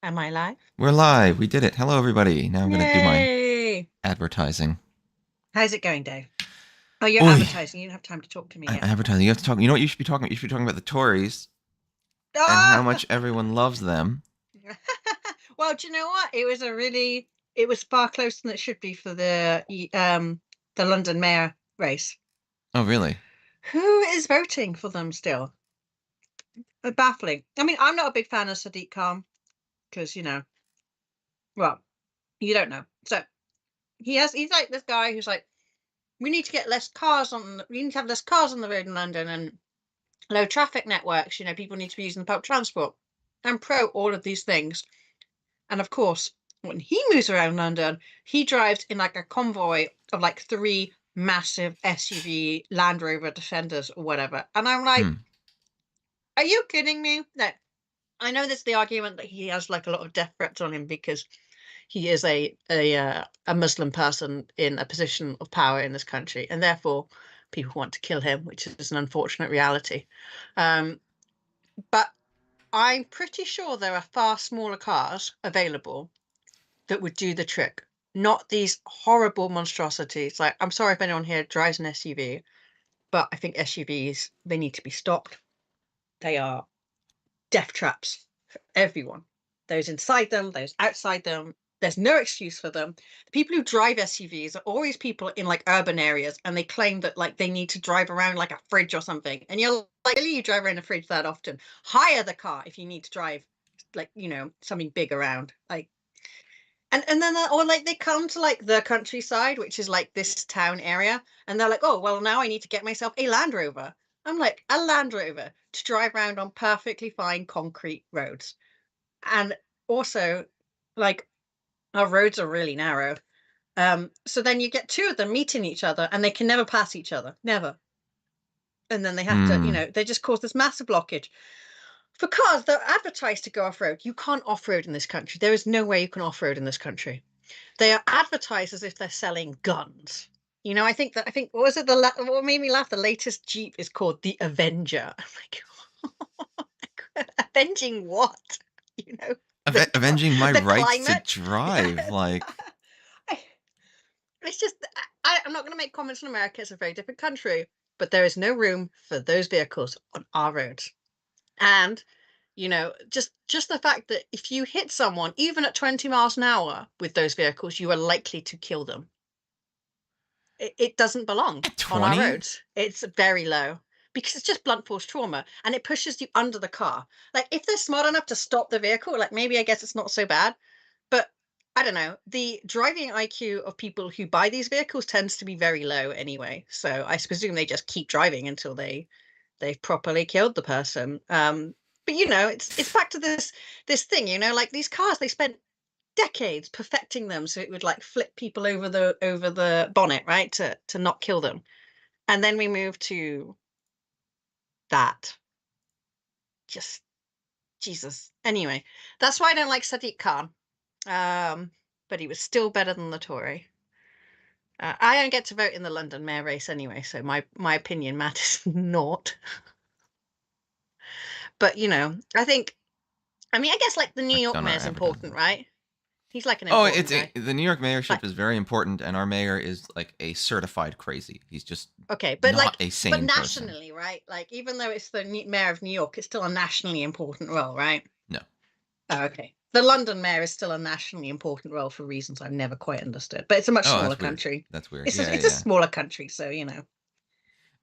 Am I live? We're live. We did it. Hello, everybody. Now I'm going to do my Yay! advertising. How's it going, Dave? Oh, you're Oi, advertising. You don't have time to talk to me I'm yet. advertising. You have to talk. You know what you should be talking about? You should be talking about the Tories and how Ah! much everyone loves them. Well, do you know what? It was far closer than it should be for the London mayor race. Oh, really? Who is voting for them still? Baffling. I mean, I'm not a big fan of Sadiq Khan because, well, you don't know. So he's like this guy who's like, we need to have less cars on the road in London and low traffic networks. People need to be using public transport. I'm pro all of these things. And of course, when he moves around London, he drives in like a convoy of like three massive SUV Land Rover Defenders or whatever. And I'm like, Hmm. are you kidding me? No. I know there's the argument that he has like a lot of death threats on him because he is a Muslim person in a position of power in this country, and therefore people want to kill him, which is an unfortunate reality. Um, but I'm pretty sure there are far smaller cars available that would do the trick. Not these horrible monstrosities. Like, I'm sorry if anyone here drives an SUV, but I think SUVs, they need to be stopped. They are death traps for everyone. Those inside them, those outside them. There's no excuse for them. The people who drive SUVs are always people in like urban areas, and they claim that like they need to drive around like a fridge or something. And you're like, really, you drive around a fridge that often? Hire the car if you need to drive like something big around. Like, and then or like they come to like the countryside, which is like this town area, and they're like, oh well, now I need to get myself a Land Rover. I'm like, a Land Rover to drive around on perfectly fine concrete roads. And also, like, our roads are really narrow. So then you get two of them meeting each other and they can never pass each other. Never. And then they have to, Hmm. they just cause this massive blockage. For cars, they're advertised to go off road. You can't off road in this country. There is no way you can off road in this country. They are advertised as if they're selling guns. I think what was it what made me laugh? The latest Jeep is called the Avenger. I'm like, avenging what? You know, Avenging my the rights to climate. drive. It's just I'm not going to make comments on America. It's a very different country, but there is no room for those vehicles on our roads. And just the fact that if you hit someone, even at 20 miles an hour with those vehicles, you are likely to kill them. It doesn't belong At on our 20? roads. It's very low because it's just blunt force trauma and it pushes you under the car. Like if they're smart enough to stop the vehicle, like maybe I guess it's not so bad. But I don't know. The driving IQ of people who buy these vehicles tends to be very low anyway. So I presume they just keep driving until they've properly killed the person. But it's back to this thing, like these cars, they spent decades perfecting them so it would like flip people over the bonnet, right? To not kill them. And then we move to that. Just Jesus. Anyway, that's why I don't like Sadiq Khan. Um, but he was still better than the Tory. I don't get to vote in the London mayor race anyway, so my opinion matters not. But I guess like the New I've York done our mayor's important, advertising. right? He's like an Oh, important guy. the New York Like mayorship is very important, and our mayor is like a certified crazy. He's just okay, not a but sane person. nationally, right? Like even though it's the mayor of New York, it's still a nationally important role, right? No. Oh, okay. The London mayor is still a nationally important role for reasons I've never quite understood. But it's a much Oh, smaller that's weird. country. That's weird. It's Yeah, a, it's a yeah. smaller country, so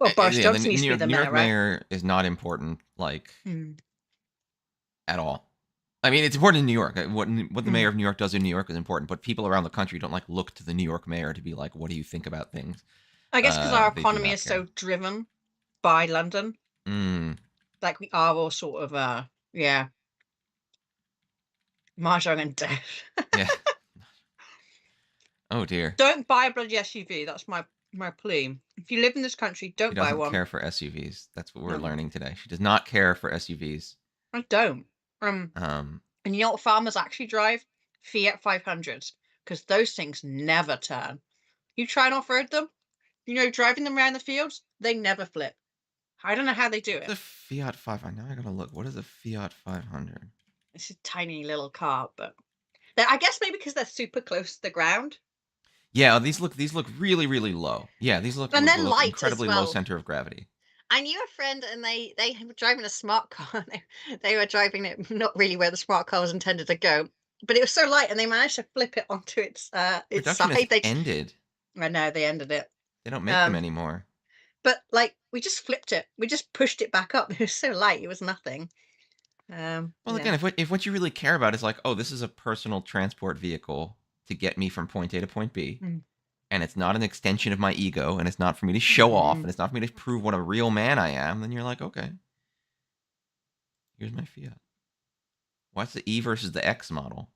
Well, Boris Yeah, the Johnson used to be the New mayor, York right? mayor is not important, like Hmm. at all. I mean, it's important in New York. What the Hmm. mayor of New York does in New York is important, but people around the country don't like look to the New York mayor to be like, "What do you think about things?" I guess because our They do economy not is care. so driven by London, Mm, like we are all sort of yeah, Mahjong and death. yeah. Oh dear. Don't buy a bloody SUV. That's my plea. If you live in this country, She don't buy doesn't one. care for SUVs. That's what we're No, learning today. She does not care for SUVs. I don't. Um, And you know what farmers actually drive? Fiat 500s, because those things never turn. You try and off-road them, driving them around the fields, they never flip. I don't know how they do what's it. a Fiat 500? Now I gotta look. What is a Fiat 500? It's a tiny little car, but I guess maybe because they're super close to the ground. Yeah, these look really really low. Yeah, these look And look, then look light as incredibly low well. center of gravity. I knew a friend and they were driving a smart car. They were driving it not really where the smart car was intended to go, but it was so light and they managed to flip it onto its Production has side. They just ended. I know they ended it. They don't make them Um, anymore. but like we just flipped it. We just pushed it back up. It was so light, it was nothing. Well, Yeah. again, if what you really care about is like, oh, this is a personal transport vehicle to get me from point A to point B, Mm. and it's not an extension of my ego, and it's not for me to show off, Mm. and it's not for me to prove what a real man I am, then you're like, okay, here's my Fiat. What's the E versus the X model?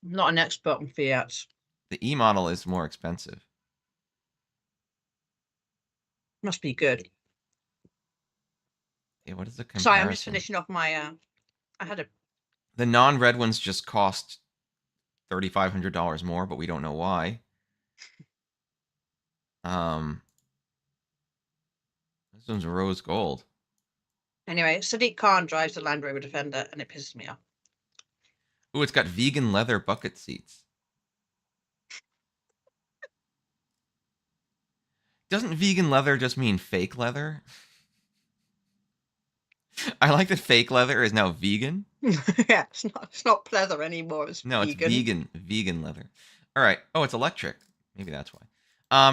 Not an expert on Fiats. The E model is more expensive. Must be good. Yeah, what is the Sorry, I'm just comparison? finishing off my I had a The non-red ones just cost $3,500 more, but we don't know why. Um, this one's rose gold. anyway, Sadiq Khan drives the Land Rover Defender and it pisses me off. Ooh, it's got vegan leather bucket seats. Doesn't vegan leather just mean fake leather? I like that fake leather is now vegan. Yeah, it's not pleather anymore, it's No, it's vegan. vegan leather. All right. Oh, it's electric. Maybe that's why.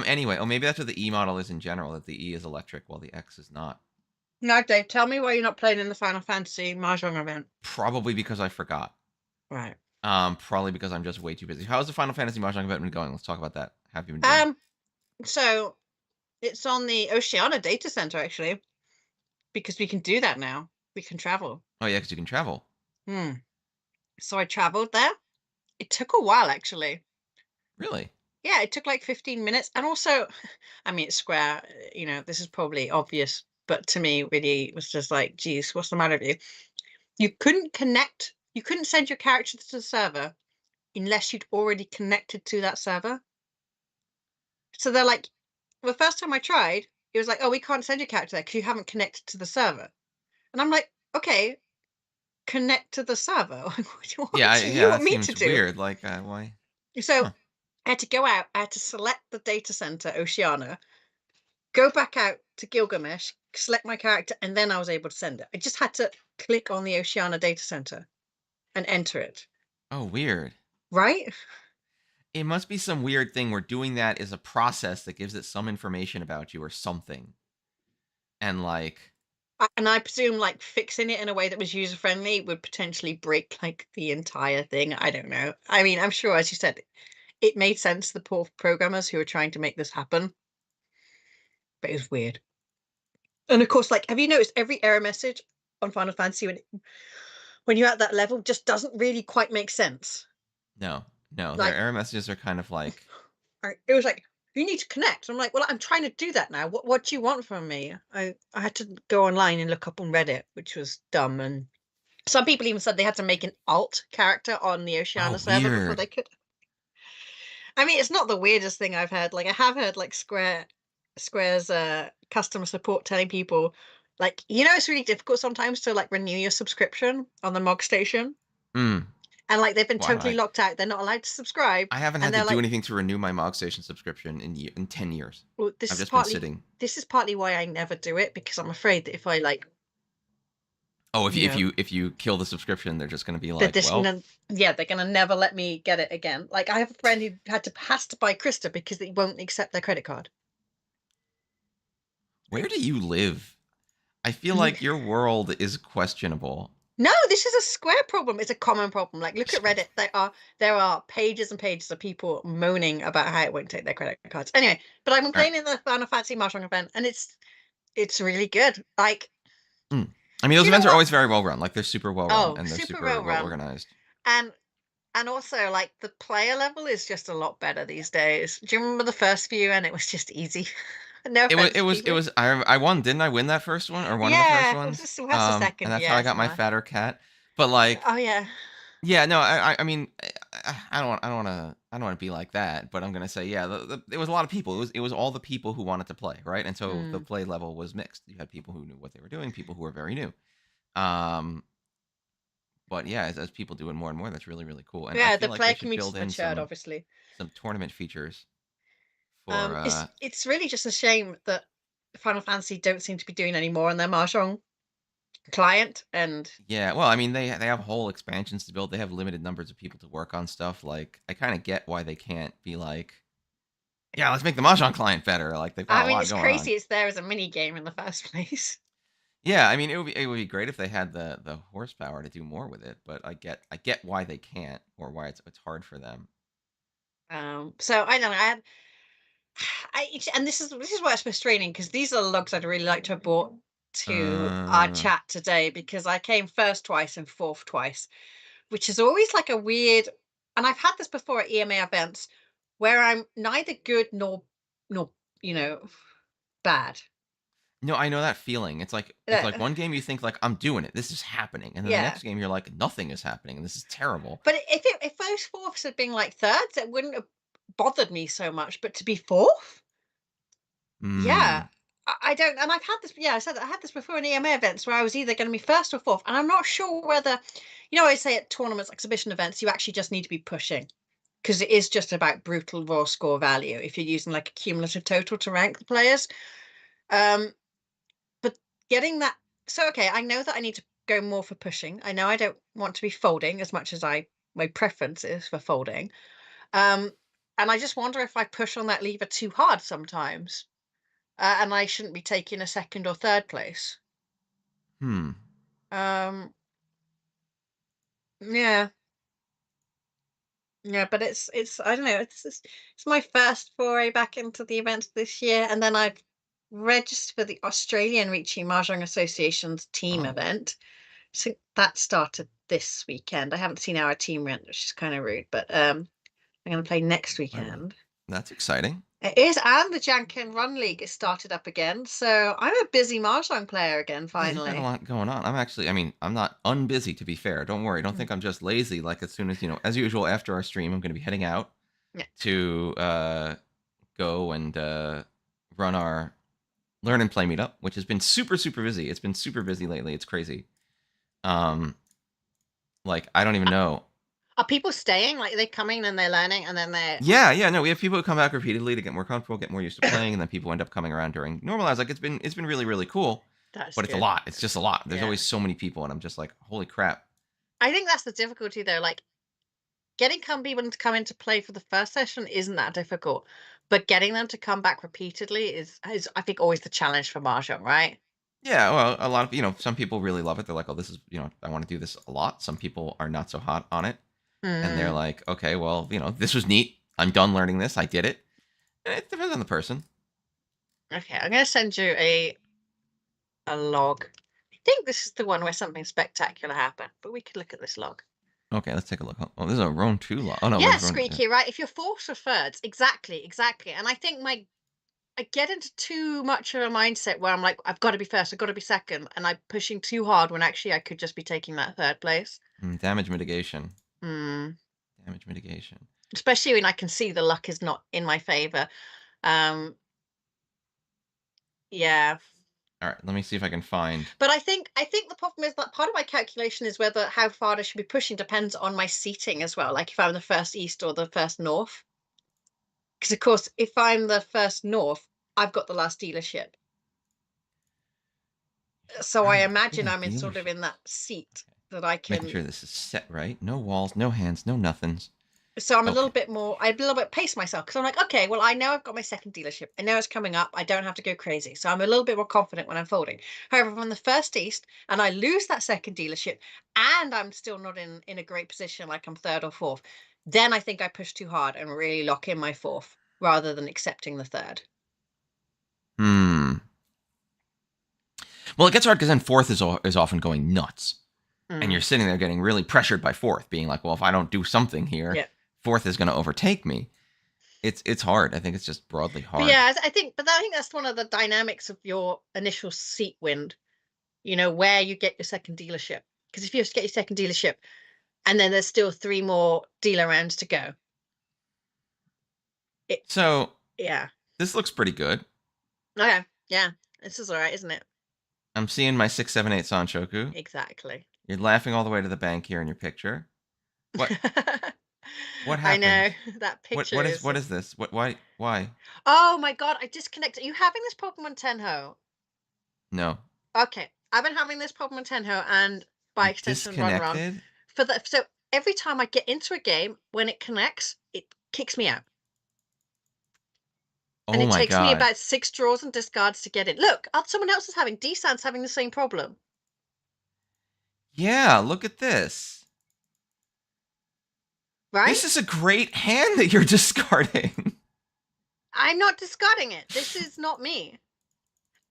Anyway, maybe that's what the E model is in general. That the E is electric while the X is not. Now, Dave, tell me why you're not playing in the Final Fantasy Mahjong event. Probably because I forgot. Right. Probably because I'm just way too busy. How's the Final Fantasy Mahjong event been going? Let's talk about that. How have you been doing? So it's on the Oceana data center actually, because we can do that now. We can travel. Oh yeah, because you can travel. Hmm. So I traveled there. It took a while actually. Really? Yeah, it took like 15 minutes. And also, I mean, it's Square, this is probably obvious, but to me, really, it was just like, geez, what's the matter with you? You couldn't send your character to the server unless you'd already connected to that server. So they're like, well, the first time I tried, it was like, oh, we can't send your character there because you haven't connected to the server. And I'm like, okay, connect to the server. What do you Yeah. want That me to seems do? weird. Like, why? So Huh? I had to go out, I had to select the data center, Oceana, go back out to Gilgamesh, select my character, and then I was able to send it. I just had to click on the Oceana data center and enter it. Oh, weird. Right? It must be some weird thing where doing that is a process that gives it some information about you or something. And like, And I presume like fixing it in a way that was user friendly would potentially break like the entire thing. I don't know. I mean, I'm sure, as you said, it made sense to the poor programmers who were trying to make this happen, but it was weird. And of course, like, have you noticed every error message on Final Fantasy when you're at that level just doesn't really quite make sense? no, their Like, error messages are kind of like, it was like, you need to connect. I'm like, well, I'm trying to do that now. What do you want from me? I had to go online and look up on Reddit, which was dumb. And some people even said they had to make an alt character on the oh, Oceana server before weird. they could. I mean, it's not the weirdest thing I've heard. Like, I have heard like Square's customer support telling people, like, it's really difficult sometimes to like renew your subscription on the Mog Station, Mm. and like they've been Why? totally locked out. They're not allowed to subscribe, I haven't and had to they're do like, anything to renew my Mog Station subscription in 10 years. well, I've just been sitting. this is partly why I never do it, because I'm afraid that if I like, Oh, if you you if know, you if you kill the subscription, they're just going to be they're like, just well, gonna, yeah, they're gonna never let me get it again. Like I have a friend who has to buy Krista because they won't accept their credit card. where do you live? I feel like your world is questionable. No, this is a Square problem. It's a common problem. Like, look at Reddit. There are pages and pages of people moaning about how it won't take their credit cards. Anyway, but I've been All right. playing in the Final Fantasy Mahjong event, and it's really good. Like, Mm. I mean, do those you know events are what? always very well run. Like they're super well run Oh, and they're super super well well run, organized. and also like the player level is just a lot better these days. Do you remember the first few? And it was just easy. No It was offense it to was it people. was I won, didn't I win that first one or one of the first Yeah, ones? that's the And second. that's how Yeah, I got something my like fatter cat. But like, that. Oh yeah. yeah, no, I mean, I don't want to be like that, but I'm gonna say, yeah, it was a lot of people. It was all the people who wanted to play, right? And so the Mm. play level was mixed. You had people who knew what they were doing, people who were very new. Um, But yeah, as people do it more and more, that's really really cool. And I Yeah, feel the like they player should community's build in matured, obviously. some tournament features for It's really just a shame that Final Fantasy don't seem to be doing any more on their Mahjong client, and yeah, well, I mean, they have whole expansions to build. They have limited numbers of people to work on stuff. Like, I kind of get why they can't be like, yeah, let's make the Mahjong client better. Like, they've got I a mean, lot it's going on. crazy it's there as a mini game in the first place. Yeah, I mean, it would be great if they had the horsepower to do more with it. But I get why they can't, or why it's hard for them. So I know and this is why it's frustrating, because these are the logs I'd really like to have brought to our Uh, chat today, because I came first twice and fourth twice, which is always like a weird. And I've had this before at EMA events where I'm neither good nor you know bad. no, I know that feeling. It's like Uh, one game you think like I'm doing it, this is happening, and then the yeah, next game you're like nothing is happening, and this is terrible. but if those fourths had been like thirds, it wouldn't have bothered me so much. But to be fourth, yeah. Hmm. I don't, and I've had this. Yeah, I said that I had this before in EMA events where I was either going to be first or fourth, and I'm not sure whether, I say at tournaments, exhibition events, you actually just need to be pushing, because it is just about brutal raw score value if you're using like a cumulative total to rank the players. Um, but getting that, so okay, I know that I need to go more for pushing. I know I don't want to be folding as much as my preference is for folding. Um, and I just wonder if I push on that lever too hard sometimes, and I shouldn't be taking a second or third place. Hmm. Um, yeah, yeah, but it's I don't know. It's my first foray back into the events this year, and then I've registered for the Australian Reaching Mahjong Association's team Oh, event. So that started this weekend. I haven't seen our team yet, which is kind of rude, but I'm going to play next well, weekend. that's exciting. It is, and the Janken Run League is started up again. So I'm a busy Mahjong player again, Yeah, you've got a finally. lot going on. I mean, I'm not unbusy to be fair. Don't worry. Don't Mm. think I'm just lazy. Like as soon as as usual after our stream, I'm going to be heading out Yeah. to go and run our learn and play meetup, which has been super super busy. It's been super busy lately. It's crazy. Um, like I don't even Are know. are people staying? Like, are they coming and they're learning and then they're. Yeah, yeah, no, we have people who come back repeatedly to get more comfortable, get more used to playing, and then people end up coming around during normalized. Like it's been really really cool, That's but it's a good. lot. It's just a lot. There's Yeah. always so many people, and I'm just like, holy crap. I think that's the difficulty though. Like, getting come people to come into play for the first session isn't that difficult, but getting them to come back repeatedly is I think always the challenge for Mahjong, right? Yeah, well, a lot of some people really love it. They're like, oh, this is I want to do this a lot. Some people are not so hot on it, and they're Mm. like, okay, well, this was neat. I'm done learning this. I did it. And it depends on the person. Okay, I'm gonna send you a log. I think this is the one where something spectacular happened, but we could look at this log. Okay, let's take a look. Oh, this is a Roan 2 law. Oh no, Yeah, where's Roan? squeaky, right? If you're forced for thirds, exactly, exactly. And I think I get into too much of a mindset where I'm like, I've got to be first, I've got to be second, and I'm pushing too hard when actually I could just be taking that third place. Damage mitigation. Hmm. Damage mitigation. Especially when I can see the luck is not in my favor. Um, yeah. All right, let me see if I can find. But I think the problem is that part of my calculation is whether how far I should be pushing depends on my seating as well. Like if I'm the first east or the first north. Because of course, if I'm the first north, I've got the last dealership. So I Ah, imagine freaking I'm in sort of dealership. in that seat that I Making can. sure this is set right. No walls, no hands, no nothings. So I'm a little Okay. bit more. I a little bit pace myself because I'm like, okay, well, I know I've got my second dealership. I know it's coming up. I don't have to go crazy. So I'm a little bit more confident when I'm folding. However, if I'm the first east and I lose that second dealership, and I'm still not in a great position, like I'm third or fourth, then I think I push too hard and really lock in my fourth rather than accepting the third. Hmm. Well, it gets hard because then fourth is often going nuts, and you're Mm, sitting there getting really pressured by fourth, being like, well, if I don't do something here, yeah. fourth is going to overtake me. It's hard. I think it's just broadly But hard. yeah, I think that's one of the dynamics of your initial seat wind, where you get your second dealership. Because if you get your second dealership and then there's still three more dealer rounds to go, it, So yeah. this looks pretty good. Okay, yeah, this is all right, isn't it? I'm seeing my 678 Sanchoku. Exactly. You're laughing all the way to the bank here in your picture. What? What I know happened? that What? picture is. What is this? What? Why? Why? Oh my God, I disconnected. Are you having this problem on Tenho? No. Okay, I've been having this problem on Tenho and by You extension Ron disconnected? for the so every time I get into a game, when it connects, it kicks me out. And Oh it my takes me god. about 6 draws and discards to get in. Look, someone else is having Desan's having the same problem, Yeah, look at this. right? This is a great hand that you're discarding. I'm not discarding it. This is not me.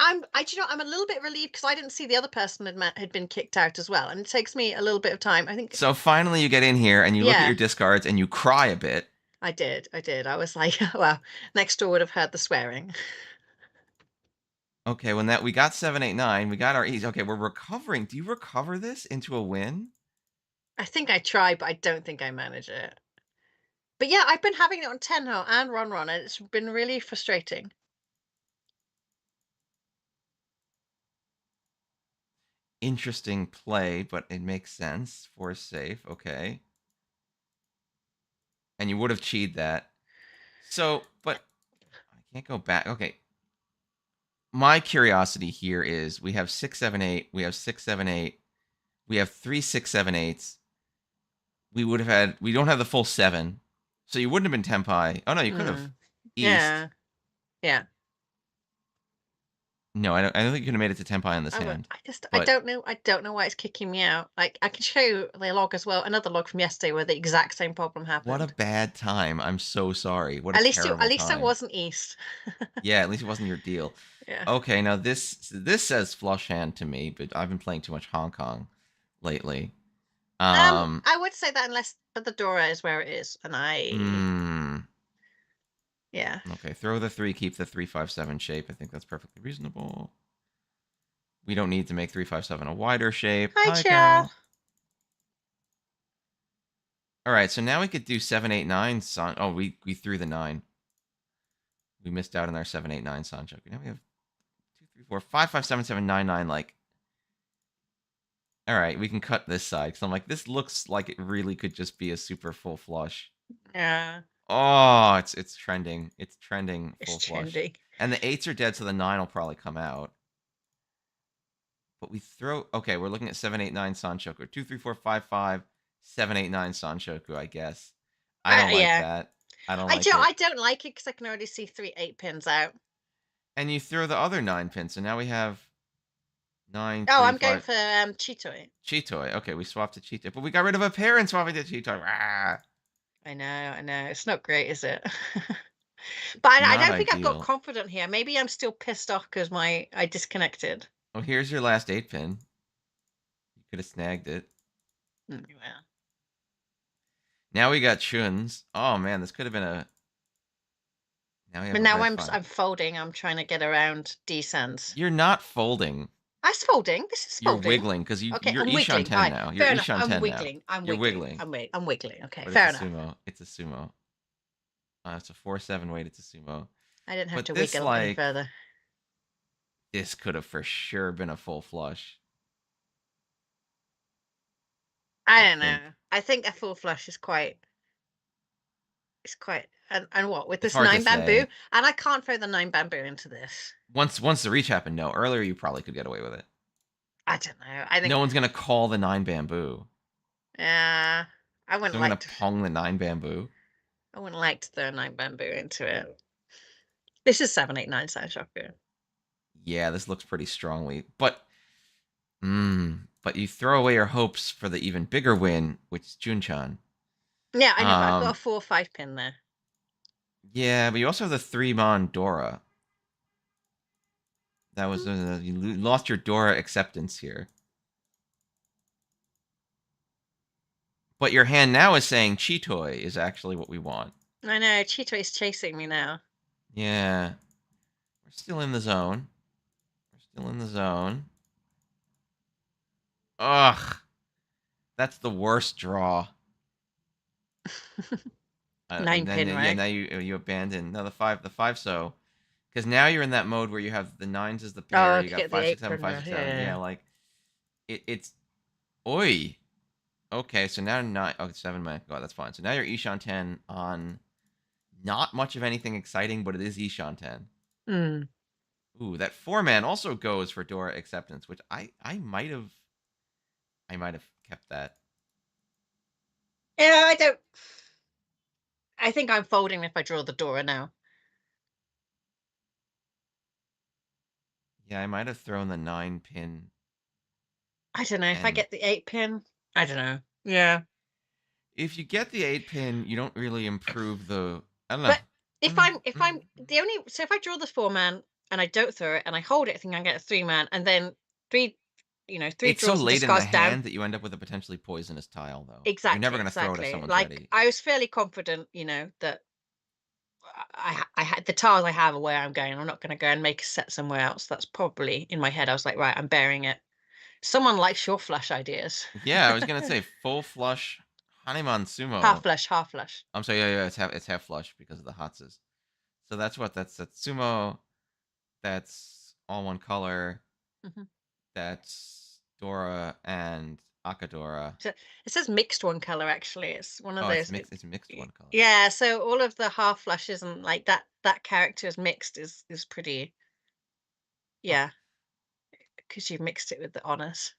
Do you know, I'm a little bit relieved because I didn't see the other person had been kicked out as well, and it takes me a little bit of time. I think, So finally you get in here and you look at your yeah, discards and you cry a bit. I did. I did. I was like, well, next door would have heard the swearing. Okay, when that we got 789, we got our ease. Okay, we're recovering. Do you recover this into a win? I think I tried, but I don't think I manage it. But yeah, I've been having it on Tenho and Ron, and it's been really frustrating. Interesting play, but it makes sense. Force safe, okay. And you would have cheated that. So, but I can't go back. Okay. My curiosity here is we have 678, we have 678, we have 3 6 7 8s. We don't have the full 7. So you wouldn't have been Tempai. Oh no, you could have. Mm. East. Yeah, yeah. No, I don't think you could have made it to Tempai in this I would. hand. I But don't know. I don't know why it's kicking me out. Like I can show you the log as well. Another log from yesterday where the exact same problem what a happened. bad time. I'm so sorry. What a At terrible least I time. wasn't east. Yeah, at least it wasn't your deal. Yeah. Okay, now this says flush hand to me, but I've been playing too much Hong Kong lately. Um, I would say that unless but the Dora is where it is, and hmm. yeah. Okay, throw the 3, keep the 3 5 7 shape. I think that's perfectly reasonable. We don't need to make 3 5 7 a wider shape. Hi, Hi, Chair. Carol. All right, so now we could do 7 8 9 San. Oh, we threw the 9. We missed out on our 7 8 9 Sancho. Now we have 2 3 4 5 5 7 7 9 9. Like, all right, we can cut this side because I'm like, this looks like it really could just be a super full flush. Yeah, Oh, it's trending. It's trending it's full flush. trendy. And the 8s are dead, so the 9 will probably come out. But we throw. Okay, we're looking at 7 8 9 Sanshoku. 2 3 4 5 5 7 8 9 Sanshoku. I guess. I don't like Yeah. that. I don't like I it. don't like it because I can already see 3 8 pins out. And you throw the other 9 pins, so now we have 9 Oh, 3 I'm going 5 for Cheetoy. Cheetoy. Okay, we swapped to Cheetoy, but we got rid of a pair and swapping to Cheetoy. Rah! I know. It's not great, is it? But I Not don't think I've got ideal. confident here. Maybe I'm still pissed off because I disconnected. Oh, here's your last 8 pin. You could have snagged it. Yeah. Now we got Chun's. Oh man, this could have been a. Now we have But a now red 5. I'm folding. I'm trying to get around descends. You're not folding. That's folding. This is You're folding. wiggling because Okay, you're I'm Ishan wiggling. All 10 right, now. You're fair enough. Ishan I'm 10 now. wiggling. I'm You're wiggling. wiggling. I'm wiggling. Okay, But fair it's a enough. sumo. It's a sumo. It's a 4-7 weighted to sumo. I didn't have But to this, wiggle any like, further. this could have for sure been a full flush. I I don't think. know. I think a full flush is quite. It's quite. And what with It's this hard to 9 bamboo? say. And I can't throw the 9 bamboo into this. Once the reach happened, no. Earlier, you probably could get away with it. I don't know. I think. No one's going to call the 9 bamboo. Yeah, I wouldn't Someone like going to. to pong the 9 bamboo. I wouldn't like to throw 9 bamboo into it. This is 7 8 9 side shocker. Yeah, this looks pretty strongly. But you throw away your hopes for the even bigger win, which is Junchan. Yeah, I know, but I've got a 4 5 pin there. Yeah, but you also have the 3 Mon Dora. That was you lost your Dora acceptance here. But your hand now is saying Cheetoy is actually what we want. I know, Cheeto is chasing me now. Yeah. We're still in the zone. We're still in the zone. Ugh. That's the worst draw. 9 And then pin, yeah, right? now you abandon. No, the 5 so. Because now you're in that mode where you have the 9s as the pair, Oh, you to got get the 5 6 7 apron. 5 6 7. Yeah. Yeah, like it's Oi. Okay, so now 9. Oh, 7 mana. Oh, that's fine. So now you're Ishan 10 on not much of anything exciting, but it is Ishan 10. Mm. Ooh, that 4 man also goes for Dora Acceptance, which I might have kept that. Yeah, I don't. I think I'm folding if I draw the Dora now. Yeah, I might have thrown the 9 pin. I don't know if I And get the 8 pin. I don't know. Yeah. if you get the 8 pin, you don't really improve the. I don't know. But if I'm the only so if I draw the 4 man and I don't throw it and I hold it, I think I get a 3 man and then three, three It's so draws and late in the discards down. hand that you end up with a potentially poisonous tile, though. You're never Exactly, going to throw it if exactly. someone's Like ready. I was fairly confident, that I had the tiles I have are where I'm going. I'm not going to go and make a set somewhere else. That's probably in my head. I was like, right, I'm bearing it. Someone likes your flush ideas. Yeah, I was going to say full flush Hanuman Half Sumo. flush, half flush. I'm sorry, yeah, it's half flush because of the Hatsas. So that's Sumo. That's all one color. Hmm. That's Dora and Akadora. So it says mixed one color. Actually, it's one of Oh, it's those. mixed. It's mixed one color. Yeah. So all of the half flushes and like that character is mixed is pretty. Oh, Yeah, because you mixed it with the honors.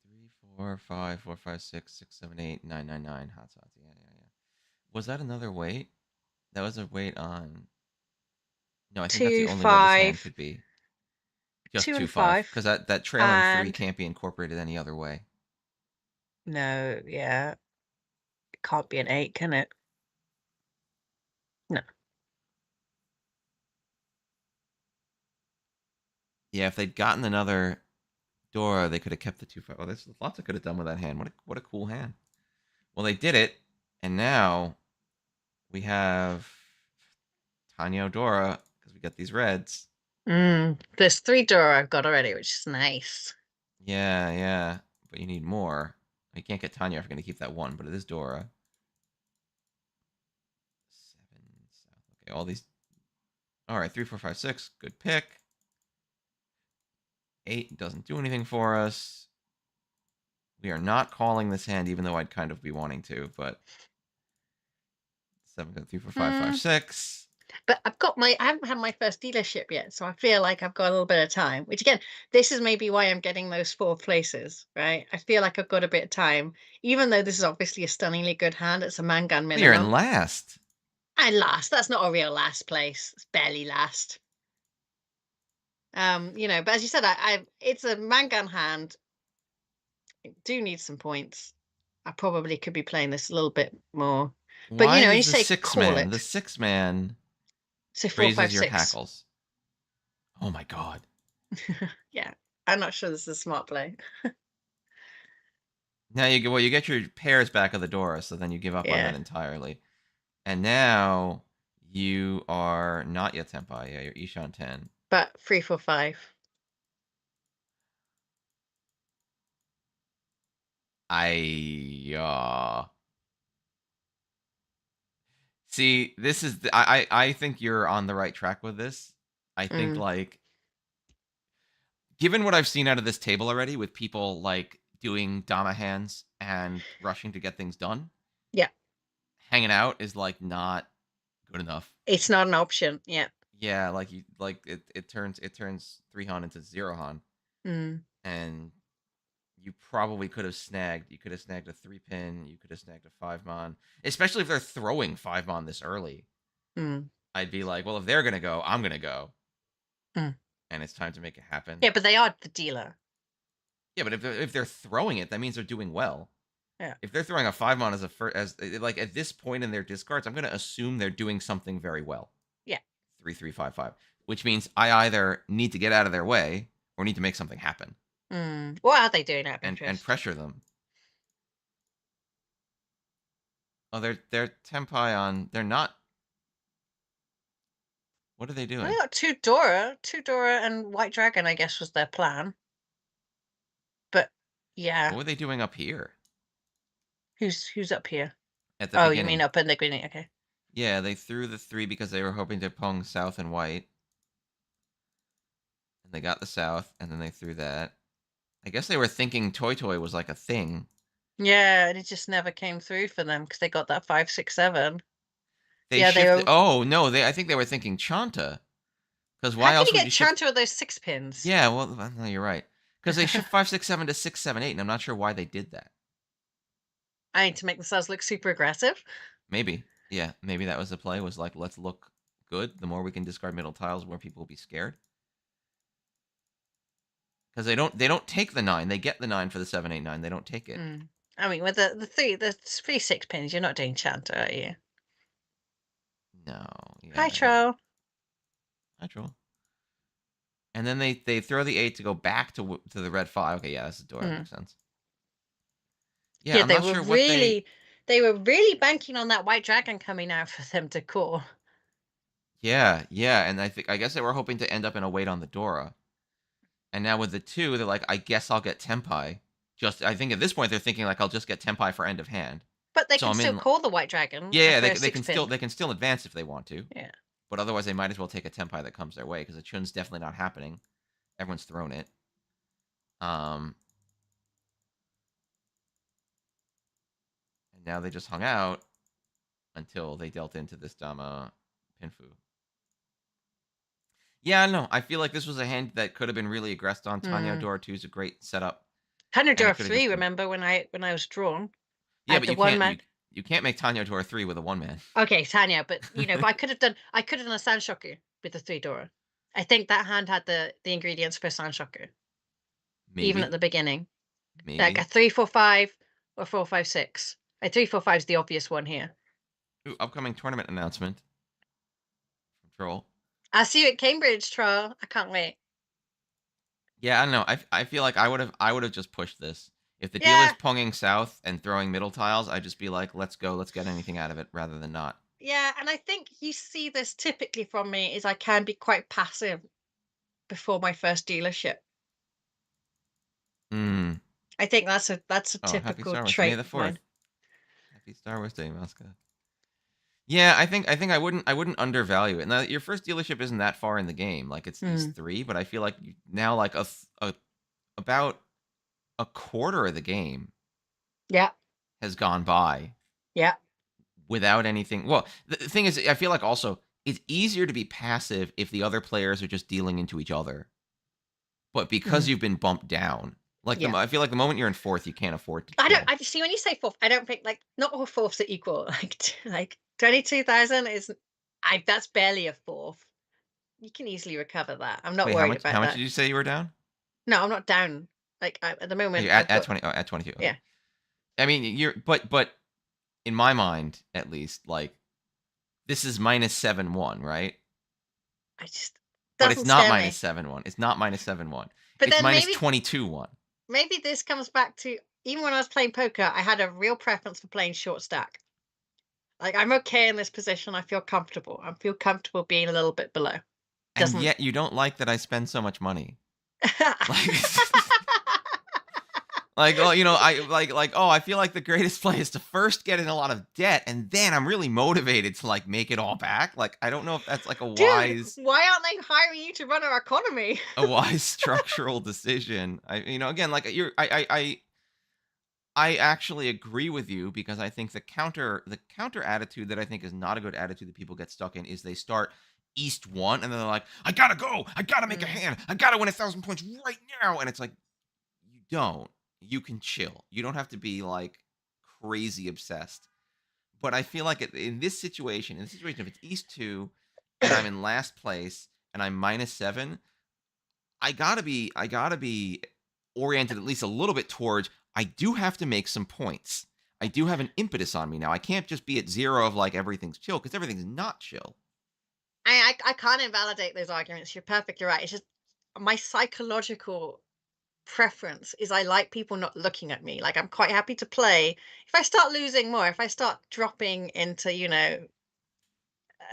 3, 4, 5, 4, 5, 6, 6, 7, 8, 9, 9, 9. Hot sauce. Yeah, yeah, yeah. Was that another weight? That was a weight on. No, I think that's the Two, only way this hand 5, could be. Just 2 2, and 5. 5, Because that trailing 3 and can't be incorporated any other way. no, yeah, it can't be an 8, can it? No. Yeah, if they'd gotten another Dora, they could have kept the 2, 5. Oh, there's lots I could have done with that hand. What a cool hand. Well, they did it, and now we have Tanya Dora because we got these reds. There's 3 Dora I've got already, which is nice. Yeah, yeah, but you need more. You can't get Tanya if you're going to keep that one, but it is Dora. 7 south. Okay, all these. All right, 3, 4, 5, 6. Good pick. 8 doesn't do anything for us. We are not calling this hand, even though I'd kind of be wanting to, but 7, 3, 4, 5, 5, Hmm. 6. But I haven't had my first dealership yet, so I feel like I've got a little bit of time. Which again, this is maybe why I'm getting those 4 places, right? I feel like I've got a bit of time, even though this is obviously a stunningly good hand. It's a man gun Well, you're in minimum. last. And last, that's not a real last place. It's barely last. But as you said, it's a man gun hand. I do need some points. I probably could be playing this a little bit more. But Why when you does the say 6 call man? The it, 6 man so four, raises five, your six. hackles. Oh my god. Yeah, I'm not sure this is a smart play. Now you get your pairs back of the Dora, so then you give up on that Yeah, entirely. And now you are not yet Senpai. Yeah, you're Ishan 10. but 3, 4, 5. I see. This is I think you're on the right track with this. I think Mm, like given what I've seen out of this table already, with people like doing Dama hands and rushing to get things done, yeah, hanging out is like not good enough. it's not an option. Yeah. Yeah, it turns 3 Han into 0 Han, Mm, and you could have snagged a 3 pin, you could have snagged a 5 mon, especially if they're throwing 5 mon this early. mm, I'd be like, well, if they're gonna go, I'm gonna go, mm. and it's time to make it happen. Yeah, but they are the dealer. Yeah, but if they're throwing it, that means they're doing well. Yeah, If they're throwing a 5 mon as a first, as like at this point in their discards, I'm gonna assume they're doing something very well. yeah. 3, 3, 5, 5, which means I either need to get out of their way or need to make something happen What are they doing out of and interest? pressure them. Oh, they're tempai on. They're not. What are they I doing? got two Dora and White Dragon. I guess was their plan. But What yeah, were they doing up here who's up here? at the Oh, you mean beginning? up in the green? Okay. Yeah, they threw the 3 because they were hoping to pong south and white, and they got the south, and then they threw that. I guess they were thinking Toy Toy was like a thing, Yeah, and it just never came through for them because they got that 5, 6, 7. They Yeah, they shifted. were. Oh no, I think they were thinking Chanta. Because How why can else you would get you shift? Chanter with those 6 pins? Yeah, well, no, you're right. Because they shift 5, 6, 7 to 6, 7, 8, and I'm not sure why they did that. I need to make themselves look super aggressive. Maybe, yeah, maybe that was the play. Was like, let's look good. The more we can discard middle tiles, the more people will be scared. Because they don't take the 9. They get the 9 for the 7, 8, 9. They don't take it. Mm. I mean, with the three 6 pins, you're not doing Chanter, are you? No, Hi, yeah, Troll. natural. And then they throw the 8 to go back to the red 5. Okay, yeah, that's the door. That Hmm. makes sense. Yeah, Yeah, I'm not sure what they. they were really banking on that white dragon coming out for them to core. Yeah, yeah, and I guess they were hoping to end up in a wait on the Dora. And now with the 2, they're like, I guess I'll get Tempai. Just I think at this point they're thinking like I'll just get Tempai for end of hand. But they So can I'm still in. call the white dragon Yeah, yeah, for they a they six can still pin. they can still advance if they want to. Yeah. But otherwise they might as well take a Tempai that comes their way because the Chun's definitely not happening. Everyone's thrown it. Um and now they just hung out until they dealt into this Dama Pinfu. Yeah, no, I feel like this was a hand that could have been really aggressed on. Tanya Hmm. Dora 2 is a great setup, and it Tannador could have 3, just been. remember when I was drawn? I Yeah, had but the you one can't man. you can't make Tanya Dora 3 with a one man. Okay, Tanya, but but I could have done a Sanshoku with the 3 Dora. I think that hand had the ingredients for Sanshoku, even at Maybe, the beginning. Like a maybe. 3, 4, 5 or 4, 5, 6. A 3, 4, 5 is the obvious one here. Ooh, upcoming tournament announcement from Troll. I'll see you at Cambridge, Troll. I can't wait. Yeah, I don't know. I feel like I would have just pushed this. If the dealer's Yeah, ponging south and throwing middle tiles, I'd just be like, let's go, let's get anything out of it rather than not. yeah, and I think you see this typically from me is I can be quite passive before my first dealership. Hmm. I think that's a Oh, happy typical Star Wars, May trait the of mine. 4th. Happy Star Wars Day, Masca. Yeah, I think I wouldn't undervalue it. Now your first dealership isn't that far in the game. Like it's Mm. East 3, but I feel like now like about a quarter of the game Yeah, has gone by yeah. without anything. Well, the thing is, I feel like also it's easier to be passive if the other players are just dealing into each other. But because Mm. you've been bumped down, like Yeah. I feel like the moment you're in 4th, you can't afford to I don't. chill. I see when you say fourth, I don't think like not all fourths are equal. Like 22,000 is. That's barely a fourth. You can easily recover that. I'm not Wait, how worried much? How about much that. did you say you were down? No, I'm not down. Like at the Oh, moment, you're I've at got 20. Oh, at 22. Okay. yeah. I mean, you're but in my mind, at least, like this is -7-1, right? I just But it's doesn't not scare minus me. seven one. It's not -7-1. But It's then minus 22-1. maybe this comes back to even when I was playing poker, I had a real preference for playing short stack. Like I'm okay in this position. I feel comfortable. I feel comfortable being a little bit below. And Doesn't. yet you don't like that I spend so much money. Like like, oh, I oh, I feel like the greatest play is to first get in a lot of debt and then I'm really motivated to like make it all back. Like I don't know if that's like Dude, why aren't they hiring you to run our economy? a wise structural decision. Again, like I actually agree with you because I think the counter attitude that I think is not a good attitude that people get stuck in is they start East 1 and then they're like, I gotta go, I gotta make a Mm. hand, I gotta win 1,000 points right now. And it's like, you don't. You can chill. You don't have to be like crazy obsessed. But I feel like in this situation, if it's East 2 and I'm in last place and I'm -7, I gotta be oriented at least a little bit towards I do have to make some points. I do have an impetus on me now. I can't just be at 0 of like everything's chill because everything's not chill. I can't invalidate those arguments. You're perfectly right. It's just my psychological preference is I like people not looking at me. Like I'm quite happy to play. If I start losing more, if I start dropping into,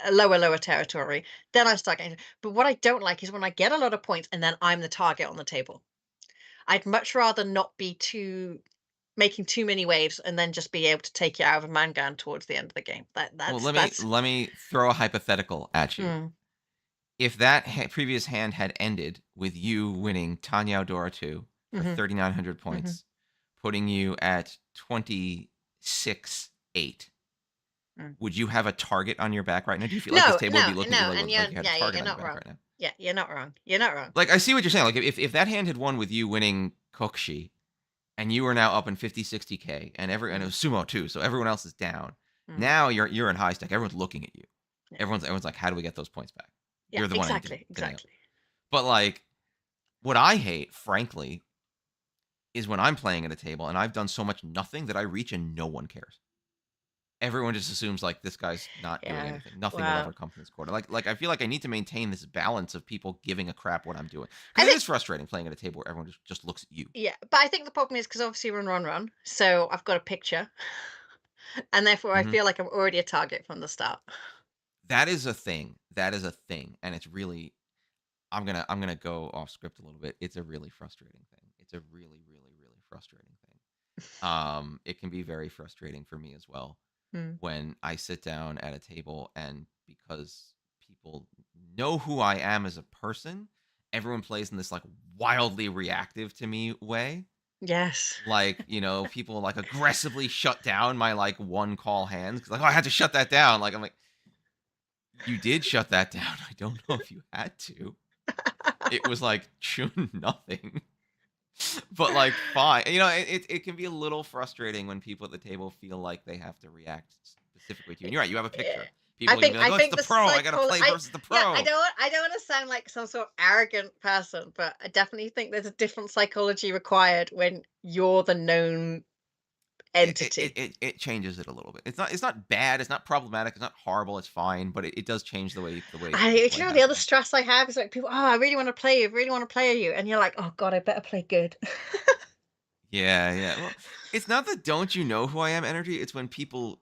a lower territory, then I start getting. But what I don't like is when I get a lot of points and then I'm the target on the table. I'd much rather not be too making too many waves and then just be able to take it out of a Mangan towards the end of the game. That Well, that's let me that's let me throw a hypothetical at you. mm, If that previous hand had ended with you winning Tanya Dora 2 for hmm 3,900 hmm points, putting you at 26-8, Mm. would you have a target on your back right now? Do you feel like this No, table would no, be looking at you no, and like you had a target you're on your not back wrong. right now? Yeah, you're not wrong. You're not wrong. Like, I see what you're saying. Like, if that hand had won with you winning Kokshi, and you are now up in 50, 60K, and it was sumo too, so everyone else is down. Mm. Now you're in high stack. Everyone's looking at you. Yeah. Everyone's like, how do we get those points back? Yeah, You're the one exactly, to nail. exactly. But like, what I hate, frankly, is when I'm playing at a table and I've done so much nothing that I reach and no one cares. Everyone just assumes like this guy's not doing Yeah. anything. Nothing will ever Wow. come from this quarter. Like I feel like I need to maintain this balance of people giving a crap what I'm doing, I because it think is frustrating playing at a table where everyone just looks at you. yeah, but I think the problem is because obviously run, so I've got a picture, and therefore I Hmm. feel like I'm already a target from the start. That is a thing. That is a thing, and it's really. I'm gonna go off script a little bit. It's a really frustrating thing. It's a really really really frustrating thing. It can be very frustrating for me as well Mm. when I sit down at a table and because people know who I am as a person, everyone plays in this like wildly reactive to me way. Yes. Like, people like aggressively shut down my like one call hands because like, oh, I had to shut that down. Like, I'm like, you did shut that down. I don't know if you had to. It was like chun nothing. But like fine, it can be a little frustrating when people at the table feel like they have to react specifically to you. And you're right, you have a Yeah. picture. People are gonna be like, I oh, it's think the the pro. I gotta play I versus the yeah, pro. I don't want to sound like some sort of arrogant person, but I definitely think there's a different psychology required when you're the known entity. It changes it a little bit. It's not bad. It's not problematic. It's not horrible. It's fine. But it does change the way Do you play know the other happens. stress I have is like people, oh, I really want to play you, really want to play you, and you're like, oh God, I better play good. Yeah, yeah. Well, it's not the don't you know who I am energy. It's when people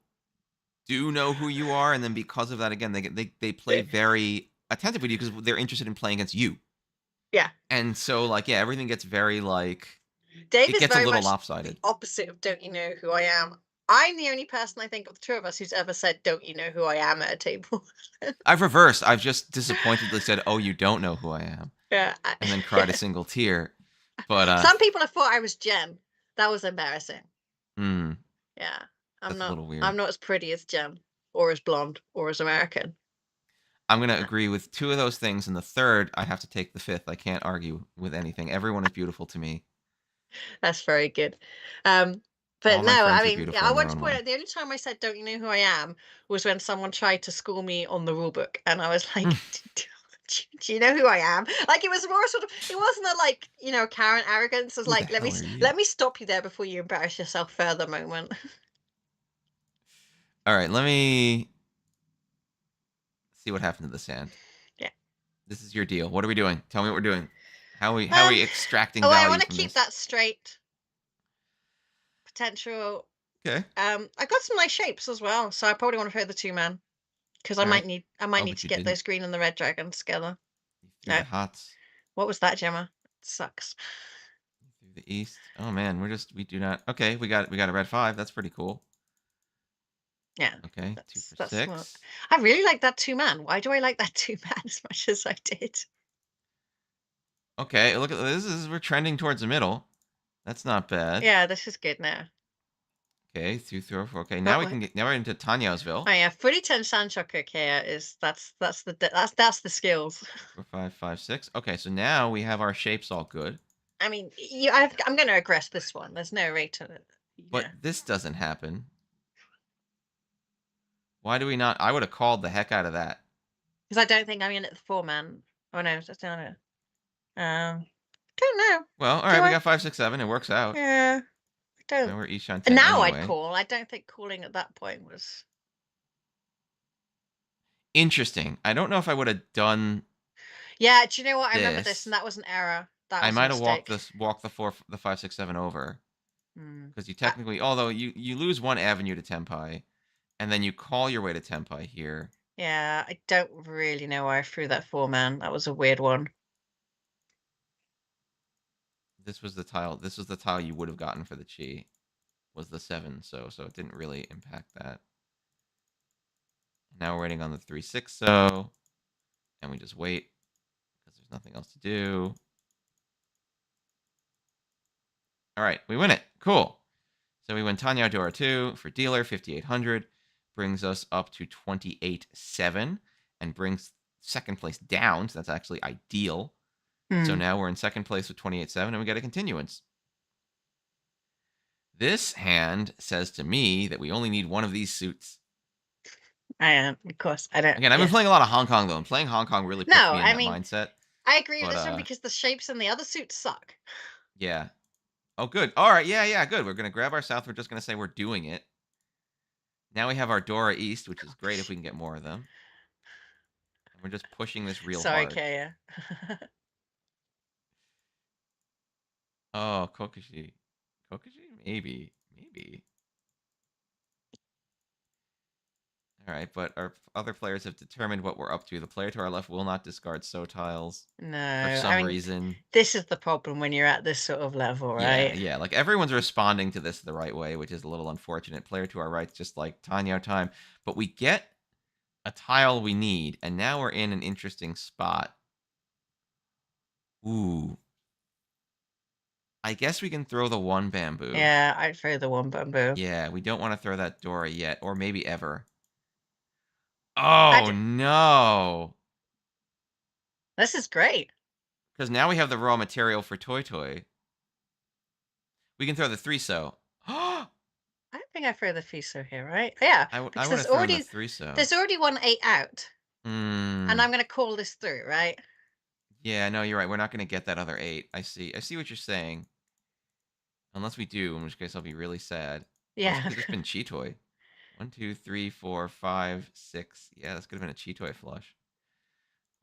do know who you are, and then because of that, again, they play very attentive with you because they're interested in playing against you. Yeah. And so, like, yeah, everything gets very like Dave it is gets a very little much the lopsided. opposite of don't you know who I am. I'm the only person I think of the two of us who's ever said, don't you know who I am at a table. I've reversed. I've just disappointedly said, "Oh, you don't know who I am," Yeah. and then cried a Yeah. single tear. But Some people have thought I was Jen. That was embarrassing. mm, Yeah. that's a little I'm weird. not as pretty as Jen or as blonde or as American. I'm gonna agree with two of those things, and the third, I have to take the fifth. I can't argue with anything. Everyone is beautiful to me. That's very good. Um, All but my no, I friends are mean, yeah, beautiful I in their want to own point way. out the only time I said "Don't you know who I am" was when someone tried to school me on the rule book, and I was like, "Do you know who I am?" Like it was more sort of, it wasn't a like Karen arrogance. It was Who the like, hell are you? let me stop you there before you embarrass yourself further moment. All right, let me see what happened to the sand. Yeah. This is your deal. What are we doing? Tell me what we're doing. How are we Um. extracting Oh, I value want to from keep this? that straight potential. Okay. I got some nice shapes as well, so I probably want to play the two man because All right. I might Oh, need but to you get didn't. those green and the red dragons together. You threw No, the hots. what was that, Gemma? It sucks. You threw the east. Oh man, we do not. Okay, we got a red 5. That's pretty cool. Yeah, Okay, two for that's smart. six. I really like that two man. Why do I like that two man as much as I did? Okay, look at this. We're trending towards the middle. That's not bad. Yeah, this is good now. Okay, 2, 3, 4. Okay, What? now we can get. Now we're into Tanyasville. Oh yeah, fully 10 Sanchoku Kia is that's the skills. 4, 5, 5, 6. Okay, so now we have our shapes all good. I mean, I'm going to aggress this one. There's no rate to it. But Yeah, this doesn't happen. Why do we not? I would have called the heck out of that. because I don't think I'm in at the four man. Oh no, that's not it. Don't know. Well, all Do right, we I? got 5, 6, 7. It works out. Yeah, I Now don't. we're Ishan 10 Now I'd anyway. call. I don't think calling at that point was. Interesting. I don't know if I would have done Yeah, do you know what? I remember this, and this. that was an error. That I was a might have mistake. walked the 5, 6, 7 over Hmm. because you technically, although you lose one avenue to Tempai, and then you call your way to Tempai here. Yeah, I don't really know why I threw that four man. That was a weird one. This was the tile. This was the tile you would have gotten for the chi. Was the 7, so it didn't really impact that. Now we're waiting on the 3, 6, so, and we just wait because there's nothing else to do. All right, we win it. Cool. So we win Tanya Dora 2 for dealer, 5,800. Brings us up to 28.7 and brings second place down. So that's actually ideal. So now we're in second place with 28.7 and we get a continuance. This hand says to me that we only need one of these suits. I am, of course. I don't. Again, I've been playing a lot of Hong Kong, though, and playing Hong Kong really puts No, me in I that mean, mindset. I agree with But, this one because the shapes in the other suits suck. yeah. Oh, good. All right. Yeah, good. We're going to grab our south. We're just going to say we're doing it. Now we have our Dora East, which is great if we can get more of them. And we're just pushing this real Sorry, hard. Kaya. Oh, Kokushi. Kokushi? Maybe. All right, but our other players have determined what we're up to. The player to our left will not discard so tiles No, for some reason. this is the problem when you're at this sort of level, right? Yeah, like everyone's responding to this the right way, which is a little unfortunate. Player to our right, just like Tanya time, but we get a tile we need, and now we're in an interesting spot. Ooh. I guess we can throw the one bamboo. Yeah, I'd throw the one bamboo. Yeah, we don't want to throw that Dora yet, or maybe ever. Oh, no. This is great. Because now we have the raw material for Toy Toy. We can throw the 3-so. I don't think I throw the Fiso here, right? Yeah, I because would have thrown the 3-so. there's already 1-8 out, and I'm going to call this through, right? Yeah, no, you're right. We're not going to get that other 8. I see what you're saying. Unless we do, in which case I'll be really sad. Yeah. Oh, this could have just been Cheetoy. 1, 2, 3, 4, 5, 6. Yeah, this could have been a Cheetoy flush.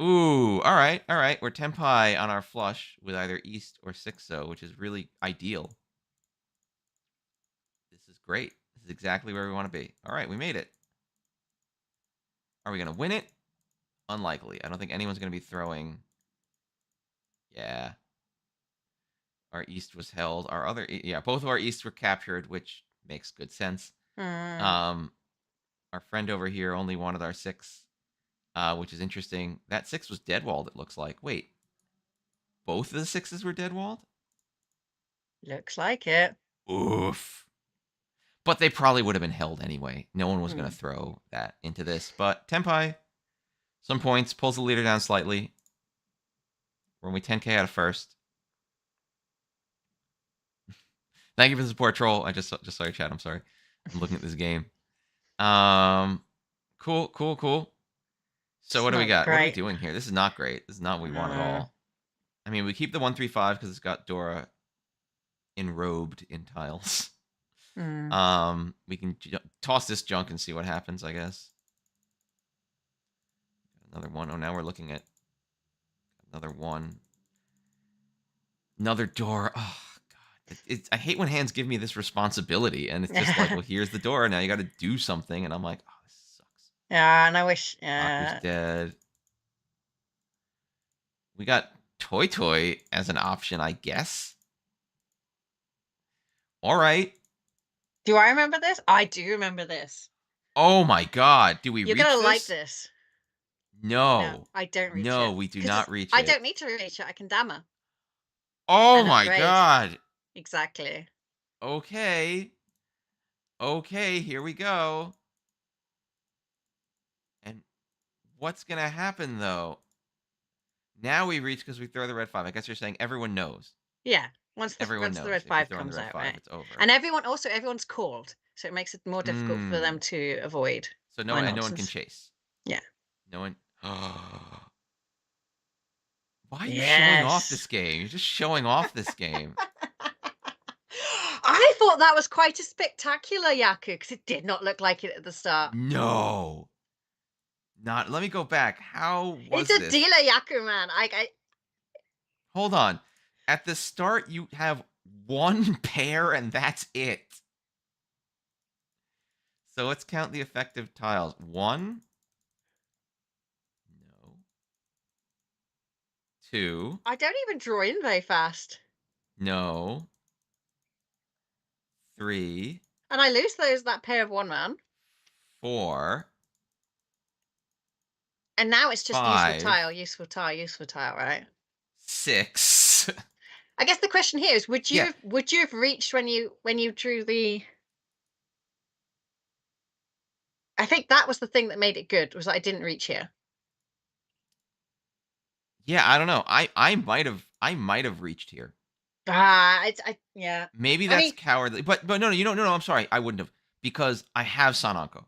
Ooh, all right. We're Tenpai on our flush with either East or 6-so, which is really ideal. This is great. This is exactly where we want to be. All right, we made it. Are we going to win it? Unlikely. I don't think anyone's going to be throwing. Yeah. Our East was held. Both of our Easts were captured, which makes good sense. Our friend over here only wanted our 6, which is interesting. That 6 was dead-walled, it looks like. Wait. Both of the 6s were dead-walled? Looks like it. Oof. But they probably would have been held anyway. No one was going to throw that into this. But Tenpai, some points, pulls the leader down slightly. We're only 10k out of first. Thank you for the support, troll. I just saw your chat. I'm sorry. I'm looking at this game. Cool. So what do we got? What are we doing here? This is not great. This is not what we want at all. I mean, we keep the 1-3-5 because it's got Dora enrobed in tiles. We can toss this junk and see what happens, I guess. Another one. Oh, now we're looking at another one. Another Dora. Oh, God. I hate when hands give me this responsibility, and it's just like, well, here's the Dora. Now you got to do something, and I'm like, oh, this sucks. Yeah, and I wish. Aku's dead. We got Toy Toy as an option, I guess. All right. Do I remember this? I do remember this. Oh my God! Do we reach this? You're gonna like this. No, I don't reach it. No, we do not reach it. I don't need to reach it. I can dammer. Oh my God! Exactly. Okay, here we go. And what's gonna happen though? Now we reach because we throw the red 5. I guess you're saying everyone knows. Yeah. Once the red 5 comes out, right? It's over. And everyone's called, so it makes it more difficult for them to avoid. So no one can chase. Yeah. No one. Why are you showing off this game? You're just showing off this game. I thought that was quite a spectacular Yaku because it did not look like it at the start. No. Not. Let me go back. How was this? It's a dealer Yaku, man. Hold on. At the start, you have one pair, and that's it. So let's count the effective tiles. 1. No. 2. I don't even draw in very fast. No. 3. And I lose that pair of 1 man. 4. And now it's just 5. useful tile, right? 6. I guess the question here is, would you have reached when you drew the I think that was the thing that made it good, was that I didn't reach here. Yeah, I don't know. I might have reached here. Yeah. Maybe I that's mean, cowardly. But no, no, I'm sorry. I wouldn't have because I have Sananko.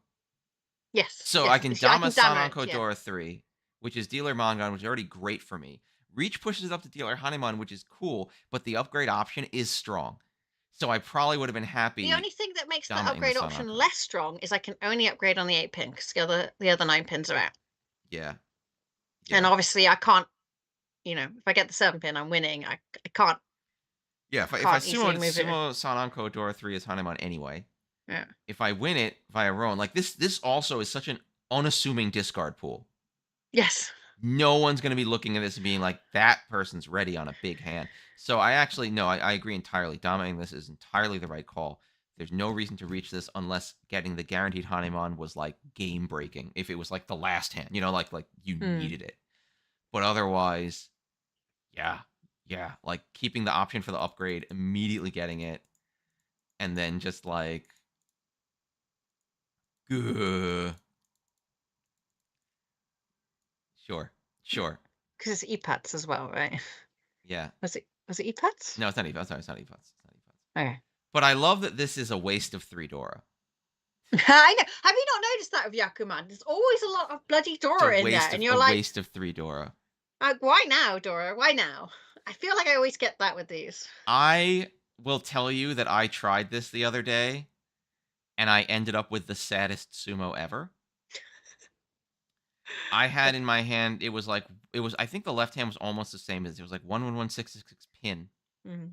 yes, So I yes. can See, I Dama can damn it. Sananko Yeah. Dora 3, which is dealer Mangan, which is already great for me. Reach pushes it up to dealer Hanuman, which is cool, but the upgrade option is strong. So I probably would have been The happy only thing that makes the Damaing the upgrade option Sananko. less strong is I can only upgrade on the 8-pin because the other 9 pins are out. Yeah. And Yeah. obviously, I can't. If I get the 7-pin, I'm winning. I can't. Yeah, I if I can't sumo easily move it. sumo Sananko Dora 3 as Hanuman anyway, Yeah. if I win it via Rowan, like this also is such an unassuming discard pool. Yes. No one's going to be looking at this and being like, that person's ready on a big hand. So I actually, no, I agree entirely. Dominating this is entirely the right call. There's no reason to reach this unless getting the guaranteed Hanemon was like game breaking. If it was like the last hand, like you Hmm. needed it. But otherwise, yeah, yeah, like keeping the option for the upgrade, immediately getting it, and then just like, sure, sure, Because it's EPATs as well, right? yeah. Was it EPATs? No, it's not even. Sorry, it's not even. It's not even. Okay. But I love that this is a waste of 3 Dora. I know. Have you not noticed that with Yakuman? There's always a lot of bloody It's a Dora in there, waste and of you're a like, waste of 3 Dora. why now, Dora? Why now? I feel like I always get that with these. I will tell you that I tried this the other day and I ended up with the saddest sumo ever. I had in my hand I think the left hand was almost the same as it was like 111666 pin. Mm.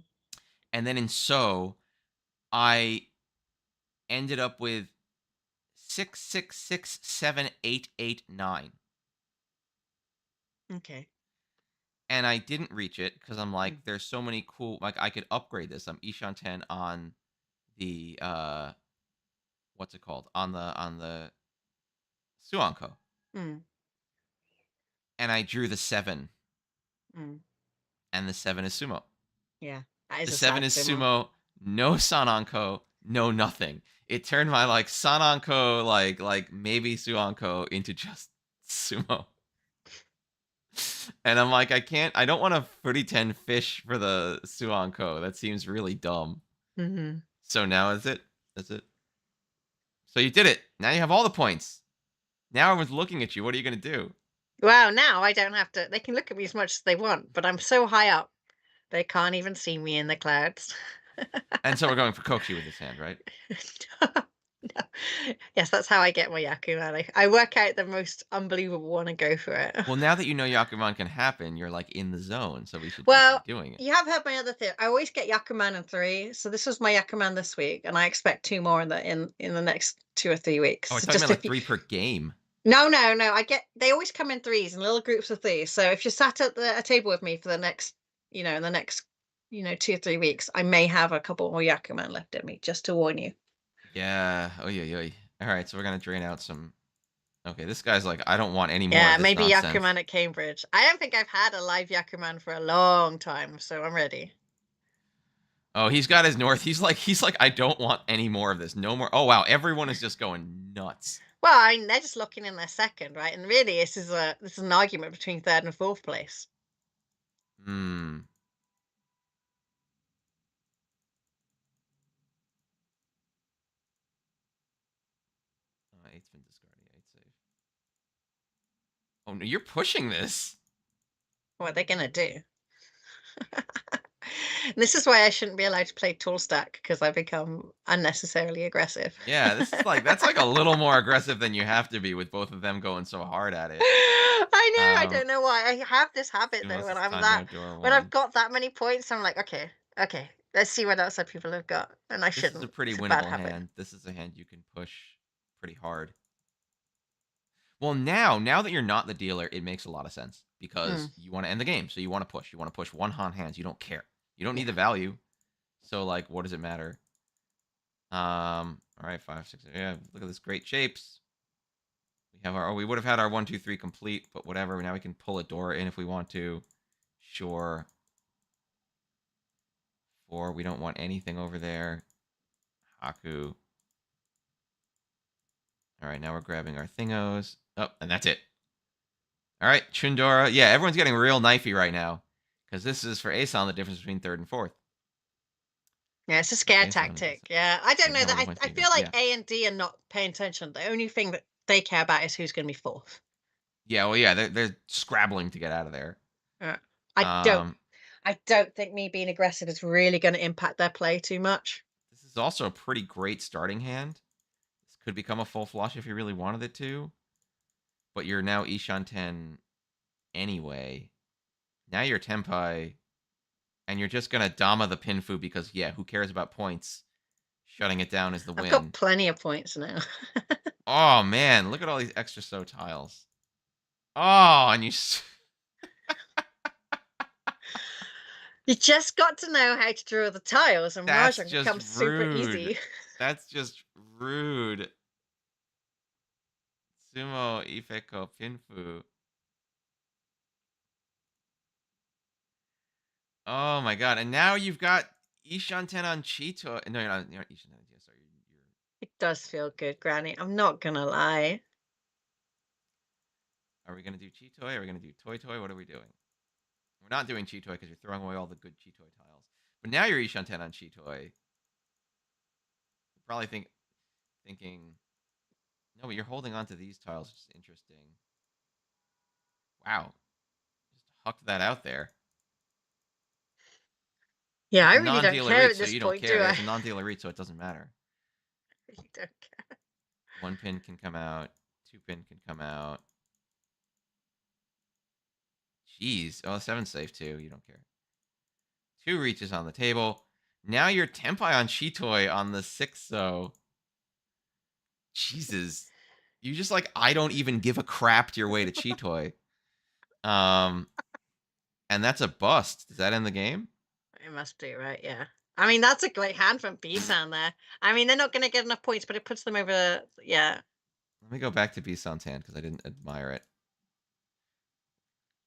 And then in so I ended up with 6667889. Okay. And I didn't reach it because I'm Mm. like, there's so many cool, like I could upgrade this. I'm Ishan 10 on the what's it called? On the Suanko. Mm. And I drew the 7, Mm. and the 7 is sumo. Yeah. That The is a 7 sad is sumo. sumo, no Sananko, no nothing. It turned my like Sananko, like maybe Suanko into just sumo. And I'm like, I don't want a footy 10 fish for the Suanko. That seems really dumb. Mm-hmm. So now is it? That's it. So you did it. Now you have all the points. Now everyone's looking at you. What are you going to do? Well, now I don't have to. They can look at me as much as they want, but I'm so high up, they can't even see me in the clouds. And so we're going for Kokushi with this hand, right? No. Yes, that's how I get my Yakuman. I work out the most unbelievable one and go for it. Well, now that you know Yakuman can happen, you're like in the zone, so you should be Well, doing it. you have heard my other thing. I always get Yakuman in 3, so this was my Yakuman this week, and I expect 2 more in the next 2 or 3 weeks. Oh, I So thought you just meant like if you, 3 per game. no, no, no, they always come in threes in little groups of 3. So if you're sat at a table with me for the next, in the next, 2 or 3 weeks, I may have a couple more Yakuman left in me, just to warn you. Yeah. Oh yeah. All right, so we're gonna drain out some. Okay, this guy's like, I don't want any more Yeah, of this maybe nonsense. Yakuman at Cambridge. I don't think I've had a live Yakuman for a long time, so I'm ready. Oh, he's got his north. He's like, I don't want any more of this. No more. Oh wow, everyone is just going nuts. Well, they're just locking in their second, right? And really, this is an argument between third and fourth place. Hmm. Oh, eight's been discarded. Eight save. Oh no, you're pushing this. What are they gonna do? This is why I shouldn't be allowed to play tall stack because I become unnecessarily aggressive. Yeah, this is like that's like a little more aggressive than you have to be with both of them going so hard at it. I know. I Um, don't know why. I have this habit though. Sumos is Tanjiro Door When I've 1. got that many points, I'm like, okay, okay. Let's see what else people have got, and I This is a shouldn't. pretty It's a bad winnable habit. hand. This is a hand you can push pretty hard. Well, now that you're not the dealer, it makes a lot of sense Mm, because you want to end the game. So you want to push. You want to push one Han hands. You don't care. You don't need yeah. the value. So like, what does it matter? All right, 5, 6. Yeah, look at this great shapes. We have our. Oh, we would have had our 1, 2, 3 complete, but whatever. Now we can pull a door in if we want to. Sure. 4. We don't want anything over there. Haku. All right, now we're grabbing our thingos. Oh, and that's it. All right, Chundora. Yeah, everyone's getting real knifey right now because this is for Aeson the difference between third and fourth. Yeah, it's a scare Aeson and tactic. Aeson. Yeah, I don't Seeing know how that. well the I, points I can go. feel like Yeah. A and D are not paying attention. The only thing that they care about is who's going to be fourth. Yeah, well, yeah, they're scrabbling to get out of there. Uh, I don't. Um, I don't think me being aggressive is really going to impact their play too much. this is also a pretty great starting hand. This could become a full flush if you really wanted it to, but you're now Ishan 10 anyway. Now you're Tenpai, and you're just gonna Dama the Pinfu because yeah, who cares about points? Shutting it down is the I've got win. plenty of points now. Oh man, look at all these extra so tiles. Oh, and you. You just got to know how to draw the tiles, and That's Mahjong just becomes super rude. easy. That's just rude. Sumo Ifeko Pinfu. Oh my god! And now you've got Ishanten on Cheeto. No, you're not Ishanten. Sorry, you're. It does feel good, Granny. I'm not gonna lie. Are we gonna do Cheetoy? Are we gonna do Toy Toy? What are we doing? We're not doing Cheetoy because you're throwing away all the good Cheetoy tiles. But now you're Ishanten on Cheetoy. You're probably thinking, no, but you're holding on to these tiles, which is interesting. Wow, just hucked that out there. Yeah, It's I a really don't non-dealer care reach, at so this you don't point, do care. I? It's a non-dealer reach, so it doesn't matter. I really don't care. One pin can come out. Two pin can come out. Jeez. Oh, seven's safe too. You don't care. Two reaches on the table. Now you're Tenpai on Shitoi on the sixth, so. Jesus. You just like, I don't even give a crap your way to Chitoi. And that's a bust. Is that in the game? It must be, right? Yeah. I mean, that's a great hand from B-Sound there. I mean, they're not going to get enough points, but it puts them over. Yeah. Let me go back to B-San's hand because I didn't admire it.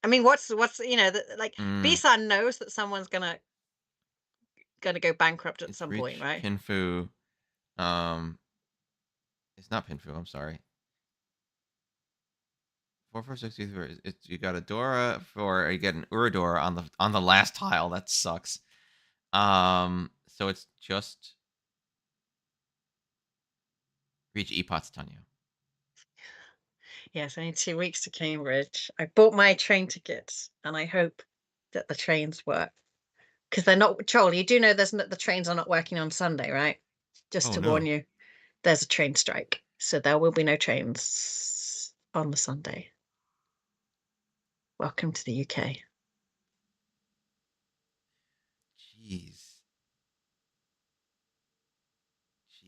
I mean, what's like Mm, B-Sound knows that someone's gonna go bankrupt at it's some point, reach right? Pinfu. Um, it's not Pinfu. I'm sorry. 4, 4, 6, 2, 3. You got a Dora for you get an Uradora on the last tile. That sucks. So it's just reach Epot's Tanyo. Yes, I need 2 weeks to Cambridge. I bought my train tickets, and I hope that the trains work because they're not. Joel, you do know the trains are not working on Sunday, right? Just Oh to warn no. you, there's a train strike, so there will be no trains on the Sunday. Welcome to the UK. Jeez.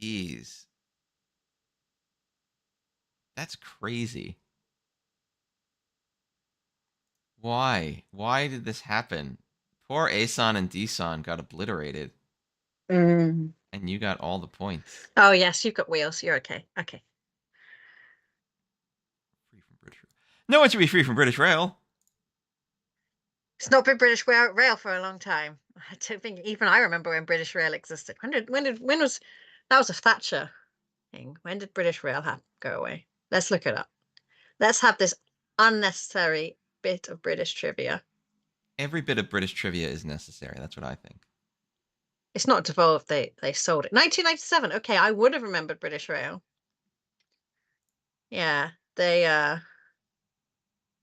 Jeez. That's crazy. Why? Why did this happen? Poor Asan and Desan got obliterated, Mm. and you got all the points. Oh yes, you've got wheels. You're okay. Okay. Free from British. No one should be free from British Rail. It's not been British Rail for a long time. I don't think even I remember when British Rail existed. When was that was a Thatcher thing? When did British Rail go away? Let's look it up. Let's have this unnecessary bit of British trivia. Every bit of British trivia is necessary. That's what I think. It's not devolved. They sold it. 1997. Okay, I would have remembered British Rail. Yeah, they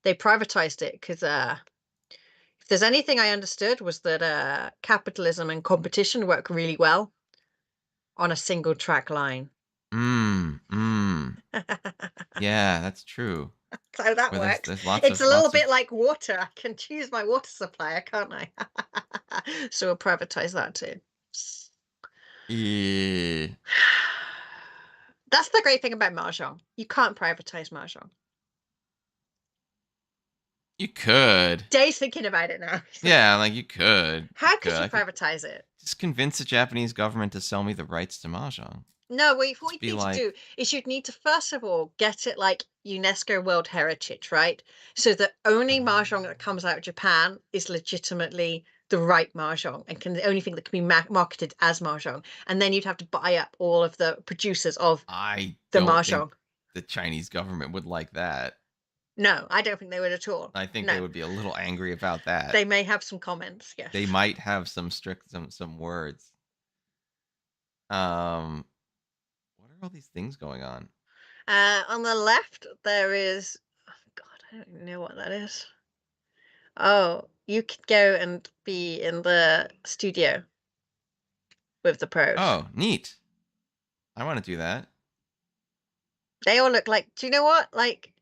privatized it because if there's anything I understood was that capitalism and competition work really well on a single track line. Mmm. So Yeah, that's true. that Where works. there's lots It's of a little lots of. bit like water. I can choose my water supplier, can't I? So we'll privatize that too. Eh, That's the great thing about Mahjong. You can't privatize Mahjong. you could. Dave's thinking about it now. Yeah, like you could. You How could could. you I could privatize it? just convince the Japanese government to sell me the rights to mahjong. No, what Just you be need to do like, is you'd need to first of all get it like UNESCO World Heritage, right? So the only mahjong that comes out of Japan is legitimately the right mahjong and the only thing that can be marketed as mahjong. And then you'd have to buy up all of the producers of I the don't think mahjong. the Chinese government would like that. No, I don't think they would at all. I think they No, would be a little angry about that. they may have some comments. Yes. They might have some words. Um, what are all these things going on? On the left, there is. Oh God, I don't even know what that is. Oh, you could go and be in the studio with the pros. Oh, neat. I want to do that. They all look like. Do you know what? Like,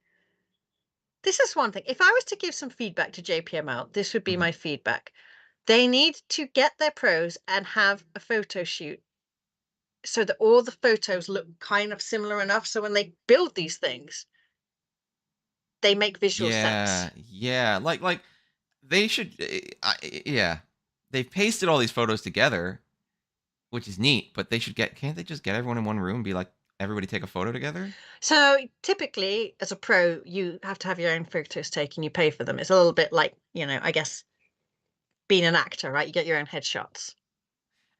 this is one thing. If I was to give some feedback to JPML, this would be Mhm. my feedback. They need to get their pros and have a photo shoot so that all the photos look kind of similar enough. So when they build these things, they make visual sense. Yeah. Like they should. Yeah, they've pasted all these photos together, which is neat. But they should get. Can't they just get everyone in one room? And be like, everybody take a photo together. So typically, as a pro, you have to have your own photos taken. You pay for them. It's a little bit like, I guess being an actor, right? You get your own headshots.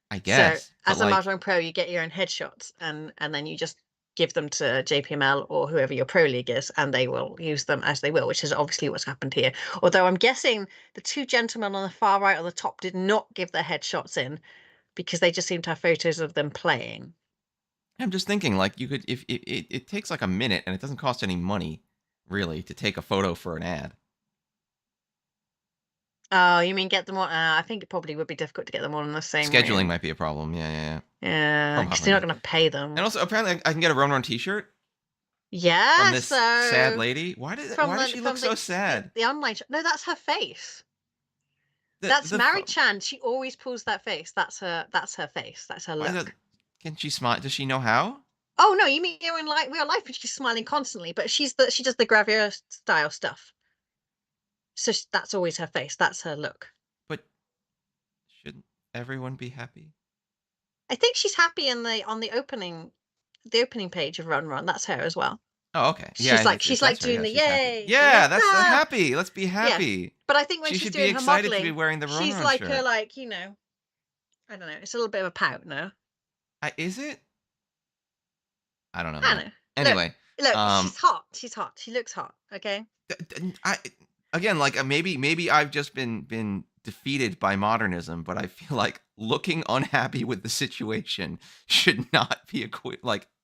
I So guess, but as a like, Mahjong pro, you get your own headshots, and then you just give them to JPML or whoever your pro league is, and they will use them as they will, which is obviously what's happened here. Although I'm guessing the two gentlemen on the far right or the top did not give their headshots in because they just seem to have photos of them playing. I'm just thinking, like, you could if it takes like a minute and it doesn't cost any money, really, to take a photo for an ad. Oh, you mean get them all? I think it probably would be difficult to get them all in the same Scheduling room. might be a problem. Yeah. Yeah, because you're not Probably. going to pay And them. also, apparently, I can get a Run Run T-shirt from Yeah, this sad so lady. from Why does the she look from so the sad? the online no, that's her face. The That's the Mary pho- Chan. She always pulls that face. That's her face. That's her why the look. can she smile? Does she know how? Oh no, you mean you're in like real life and she's smiling constantly, but she does the gravure style stuff. So that's always her face. That's her look. But shouldn't everyone be happy? I think she's happy in the opening page of Run Run. That's her as well. Oh, okay. She's Yeah, like she's like that's her. doing Yeah, the she's happy. yay, the Yeah, that's ah, happy. Let's be yeah. happy. But I think when She she's should be doing her excited to be modeling, wearing the Run she's Run like her shirt. I don't know. It's a little bit of a pout, no? Is it? I don't know, I man. don't know. Look, Anyway, look, um, she's hot. She's hot. She looks hot. Okay. I again, like, maybe I've just been defeated by modernism, but I feel like looking unhappy with the situation should not be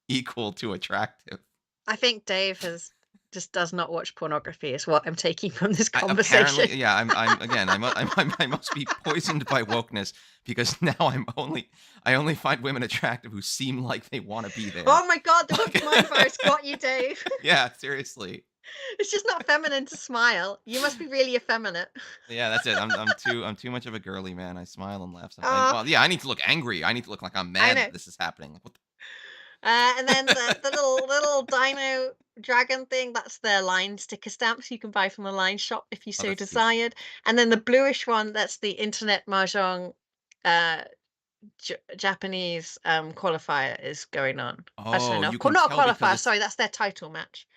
equal to attractive. I think Dave has just does not watch pornography is what I'm taking from this conversation. Apparently, yeah, I'm again, I must be poisoned by wokeness because now I only find women attractive who seem like they want to be there. Oh my God, the Like, monkey mind virus got you, Dave. yeah, seriously. It's just not feminine to smile. You must be really effeminate. Yeah, that's it. I'm too much of a girly man. I smile and laugh. Oh, Well, yeah, I need to look angry. I need to look like I'm I mad know. that this is happening. Like, what And then the little dino dragon thing, that's their line sticker stamps you can buy from the line shop if you oh, so that's cute. desired. And then the bluish one, that's the internet mahjong uh Japanese qualifier is going on. Actually, Oh, no, you can not a tell because qualifier. Sorry, that's their title match.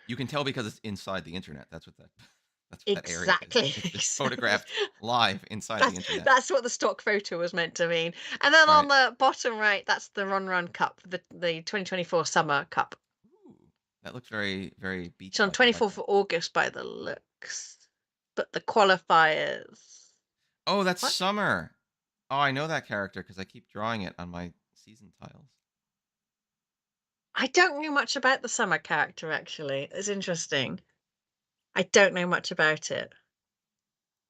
it's inside the internet. That's what that area is. Exactly. It's Exactly. photographed live inside the That's internet. that's what the stock photo was meant to mean. And then on Right. the bottom right, that's the Run Run Cup, the 2024 Summer Cup. Ooh, that looks very very beach It's on cup. I like 24th that. of August by the looks. But the qualifiers. Oh, that's What? Summer. Oh, I know that character because I keep drawing it on my season tiles. I don't know much about the Summer character actually. It's interesting. I don't know much about it.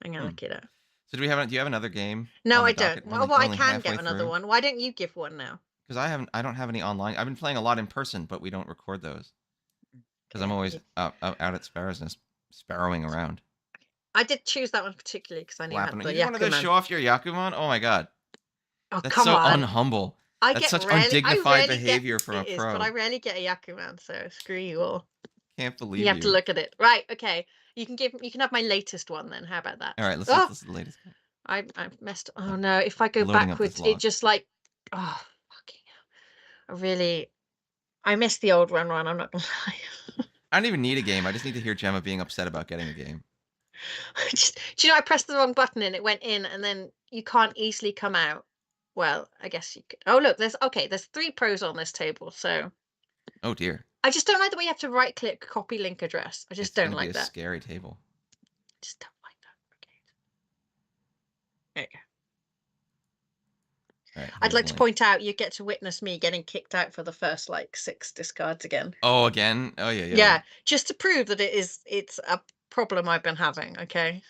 I'm gonna Hmm. look it up. So do you have another game No, on I the don't. docket? Well, We're I only can halfway get another through. one. Why don't you give one now? Because I don't have any online. I've been playing a lot in person, but we don't record those because I'm Okay. always out at Sparrow's sparrowing around. I did choose that one particularly because I knew it had Flapping. the You just want to go Yakuman. show off your Yakuman? Oh my god. Oh, That's come so on. unhumble. I That's get such rarely, I undignified rarely get, behavior from a it is, but I pro. rarely get a Yakuman, so screw you all. Can't You believe have to you. look at it. Right, okay. You can have my latest one then. How about that? All right, let's Oh, listen to the latest. I messed. Oh no, if I go Loading up this backwards, it log. just like, oh, fucking hell. I miss the old Run Run, I'm not gonna lie. I don't even need a game. I just need to hear Gemma being upset about getting a game. Do you know I pressed the wrong button and it went in and then you can't easily come out? Well, I guess you could. Oh, look, there's 3 pros on this table, so Oh dear. I just don't like the way you have to right-click copy link address. I just It's don't gonna be like a that. scary table. Just don't like that. Okay. There you go. All right, I'd here's like the to link. point out you get to witness me getting kicked out for the first like 6 discards again. Oh, again? Oh yeah, yeah. Yeah, just to prove that it's a problem I've been having, okay?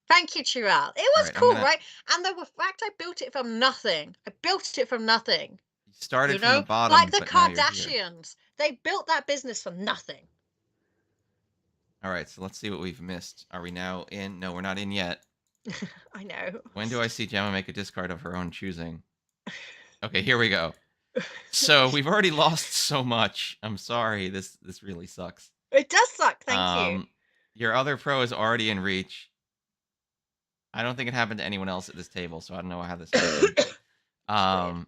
Thank you, Chiral. It All was right, I'm cool, gonna. right? And the fact I built it from nothing. I built it from nothing. You You started from the know? Like bottom, the but now you're here. Kardashians. They built that business from nothing. All right, so let's see what we've missed. Are we now in? No, we're not in yet. I know. When do I see Gemma make a discard of her own choosing? Okay, here we go. So we've already lost so much. I'm sorry. This really sucks. It does suck, thank you. Your other pro is already in reach. I don't think it happened to anyone else at this table, so I don't know how this happened. Weird.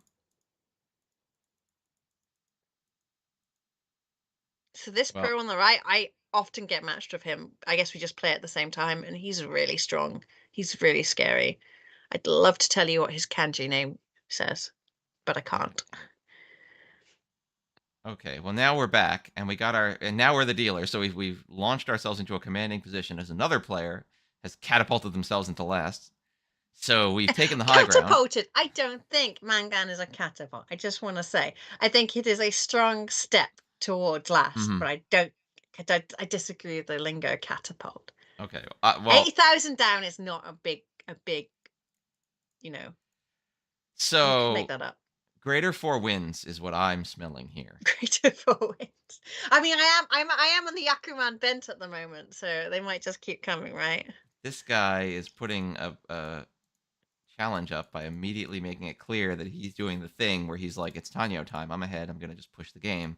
So this Well, pro on the right, I often get matched with him. I guess we just play at the same time, and he's really strong. He's really scary. I'd love to tell you what his kanji name says, but I can't. okay. Well, now we're back, and we got our, and now we're the dealer. So we've launched ourselves into a commanding position as another player has catapulted themselves into last. So we've taken the high ground. Catapulted. I don't think Mangan is a catapult. I just want to say, I think it is a strong step towards last, but I don't. I disagree with the lingo catapult. Okay. Well, 80,000 down is not a big, you know. You can make so that up. greater 4 wins is what I'm smelling here. Greater 4 wins. I mean, I am on the Yakuman bent at the moment, so they might just keep coming, right? This guy is putting a challenge up by immediately making it clear that he's doing the thing where he's like, it's Tanyo time. I'm ahead. I'm going to just push the game.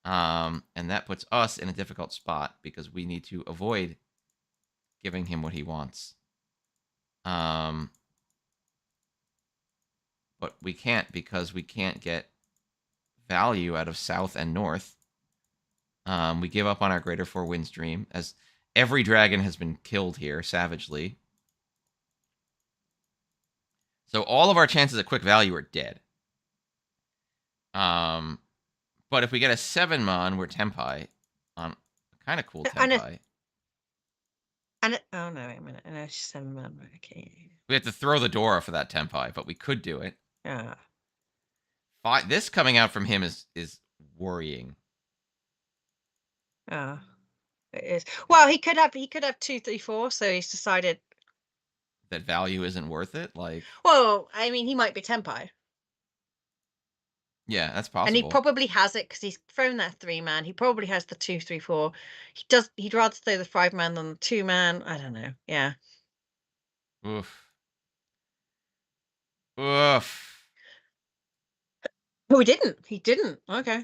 And that puts us in a difficult spot because we need to avoid giving him what he wants. But we can't because we can't get value out of south and north. We give up on our greater 4 wins dream as every dragon has been killed here savagely. So all of our chances at quick value are dead. But if we get a 7-mon, we're Tempai on a kind of cool Tempai. Oh no, wait a minute. I know she's 7-man. Okay. We have to throw the door for that Tempai, but we could do it. Yeah. This coming out from him is worrying. Oh, it is. Well, he could have 2, 3, 4. So he's decided that value isn't worth it. Like, well, I mean, he might be Tempai. Yeah, that's possible. And he probably has it because he's thrown that 3-man. He probably has the 2, 3, 4. He'd rather throw the 5-man than the 2-man. I don't know. Yeah. Oof. Oof. Oh, he didn't. He didn't. Okay.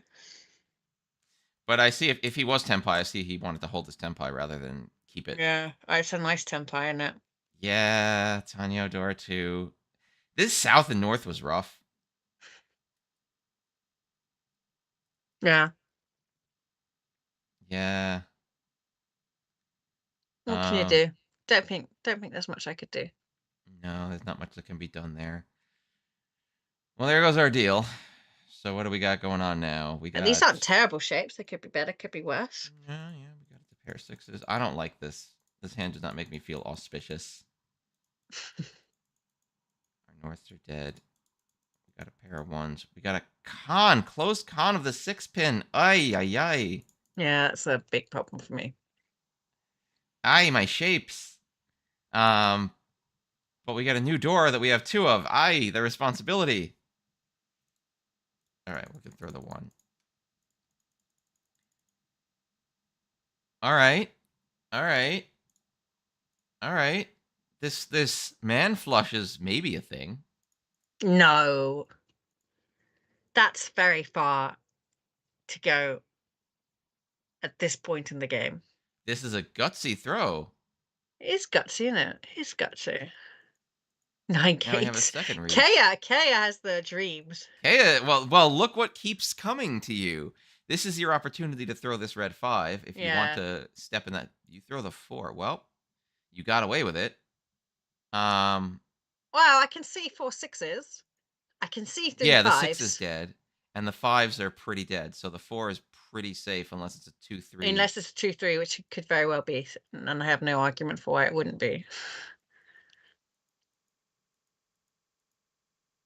But I see if he was Tempai, I see he wanted to hold his Tempai rather than keep it. Yeah. It's a nice Tempai, isn't it? Yeah, Tanyo Door too. This south and north was rough. Yeah. Yeah. What can you do? Don't think there's much I could do. No, there's not much that can be done there. Well, there goes our deal. So what do we got going on now? We got. And these aren't terrible shapes. They could be better, could be worse. Yeah, we got the pair of 6s. I don't like this. This hand does not make me feel auspicious. Our norths are dead. We got a pair of 1s. We got a closed con of the 6-pin. Ay, ay, ay. Yeah, that's a big problem for me. Aye, my shapes. But we got a new door that we have 2 of. Aye, the responsibility. All right, we can throw the 1. All right. All right. All right. This man flush is maybe a thing. No. That's very far to go at this point in the game. This is a gutsy throw. It's gutsy, isn't it? It's gutsy. 9 gates. Now we have a second reach. Kaya has the dreams. Kaya, well, look what keeps coming to you. This is your opportunity to throw this red 5. If you want to step in that, you throw the 4. Well, you got away with it. Well, I can see 4 6s. I can see 3 yeah, 5s. the 6 is dead. and the 5s are pretty dead. So the 4 is pretty safe unless it's a 2-3. Unless it's a 2-3, which it could very well be, and I have no argument for why it wouldn't be.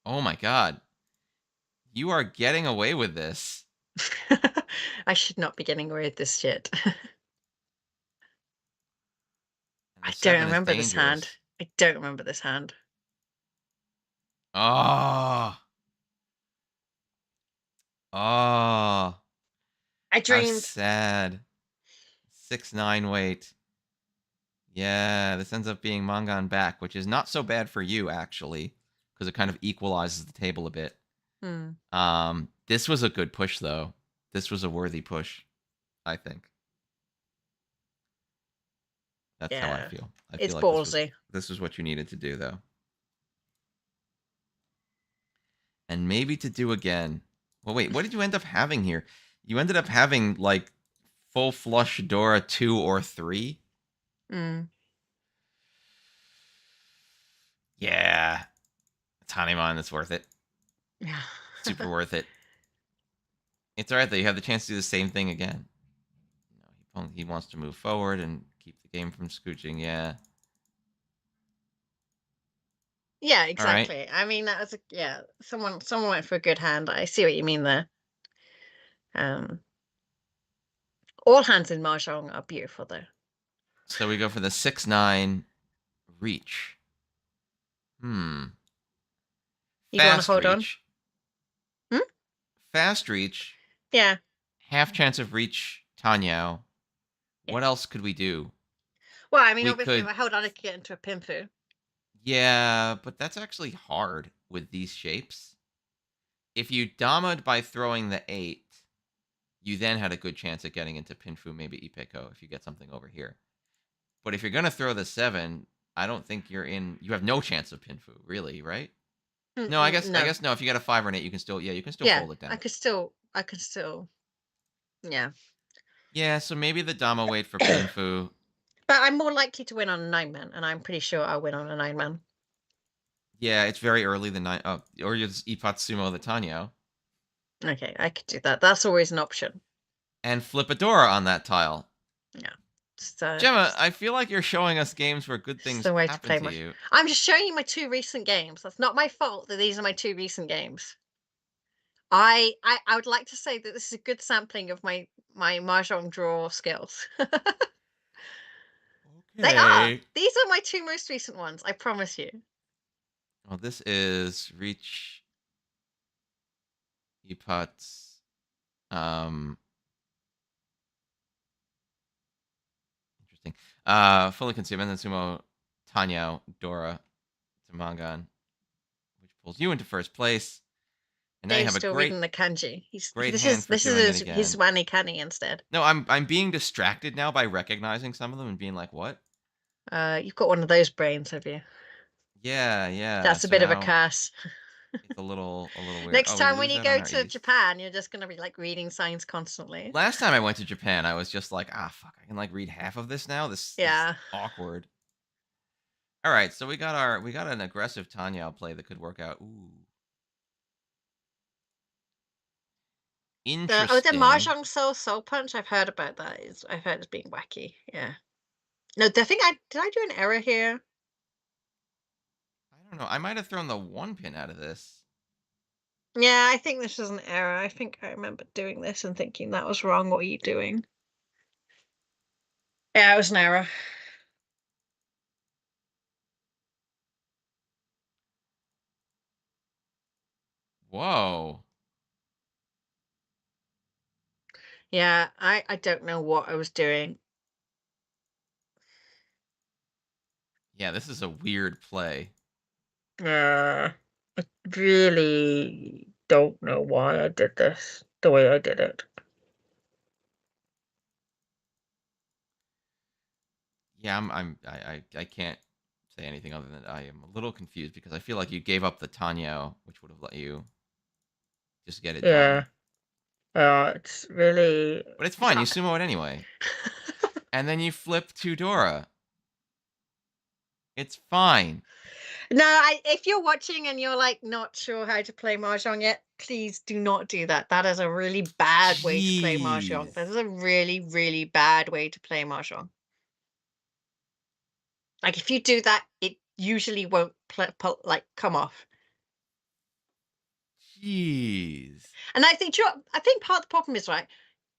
Oh my god. You are getting away with this. I should not be getting away with this shit. And the I don't 7 is remember this hand. dangerous. I don't remember this hand. Oh. Oh. I How dreamed. sad. 6-9 wait. Yeah, this ends up being Mangan back, which is not so bad for you, actually, because it kind of equalizes the table a bit. Hmm. This was a good push, though. This was a worthy push, I think. That's how I Yeah. feel. I It's feel like ballsy. this was what you needed to do, though. And maybe to do again. Well, wait, what did you end up having here? You ended up having, like, full flush Dora 2 or 3? Mm. Yeah. Tanemon, that's worth it. Yeah. Super worth it. It's alright, though. You have the chance to do the same thing again. He wants to move forward and keep the game from scooching, yeah. Yeah, All right. exactly. I mean, that was yeah. Someone went for a good hand. I see what you mean there. Um, all hands in Mahjong are beautiful, though. So we go for the 6-9 reach. You'd want to Fast hold on. reach. Hmm? Fast reach. Yeah. Half chance of reach, Tanyao. Yeah. What else could we do? Well, I mean, We obviously, if could. I held on, I could get into a pinfu. Yeah, but that's actually hard with these shapes. If you damaged by throwing the 8, you then had a good chance at getting into Pinfu, maybe Ipeko, if you get something over here. But if you're going to throw the 7, I don't think you're in. You have no chance of Pinfu, really, right? No, I guess No. no. If you got a 5 or an 8, you can still Yeah, fold it I down. could still. Yeah. Yeah, so maybe the Dama wait for Pinfu. But I'm more likely to win on a 9-man, and I'm pretty sure I'll win on a 9-man. Yeah, it's very early the 9. Oh, or you just Ipatsumo the Tanyo Okay, I could do that. That's always an option. and flip a Dora on that tile. Yeah. Gemma, I feel like you're showing us games where good Just things the way to happen play to my. you. I'm just showing you my 2 recent games. That's not my fault that these are my 2 recent games. I would like to say that this is a good sampling of my mahjong draw skills. They are. Okay. These are my 2 most recent ones. I promise you. Well, this is reach Ipats. Interesting. Fully consumed, and then sumo Tanyao Dora to Mangan, which pulls you into first place. And now you Dave's have a still great reading the kanji. great This hand is for doing it his again. wani kani instead. No, I'm being distracted now by recognizing some of them and being like, what? You've got one of those brains, have you? Yeah, yeah. That's a So bit of a now curse. it's a little weird. Next Oh, we time when lose you out on go our to East. Japan, you're just gonna be like reading signs constantly. Last time I went to Japan, I was just like, fuck, I can like read half of this now. This is Yeah. awkward. All right, so we got an aggressive Tanyao play that could work out. Ooh. The Interesting. Mahjong Soul Punch, I've heard about that. I've heard it's being wacky. Yeah. No, did I do an error here? I don't know. I might have thrown the 1 pin out of this. Yeah, I think this was an error. I think I remember doing this and thinking that was wrong. What are you doing? Yeah, it was an error. Whoa. Yeah, I don't know what I was doing. Yeah, this is a weird play. I really don't know why I did this the way I did it. Yeah, I can't say anything other than I am a little confused because I feel like you gave up the Tanyao, which would have let you just get it Yeah, done. it's really But it's it's fine. You hard. sumo it anyway. And then you flip to Dora. It's fine. No, if you're watching and you're like not sure how to play Mahjong yet, please do not do that. That is a really bad way to play Mahjong. Jeez. That is a really, really bad way to play Mahjong. Like if you do that, it usually won't like come off. Jeez. And I think I think part of the problem is right.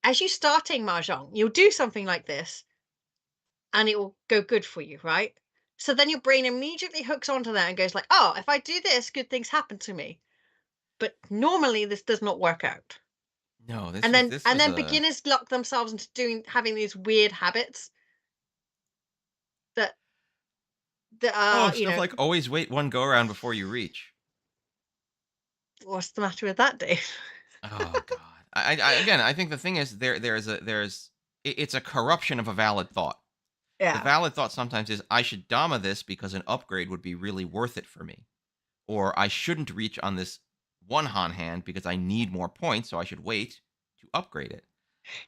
As you starting Mahjong, you'll do something like this, and it will go good for you, right? So then your brain immediately hooks onto that and goes like, "Oh, if I do this, good things happen to me." But normally this does not work out. No, And this was a beginners lock themselves into having these weird habits that oh, are, stuff like always wait one go around before you reach. what's the matter with that, Dave? Oh god. Again, I think the thing is it's a corruption of a valid thought. The Yeah. valid thought sometimes is I should Dama this because an upgrade would be really worth it for me. Or I shouldn't reach on this one Han hand because I need more points, so I should wait to upgrade it.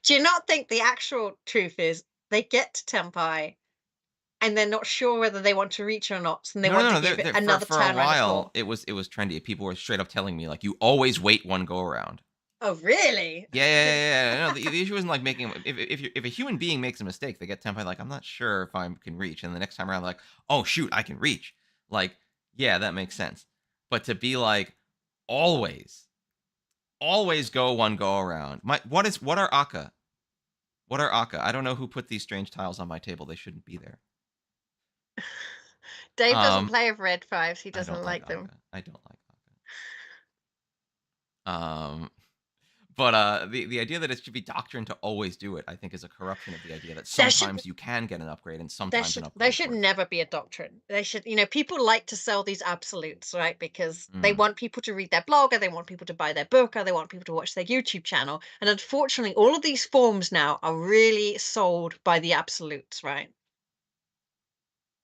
Do you not think the actual truth is they get to Tempai and they're not sure whether they want to reach or not, and they No, want no, to no. give it For another a turn around the while, corner? it was trendy. People were straight up telling me like, you always wait one go around. Oh, really? Yeah, yeah, yeah, yeah. No, the issue isn't like making if a human being makes a mistake, they get tempered like I'm not sure if I can reach, and the next time around, like, oh shoot, I can reach. Like, yeah, that makes sense. But to be like always, always go one go around. What are Akka? What are Akka? I don't know who put these strange tiles on my table. They shouldn't be there. Dave doesn't Um, play with red fives. He I don't doesn't like like them. Akka. I don't like Akka. But the idea that it should be doctrine to always do it, I think, is a corruption of the idea that There should sometimes you can get an upgrade and sometimes an there upgrade is should worth it. never be a doctrine. They should, people like to sell these absolutes, right? Because they Mm, want people to read their blog, or they want people to buy their book, or they want people to watch their YouTube channel. And unfortunately, all of these forms now are really sold by the absolutes, right?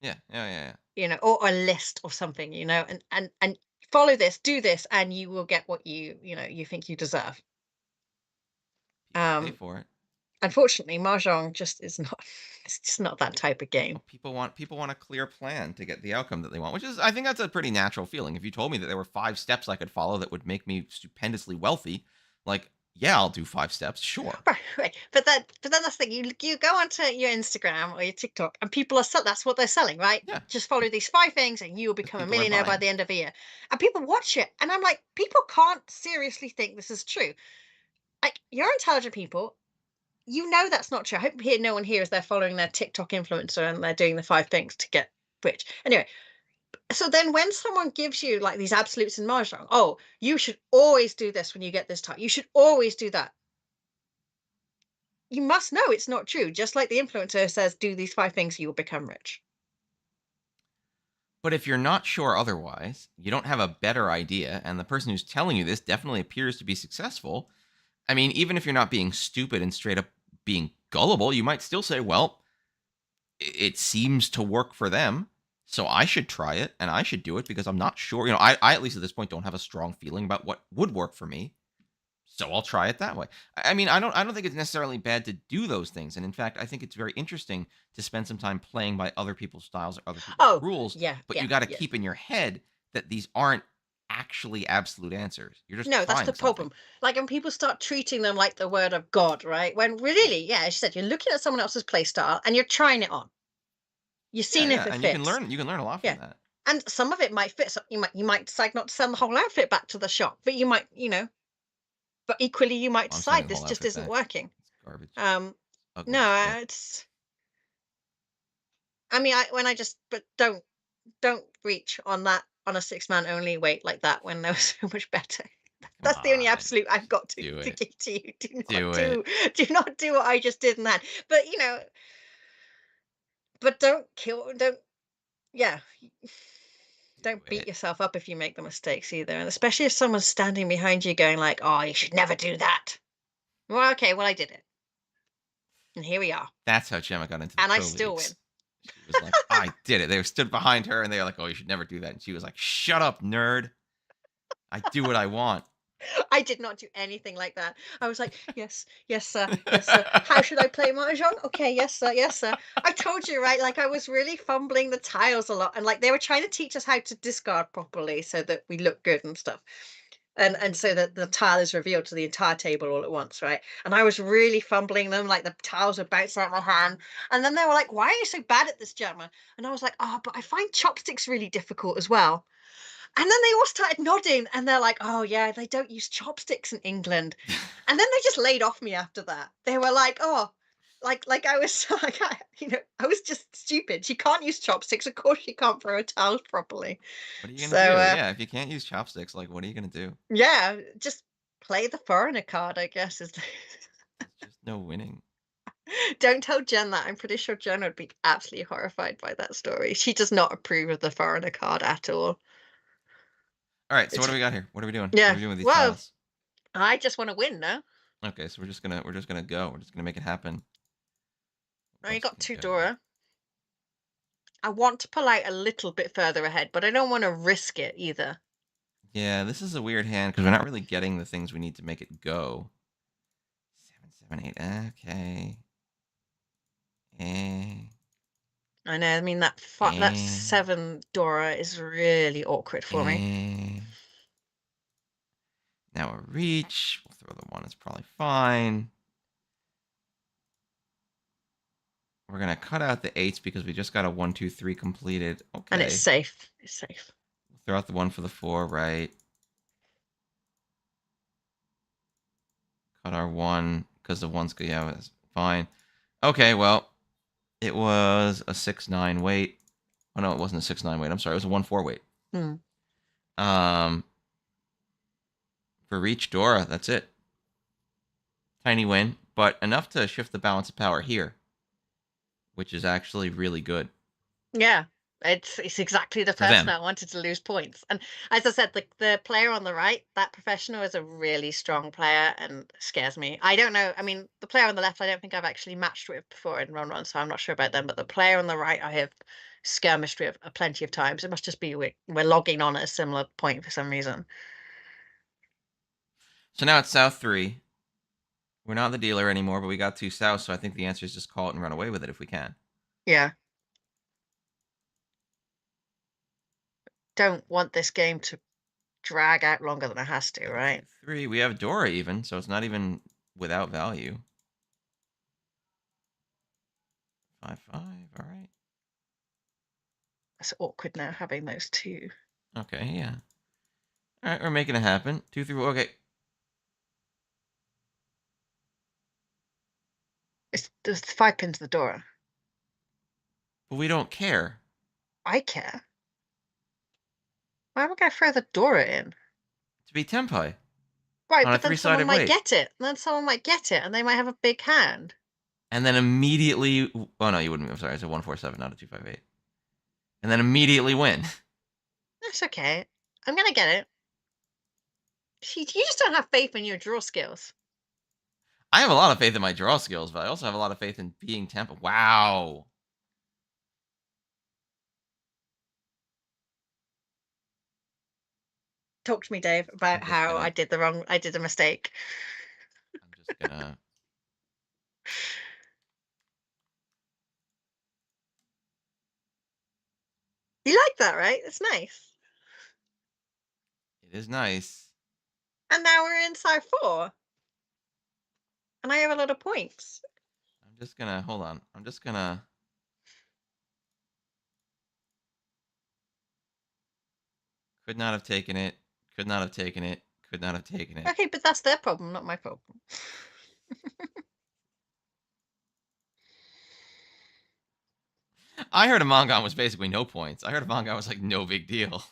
yeah, yeah, yeah, yeah. Or a list or something, and follow this, do this, and you will get what you think you deserve. People pay Um, for it. Unfortunately, Mahjong just is not. It's just not that type of game. Well, people want a clear plan to get the outcome that they want, which is I think that's a pretty natural feeling. If you told me that there were 5 steps I could follow that would make me stupendously wealthy, like yeah, I'll do 5 steps, sure. Right, right. But then that's the thing. You go onto your Instagram or your TikTok, and people are that's what they're selling, right? Yeah, Just follow these 5 things, and you will because become a people are millionaire by buying. the end of the year. And people watch it, and I'm like, people can't seriously think this is true. Like, you're intelligent people. You know that's not true. I hope here no one here is they're following their TikTok influencer and they're doing the 5 things to get rich. Anyway, so then when someone gives you like these absolutes in Mahjong, oh, you should always do this when you get this time. You should always do that. You must know it's not true. Just like the influencer says, do these 5 things, you will become rich. But if you're not sure otherwise, you don't have a better idea, and the person who's telling you this definitely appears to be successful. I mean, even if you're not being stupid and straight up being gullible, you might still say, well, it seems to work for them. So I should try it and I should do it because I'm not sure. I at least at this point don't have a strong feeling about what would work for me. So I'll try it that way. I mean, I don't think it's necessarily bad to do those things. And in fact, I think it's very interesting to spend some time playing by other people's styles or other people's Oh, rules. yeah, But yeah, you got to yes. keep in your head that these aren't actually absolute answers. You're just No, that's the trying something. problem. Like when people start treating them like the word of God, right? When really, yeah, as you said, you're looking at someone else's play style and you're trying it on. You're Yeah, seeing if yeah. it And fits. you can learn a lot Yeah. from that. And some of it might fit. So you might decide not to send the whole outfit back to the shop, but but equally you might I'm sending decide the this whole just outfit isn't back. working. It's garbage. Um, Ugly no, as shit. it's. I mean, but don't reach on that on a 6 man only weight like that when there was so much better. Come That's the only on. absolute I've got to Do to it. give to you. Do it. Do not do what I just did in that. But but don't yeah, Do don't beat it. yourself up if you make the mistakes either, and especially if someone's standing behind you going like, "Oh, you should never do that." Well, okay, well I did it, and here we are, That's how Gemma got into the and I pro still leagues. win. She was like, I did it. They stood behind her and they were like, oh, you should never do that. And she was like, shut up, nerd. I do what I want. I did not do anything like that. I was like, "Yes, yes, sir. Yes, sir. How should I play Mahjong? Okay, yes, sir. Yes, sir." I told you, right? Like, I was really fumbling the tiles a lot, and, like, they were trying to teach us how to discard properly so that we look good and stuff, and so that the tile is revealed to the entire table all at once, right? And I was really fumbling them, like, the tiles were bouncing out of my hand, and then they were like, "Why are you so bad at this, Gemma?" And I was like, "Oh, but I find chopsticks really difficult as well." And then they all started nodding and they're like, "Oh, yeah, they don't use chopsticks in England." And then they just laid off me after that. They were like, "Oh," like I was like, I was just stupid. She can't use chopsticks. Of course she can't throw a towel properly. What are you gonna So, do? Yeah, if you can't use chopsticks, like, what are you gonna do? yeah, just play the foreigner card, I guess, is There's just no winning. Don't tell Jen that. I'm pretty sure Jen would be absolutely horrified by that story. She does not approve of the foreigner card at all. All right, so what It's do we got here? What are we doing? What are Yeah. we doing with these Well, tiles? I just wanna win now. Okay, so we're just gonna go. We're just gonna make it happen. I Let's got 2 go. Dora. I want to pull out a little bit further ahead, but I don't wanna risk it either. Yeah, this is a weird hand because we're not really getting the things we need to make it go. 7, 7, 8. Okay. Eh. I know, I mean, that Eh. 7 Dora is really awkward for me. Eh. Now a reach. We'll throw the one. It's probably fine. We're gonna cut out the eights because we just got a 1, 2, 3 completed. And it's Okay. safe. It's safe. We'll throw out the one for the 4, right? Cut our one because the one's good. Yeah, it's fine. Okay, well, it was a 6-9 weight. Oh no, it wasn't a 6-9 weight. I'm sorry, it was a 1-4 weight. Hmm. Um, for reach Dora, that's it. Tiny win, but enough to shift the balance of power here, which is actually really good Yeah. It's exactly the for person them. I wanted to lose points. And as I said, the player on the right, that professional is a really strong player and scares me. I don't know. I mean, the player on the left, I don't think I've actually matched with before in Run Run, so I'm not sure about them. But the player on the right, I have skirmished with plenty of times. It must just be we're logging on at a similar point for some reason. So now it's South 3. We're not the dealer anymore, but we got 2 South, so I think the answer is just call it and run away with it if we can. Yeah. Don't want this game to drag out longer than it has to, 7, 2, right? 3. We have Dora even, so it's not even without value. 5, 5. All right. It's awkward now having those two. Okay, yeah. All right, we're making it happen. 2, 3. Okay. There's 5 pins the door. But we don't care. I care. Why am I gonna throw the Dora in? To be Tempai Right, on a but then someone 3-sided might weight. get it. Then someone might get it, and they might have a big hand. And then immediately. Oh, no, you wouldn't. I'm sorry. It's a 1-4-7, not a 2-5-8. And then immediately win. That's okay. I'm gonna get it. You just don't have faith in your draw skills. I have a lot of faith in my draw skills, but I also have a lot of faith in being Tempa. Wow. Talk to me, Dave, about I'm just how gonna. I did a mistake. I'm just gonna. You like that, right? It's nice. It is nice. And now we're in side 4, and I have a lot of points. I'm just gonna. Hold on. I'm just gonna. Could not have taken it. Could not have taken it. Could not have taken it. Okay, but that's their problem, not my problem. I heard a Mongon was basically no points. I heard a Mongon was like no big deal.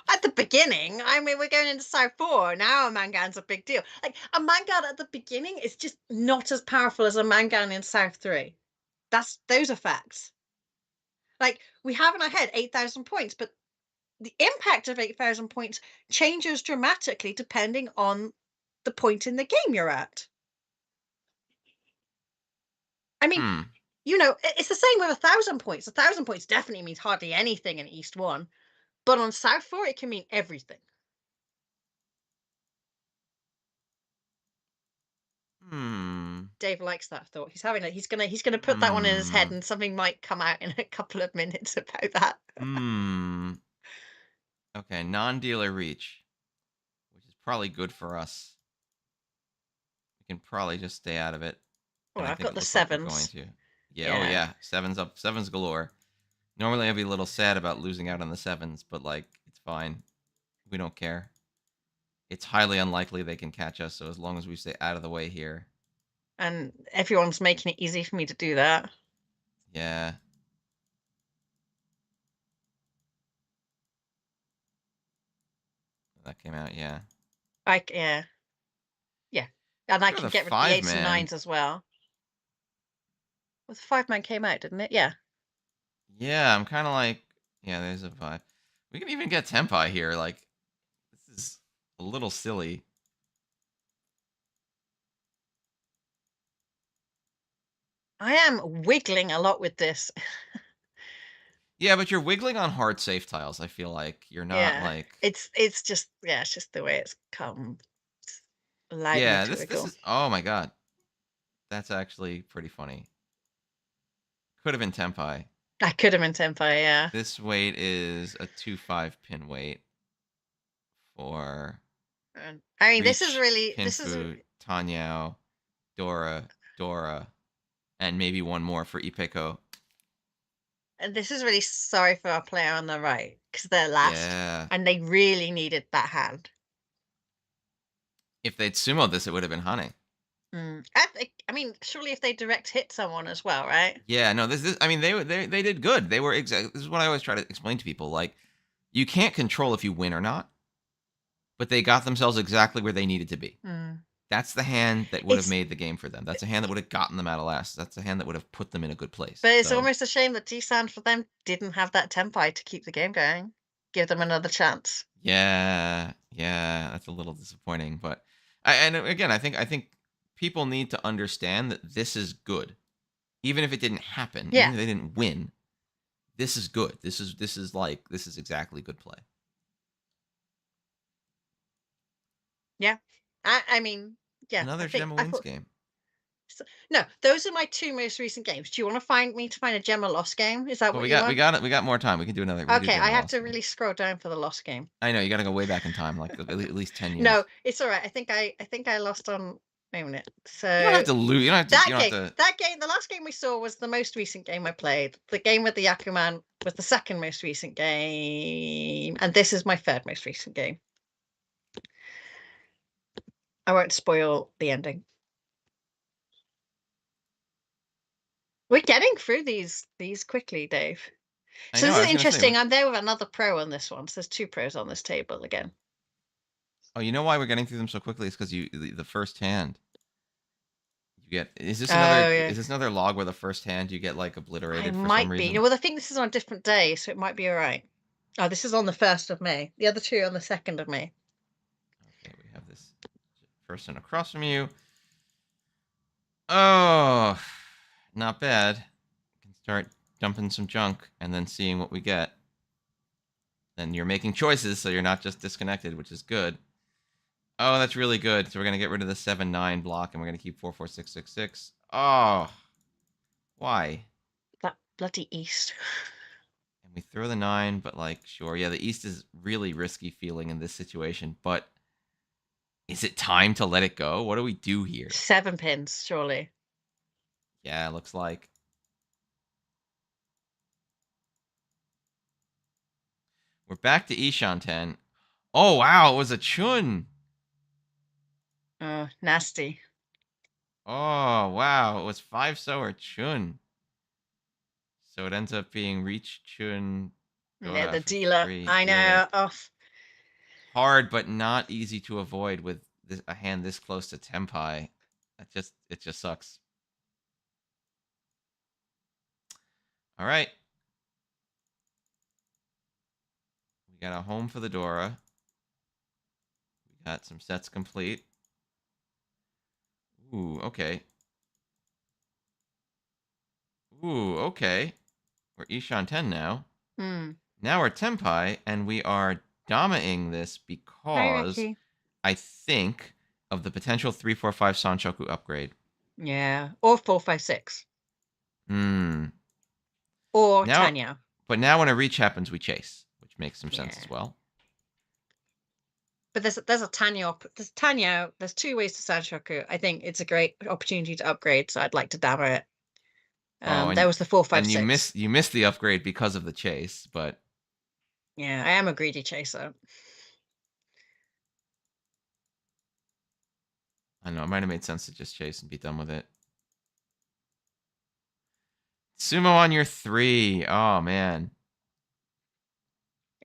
At the beginning, I mean, we're going into side 4. Now a Mangan's a big deal. Like, a Mangan at the beginning is just not as powerful as a Mangan in South 3. Those are facts. Like, we have in our head 8,000 points, but the impact of 8,000 points changes dramatically depending on the point in the game you're at. I mean, Hmm. it's the same with 1,000 points. 1,000 points definitely means hardly anything in East 1, but on South 4, it can mean everything. Hmm. Dave likes that thought. He's gonna put that one in his head, Hmm. and something might come out in a couple of minutes about that. Hmm. Okay, non-dealer reach, which is probably good for us. We can probably just stay out of it, and Well, I I've think got it the looks like we're going sevens. to. Yeah. Oh Yeah, yeah. Sevens up. Sevens galore. Normally, I'd be a little sad about losing out on the sevens, but like, it's fine. We don't care. It's highly unlikely they can catch us, so as long as we stay out of the way here. and everyone's making it easy for me to do that. Yeah. That came out, yeah. Yeah, yeah, and I Go can the get rid of the five eights and man. nines as well. Well, the five man came out, didn't it? Yeah. Yeah, I'm kind of like, yeah, there's a five. We can even get Tempai here. Like, this is a little silly. I am wiggling a lot with this. Yeah, but you're wiggling on hard safe tiles. I feel like you're not Yeah, like, it's just yeah, it's just the way it's come. It's allowed me yeah, to this wiggle. is. Oh my god, that's actually pretty funny. Could have been Tempai. I could have been tempo, yeah. This weight is a 2-5 pin weight for And I mean, Reach, this is Pinfu, Tanyao, Dora, Dora, and maybe one more for Ipeko. and this is really sorry for our player on the right because they're last, Yeah. and they really needed that hand. If they'd sumo this, it would have been Hane. I mean, surely if they direct hit someone as well, right? Yeah, no, this I mean they did good. They were exactly this is what I always try to explain to people. Like, you can't control if you win or not, but they got themselves exactly where they needed to be. Mm. That's the hand that would have It's made the game for them. That's a hand that would have gotten them out of last. That's a hand that would have put them in a good place. but it's So almost a shame that G-Sand for them didn't have that tempi to keep the game going, give them another chance. yeah, yeah, that's a little disappointing. But and again, I think people need to understand that this is good. Even if it didn't happen, even Yeah, if they didn't win, this is good. This is exactly good play. yeah. I mean, yeah. Another Gemma I wins thought game. no. Those are my two most recent games. Do you want to find a Gemma lost game? Is that Well, what we you got we want? got we got more time. We can do another. We can do a Okay, I Gemma have loss to game. really scroll down for the lost game. I know you got to go way back in time, like at least 10 years. No, it's all right. I think I lost on. Wait a minute. You don't have So to lose. You don't have to. You that don't have game, to. that game, the last game we saw was the most recent game I played. The game with the Yakuman was the second most recent game, and this is my third most recent game. I won't spoil the ending. We're getting through these quickly, Dave. I So know. this I is was gonna say. interesting. I'm there with another pro on this one. So there's two pros on this table again. Oh, you know why we're getting through them so quickly? It's because the first hand you get. Oh yeah. Is this another log where the first hand you get like I obliterated for some might be. reason? Well, I think this is on a different day, so it might be all right. Oh, this is on the 1st of May. The other two are on the 2nd of May. Okay, we have this person across from you. Oh, not bad. Can start dumping some junk and then seeing what we get. Then you're making choices, so you're not just disconnected, which is good. Oh, that's really good. So we're gonna get rid of the 7-9 block, and we're gonna keep 4-4-6-6-6. Oh, why? That bloody East. And we throw the 9, but like, sure, yeah, the East is really risky feeling in this situation. But is it time to let it go? What do we do here? 7 pins, surely. Yeah, looks like. We're back to Ishan 10. Oh wow, it was a Chun. Oh, nasty. Oh wow, it was 5 so or Chun. So it ends up being Reach Chun Yeah, Dora the for dealer. 3. I Yeah. know. Oh, Hard, but not easy to avoid with a hand this close to Tempai. It just sucks. All right. We got a home for the Dora. We got some sets complete. Ooh, okay. Ooh, okay. We're Ishan 10 now. hmm. Now we're Tempai, and we are dominating this Hi, because Ricky. I think of the potential 3-4-5 Sanchoku upgrade. Yeah, or 4-5-6, Hmm. or Now, Tanya. but now when a reach happens, we chase, which makes some sense Yeah. as well. But there's a Tanya. There's Tanya. There's two ways to Sanchoku. I think it's a great opportunity to upgrade, so I'd like to dammer it. Oh, There was the 4-5-6. you missed the upgrade because of the chase, but Yeah, I am a greedy chaser. I don't know, it might have made sense to just chase and be done with it. Sumo on your 3. Oh man.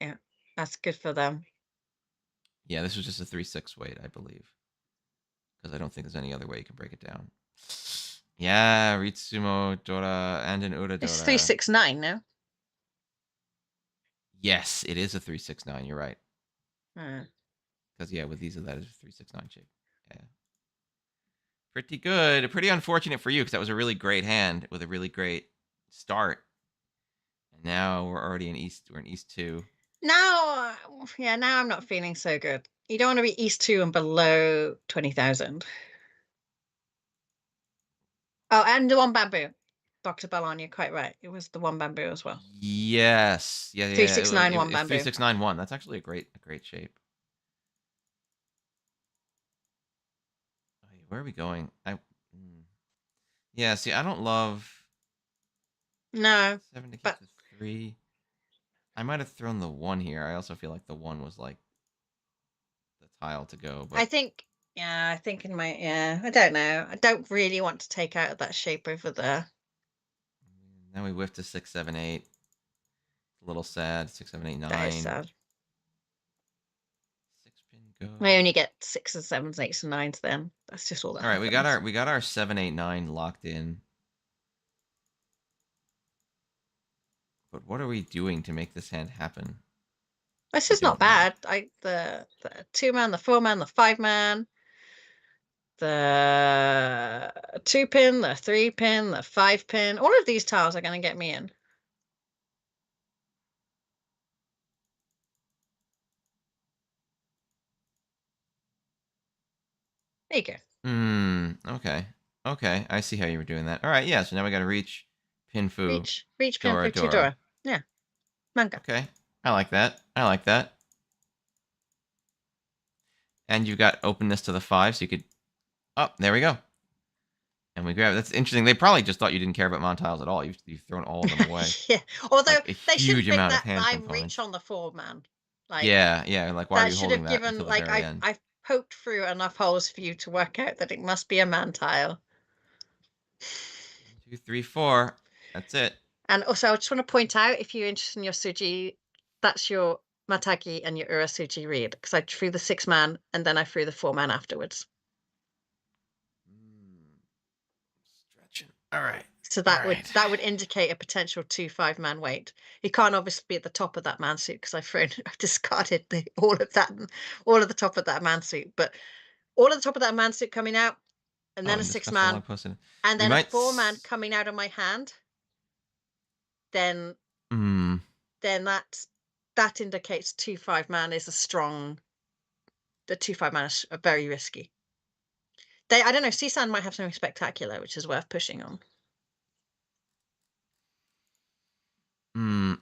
Yeah, that's good for them. Yeah, this was just a 3-6 weight, I believe. Because I don't think there's any other way you can break it down. Yeah, Ritsumo Dora and an Ura It's Dora. 369 now. Yes, it is a 369. You're right. Hmm. Because yeah, with these that is a 369 shape. Yeah. Pretty good. Pretty unfortunate for you because that was a really great hand with a really great start. And now we're already in East. We're in East 2. Now, yeah, now I'm not feeling so good. You don't want to be East 2 and below 20,000. Oh, and the one bamboo. Dr. Ballon, you're quite right. It was the one bamboo as well. Yes. Yeah. 369 one It's bamboo. 3691. That's actually a great shape. Where are we going? Yeah. See, I don't love. No, 7 to keep but the 3. I might have thrown the 1 here. I also feel like the 1 was like the tile to go. But I think, yeah, I think I don't know. I don't really want to take out that shape over there. now we whiffed to 6, 7, 8. A little sad. 6, 7, 8, 9. That is sad. 6-pin go. I only get 6s, 7s, 8s, and 9s then. That's just all that All right, happens. we got our 7, 8, 9 locked in. But what are we doing to make this hand happen? This I is not don't know. bad. The 2-man, the 4-man, the 5-man, the 2-pin, the 3-pin, the 5-pin. All of these tiles are going to get me in. There you go. Okay. Okay, I see how you were doing that. All right, yeah, so now we got to reach Pinfu, Reach, pin, Dora fu, Dora. Dora. Yeah, manga. Okay, I like that. I like that. And you got openness to the 5, so you could... Oh, there we go. And we grab... That's interesting. They probably just thought you didn't care about Mon tiles at all. You've thrown all of them away. Yeah, although Like, a they should huge think amount of that hand I reach components. on the 4-man. Like, Yeah, like, why are that you should holding have that given, until the like, very end? I've poked through enough holes for you to work out that it must be a man tile. 1, 2, 3, 4. That's it. And also, I just want to point out, if you're interested in your Suji, that's your Matagi and your Urasuji read, because I threw the 6-man and then I threw the 4-man afterwards. Stretching. All right. So All that right. would indicate a potential 2-5-man weight. He can't obviously be at the top of that man suit because I've discarded all of the top of that man suit. But all of the top of that man suit coming out, and Oh, then a and discuss the 6-man, log posted. and We then a might. 4-man coming out of my hand. Then that indicates 2-5-man is a strong. The 2-5-man is very risky. I don't know. Cisan might have something spectacular, which is worth pushing on.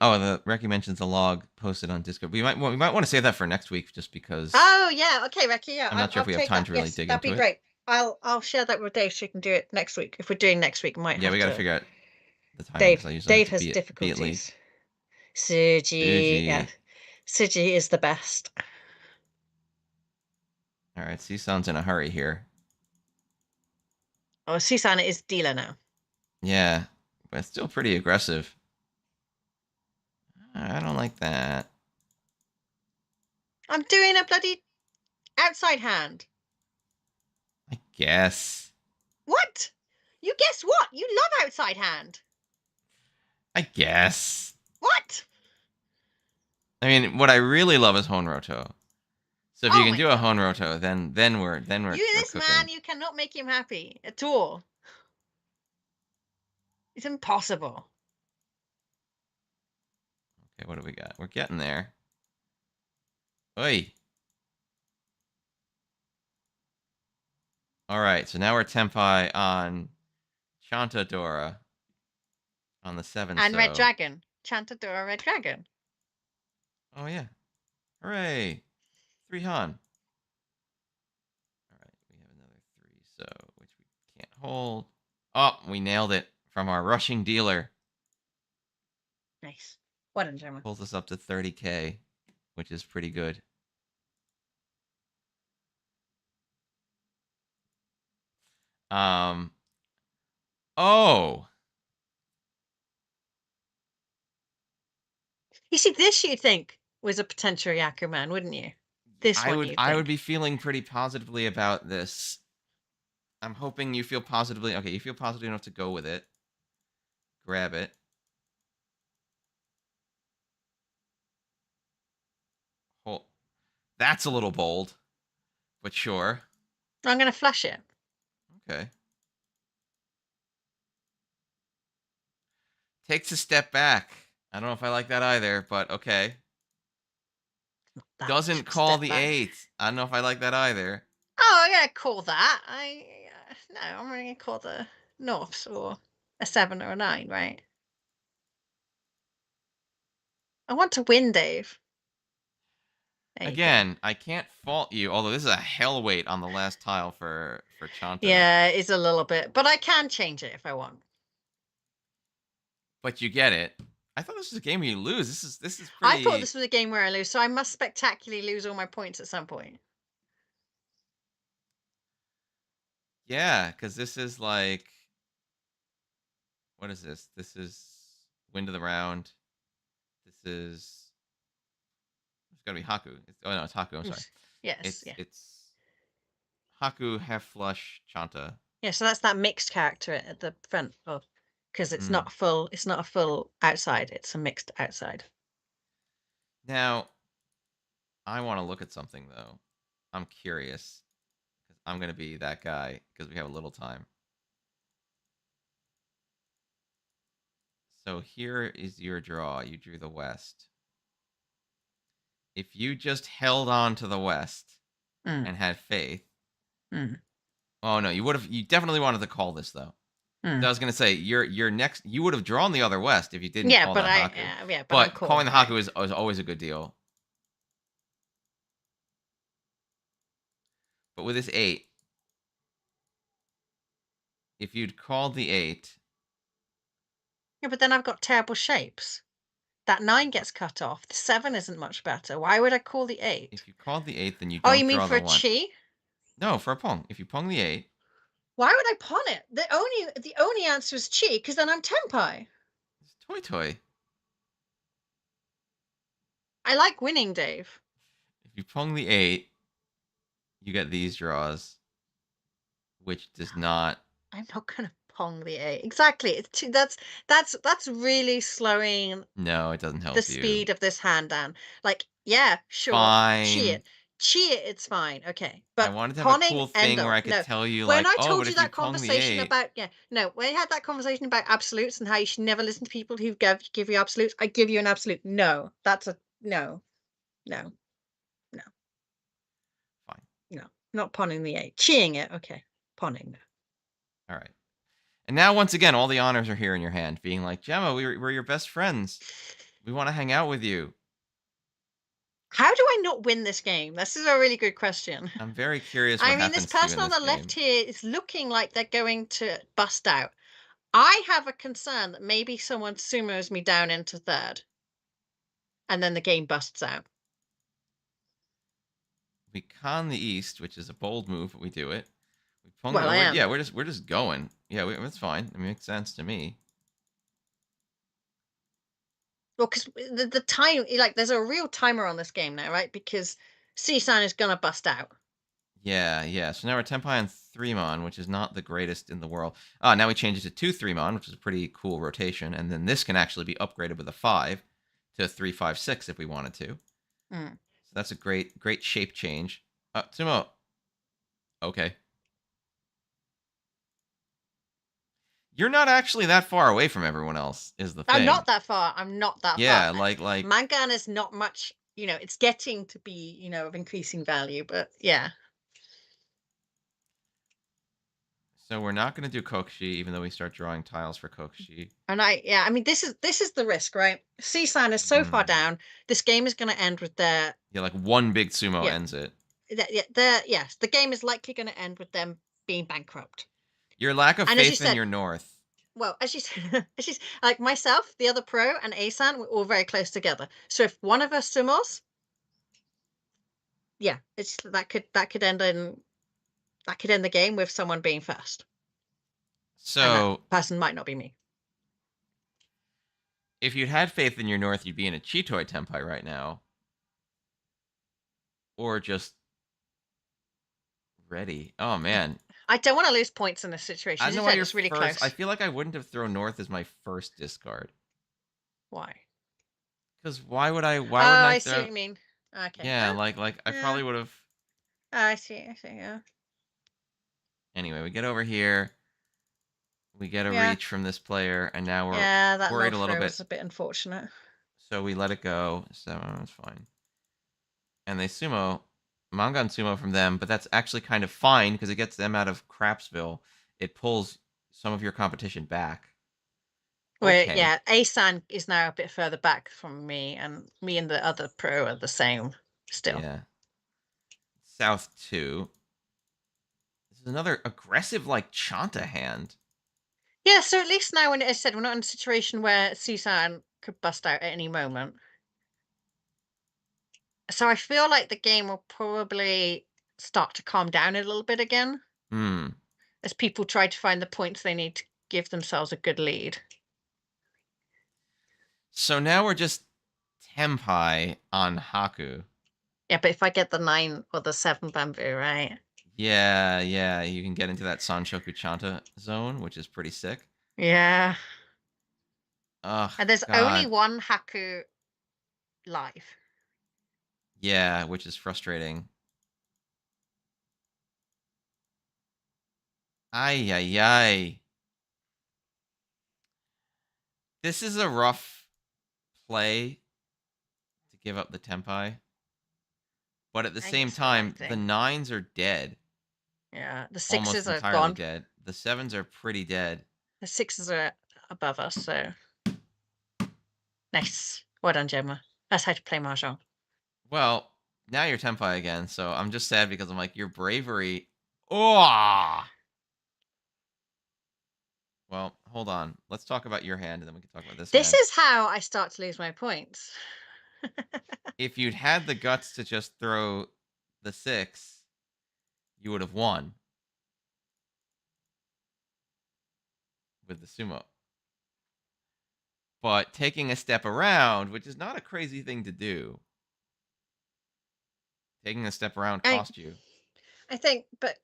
Oh, the Reki mentions the log posted on Discord. We might want to save that for next week, just because. Oh yeah, okay, Reki. Yeah, I'm not sure I'll if we have take time that. to really Yes, dig that'd be into it. great. I'll share that with Dave so you can do it next week. If we're doing next week, we might Yeah, have we got to to. figure out the timing because I usually have Dave to has be at late. difficulties. Suji, yeah, Suji. Suji is the best. All right, Cisan's in a hurry here. Oh, Susanna is dealer now. Yeah, but it's still pretty aggressive. I don't like that. I'm doing a bloody outside hand. I guess. What? You guess what? You love outside hand. I guess. What? I mean, what I really love is Honroto. So if you Oh can my do a god. Honroto, then we're This cooking. man, you cannot make him happy at all. It's impossible. Okay, what do we got? We're getting there. Oi. All right, so now we're tempi on Chantadora on the 7 And Red so. Dragon. Chantadora Red Dragon. Oh yeah. Hooray. 3 Han. All right, we have another 3 so, which we can't hold. Oh, we nailed it from our rushing dealer. Nice. What a gentleman. Pulls us up to 30k, which is pretty good. Oh, You see, this you'd think was a potential Yakuman, wouldn't you? This I one would you I would think. be feeling pretty positively about this. I'm hoping you feel positively. Okay, you feel positive enough to go with it. Grab it. Hold. That's a little bold, but sure. I'm going to flush it. Okay. Takes a step back. I don't know if I like that either, but okay. That much Doesn't of a call step the back. 8. I don't know if I like that either. Oh, I'm going to call that. No, I'm going to call the Norths or a 7 or a 9, right? I want to win, Dave. There you go. Again, I can't fault you, although this is a hell weight on the last tile for Chanta. Yeah, it's a little bit, but I can change it if I want. But you get it. I thought this was a game where you lose. This is I thought pretty. this was a game where I lose, so I must spectacularly lose all my points at some point. Yeah, because this is like, what is this? This is Wind of the Round. This is, it's gotta be Haku. Oh no, it's Haku. I'm sorry. Yes, It's yeah. it's Haku, half flush Chanta. Yeah, so that's that mixed character at the front of, because it's Mm. not a full outside, it's a mixed outside. Now, I want to look at something though. I'm curious because I'm gonna be that guy because we have a little time. So here is your draw. You drew the West. If you just held on to the West Mm, and had faith, mm, oh no, you definitely wanted to call this though. So I mm. was gonna say your next you would have drawn the other West if you didn't Yeah, call but that Haku. I'm But calling calling the it, right? Haku is always a good deal. But with this 8, if you'd called the 8, Yeah, but then I've got terrible shapes. That 9 gets cut off. The 7 isn't much better. Why would I call the 8? if you called the 8, then you Oh, you don't mean draw for the a 1. chi? No, for a Pong. If you Pong the 8, Why would I pawn it? The only answer is chi, because then I'm tempai. it's Toy Toy. I like winning, Dave. If you Pong the 8, you get these draws, which does not. I'm not gonna pong the 8. Exactly. It's too, that's really slowing No, it doesn't the help you. speed of this hand down. Like, yeah, sure, chi Fine. it. Chi it, it's fine. Okay. I But wanted to have a pawning, cool end thing where of. I could No. tell you, When like, I oh, told but you if you that Pong the conversation 8, about, yeah, no, when I had that conversation about absolutes and how you should never listen to people who give you absolutes, I give you an absolute. No. That's a no. No. No. fine. No. Not pawning the 8. Chiing it, okay. Pawning. No. All right. And now, once again, all the honors are here in your hand, being like, Gemma, we're your best friends. We want to hang out with you. How do I not win this game? This is a really good question. I'm very curious what I mean, this happens to you in person on this the left game. here is looking like they're going to bust out. I have a concern that maybe someone sumos me down into third, and then the game busts out. We con the East, which is a bold move, but we do it. We Pong. Well, I Yeah, am. we're just going. Yeah, that's fine. It makes sense to me. Well, because the time, like, there's a real timer on this game now, right? Because C-San is gonna bust out. Yeah, yeah. So now we're Tempai and 3-mon, which is not the greatest in the world. Now we change it to 2 3-mon, which is a pretty cool rotation. And then this can actually be upgraded with a 5 to 3 5 6 if we wanted to. Mm. So that's a great shape change. Sumo. Okay. You're not actually that far away from everyone else, is the I'm thing. not that far. I'm not that far. Yeah, like Mangan is not much. It's getting to be, of increasing value, but yeah. So we're not going to do Kokshi, even though we start drawing tiles for Kokshi. And I mean, this is the risk, right? Sisan is so far down. This game is going to end with their Yeah, like one big sumo yeah, ends it. yes, the game is likely going to end with them being bankrupt. Your lack of And as you faith in said, your North. well, as you said, like myself, the other pro, and Asan, we're all very close together. So if one of us sumos, yeah, it's that could end the game with someone being first, and that So person might not be me. if you'd had faith in your North, you'd be in a Chitoi Tempai right now. Or just ready. Oh, man. I don't want to lose points in this I situation. don't As know you why said, you're it's really first. I close. feel like I wouldn't have thrown North as my first discard. Why? Because why would I? Oh, Why wouldn't I I see what throw? you mean. Okay. Yeah, like I Yeah. probably would have. I see. I see. Yeah. Anyway, we get over here. We get a Yeah. reach from this player, and now we're Yeah. That worried low a little throw bit. was a bit unfortunate. So we let it go. So it's fine. And they sumo, Mangan sumo from them, but that's actually kind of fine because it gets them out of Crapsville. It pulls some of your competition back. Where Okay. yeah, Asan is now a bit further back from me, and me and the other pro are the same still. Yeah. South 2. This is another aggressive, like, Chanta hand. Yeah, so at least now, when I said we're not in a situation where Sisan could bust out at any moment. So I feel like the game will probably start to calm down a little bit again as people try to find the points they need to give themselves a good lead. So now we're just Tempai on Haku. Yeah, but if I get the 9 or the 7 bamboo, right? Yeah, you can get into that Sanshoku Chanta zone, which is pretty sick. Yeah. Ugh, And there's only God. one Haku live. Yeah, which is frustrating. Ay. This is a rough play to give up the Tempai. But at the I think same it's the right time, the thing. 9s are dead. Yeah, the Almost 6s are entirely gone. dead. The 7s are pretty dead. The 6s are above us, so nice. Well done, Gemma. That's how to play Mahjong. Well, now you're Tempai again, so I'm just sad because I'm like, your bravery. Oh! Well, hold on. Let's talk about your hand, and then we can talk about this This hand. is how I start to lose my points. If you'd had the guts to just throw the 6, you would have won with the sumo. But taking a step around, which is not a crazy thing to do, taking a step around I cost you. I think, but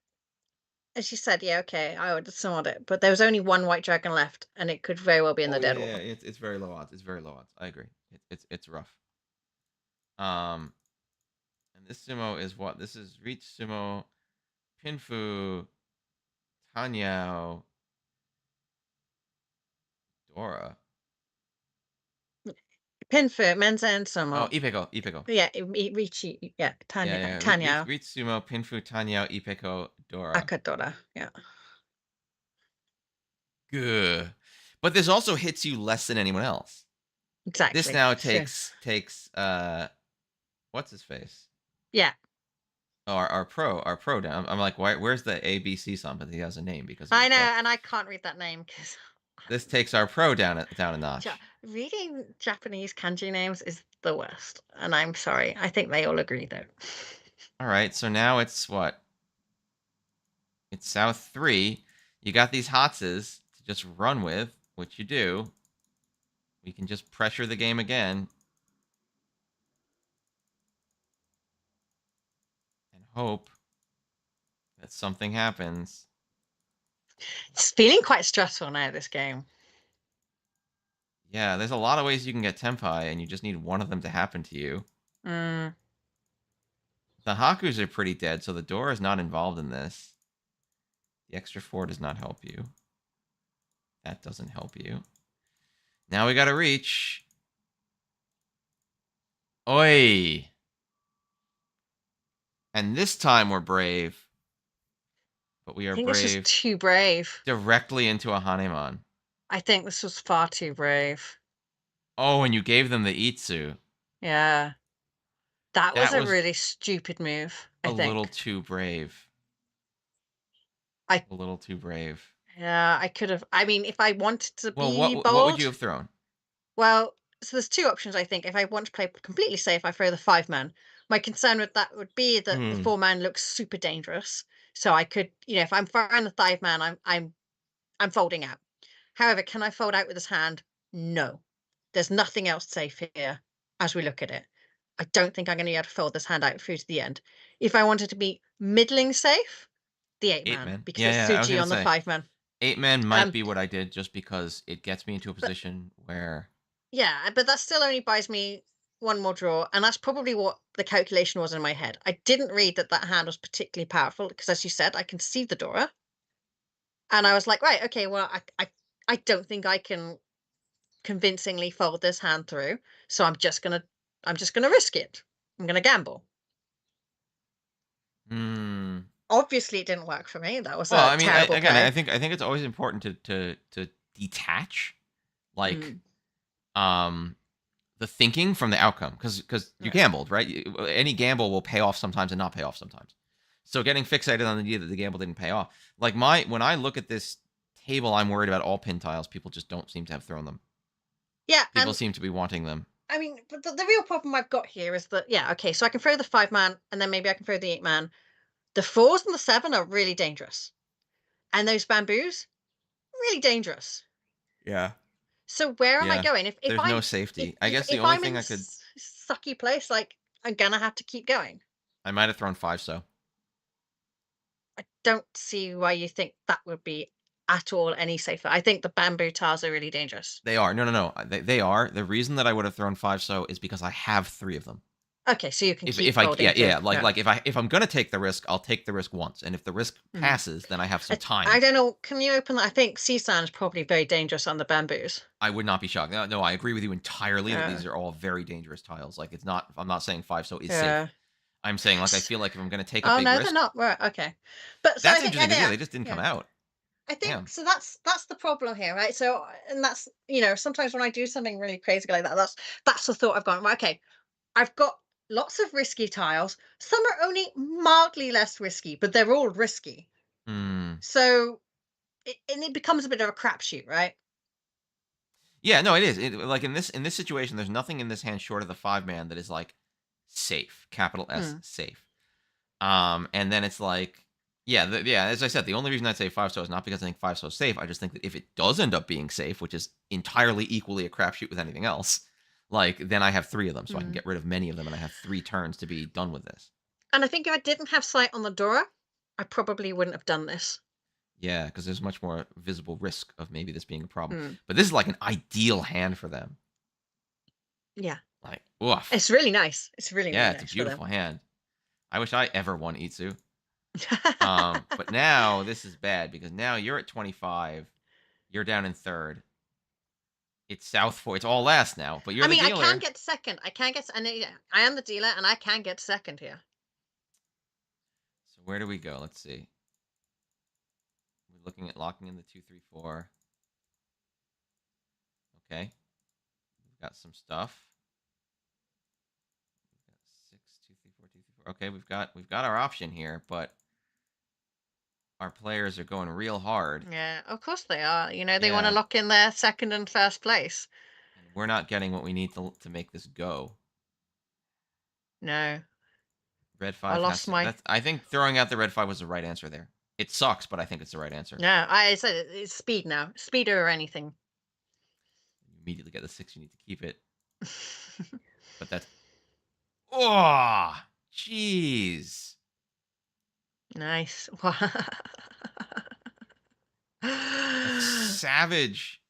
as you said, yeah, okay, I would have sawed it, but there was only one white dragon left, and it could very well be in the Oh dead yeah, wall. it's very low odds. It's very low odds. I agree. It's rough. Um, and this sumo is what? This is reach sumo, pinfu, tanyao, Dora. Pinfoot, Mensa, and Oh, Sumo. Ipeko. Yeah, Richie, yeah, Yeah. Tanya, Reach sumo, pinfu, tanyao, Ipeko, Dora. Akadora, yeah. Good. But this also hits you less than anyone else. This Exactly. now So, takes what's his face? yeah. Oh, our pro down. I'm like, where's the ABC something? He has a name because he's I a know, pro. and I can't read that name because This takes our pro down a notch. reading Japanese kanji names is the worst. And I'm sorry. I think they all agree, though. All right, so now it's what? It's South 3. You got these Hatses to just run with, which you do. We can just pressure the game again and hope that something happens. It's feeling quite stressful now, this game. Yeah, there's a lot of ways you can get Tempai, and you just need one of them to happen to you. Mm. The Hakus are pretty dead, so the door is not involved in this. The extra 4 does not help you. That doesn't help you. Now we gotta reach. Oi! And this time we're brave. but we I are think this was brave. too brave. Directly into a Haneman. I think this was far too brave. Oh, and you gave them the Itsu. Yeah. That was That a was really stupid move, I a little think. too brave. I A little too brave. Yeah, I could have. I mean, if I wanted to Well, be what would you bold, have thrown? well, so there's two options, I think. If I want to play completely safe, I throw the 5-man. My concern with that would be that the Hmm. 4-man looks super dangerous. So I could, if I'm throwing the 5-man, I'm folding out. However, can I fold out with this hand? No. There's nothing else safe here as we look at it. I don't think I'm going to be able to fold this hand out through to the end. If I wanted to be middling safe, the 8-man, 8-man. because Yeah, it's yeah. I was Suji gonna on the say 5-man. 8-man might Um, be what I did just because it gets me into a but position where. Yeah, but that still only buys me one more draw, and that's probably what the calculation was in my head. I didn't read that that hand was particularly powerful because, as you said, I can see the Dora, and I was like, right, okay, well, I don't think I can convincingly fold this hand through, so I'm just gonna risk it. I'm gonna gamble. Hmm. Obviously, it didn't work for me. That was Well, a I mean, terrible I play. think it's always important to detach, like, Mm, um, the thinking from the outcome, because you yeah. gambled, right? Any gamble will pay off sometimes and not pay off sometimes. So getting fixated on the idea that the gamble didn't pay off, like when I look at this table, I'm worried about all pin tiles. People just don't seem to have thrown them. Yeah, People seem to be wanting them. I mean, but the real problem I've got here is that, yeah, okay, so I can throw the 5-man, and then maybe I can throw the 8-man. The 4s and the 7 are really dangerous. And those bamboos, really dangerous. Yeah. So where am I Yeah. going? There's no safety. I guess the If only I'm thing in I could, sucky place, like, I'm gonna have to keep going. I might have thrown 5 so. I don't see why you think that would be at all any safer. I think the bamboo tiles are really dangerous. They are. No, no, no. They are. The reason that I would have thrown 5 so is because I have 3 of them. Okay, so you can keep If I, folding yeah, through. yeah, Yeah. like if I'm gonna take the risk, I'll take the risk once, and if the risk Mm. passes, then I have some I time. don't know. Can you open that? I think sea sand is probably very dangerous on the bamboos. I would not be shocked. No, no, I agree with you entirely that Yeah. these are all very dangerous tiles. Like it's not. I'm not saying 5 so is safe. Yeah. I'm saying like I S- feel like if I'm gonna take a Oh big no, they're risk, not. Right. Okay. But so I that's think, interesting because yeah, yeah, they just didn't come yeah. out. I think Damn. so. That's the problem here, right? So, and that's sometimes when I do something really crazy like that, that's the thought I've gone. Right, okay, I've got lots of risky tiles. Some are only mildly less risky, but they're all risky. Hmm. So, and it becomes a bit of a crapshoot, right? Yeah, no, it is. Like in this situation, there's nothing in this hand short of the 5-man that is like safe, capital S Hmm. safe. And then it's like, yeah, yeah. As I said, the only reason I'd say 5 so is not because I think 5 so is safe. I just think that if it does end up being safe, which is entirely equally a crapshoot with anything else, like then I have 3 of them, so I can Hmm. get rid of many of them, and I have 3 turns to be done with this. And I think if I didn't have sight on the Dora, I probably wouldn't have done this. Yeah, because there's much more visible risk of maybe this being a problem. Hmm. But this is like an ideal hand for them. Yeah, Like, oof. it's really nice. It's really Yeah, really it's a nice for them. beautiful hand. I wish I ever won Itsu. But now this is bad because now you're at 25. You're down in third. It's South Four. It's all last now, but you're I the mean, I can dealer. get second. I can get, and yeah, I am the dealer, and I can get second here. So where do we go? Let's see. We're looking at locking in the 2, 3, 4. Okay, we've got some stuff. We've got 6, 2, 3, 4, 2, 3, 4. Okay, we've got our option here, but our players are going real hard. Yeah, of course they are. They want to Yeah, lock in their second and first place. and we're not getting what we need to make this go. No, Red I 5 has lost to. my. That's. I think throwing out the red 5 was the right answer there. It sucks, but I think it's the right answer. No, I said it's speed now, speed or anything. You immediately get the 6. You need to keep it, but that's. Oh, jeez. Nice. That's savage.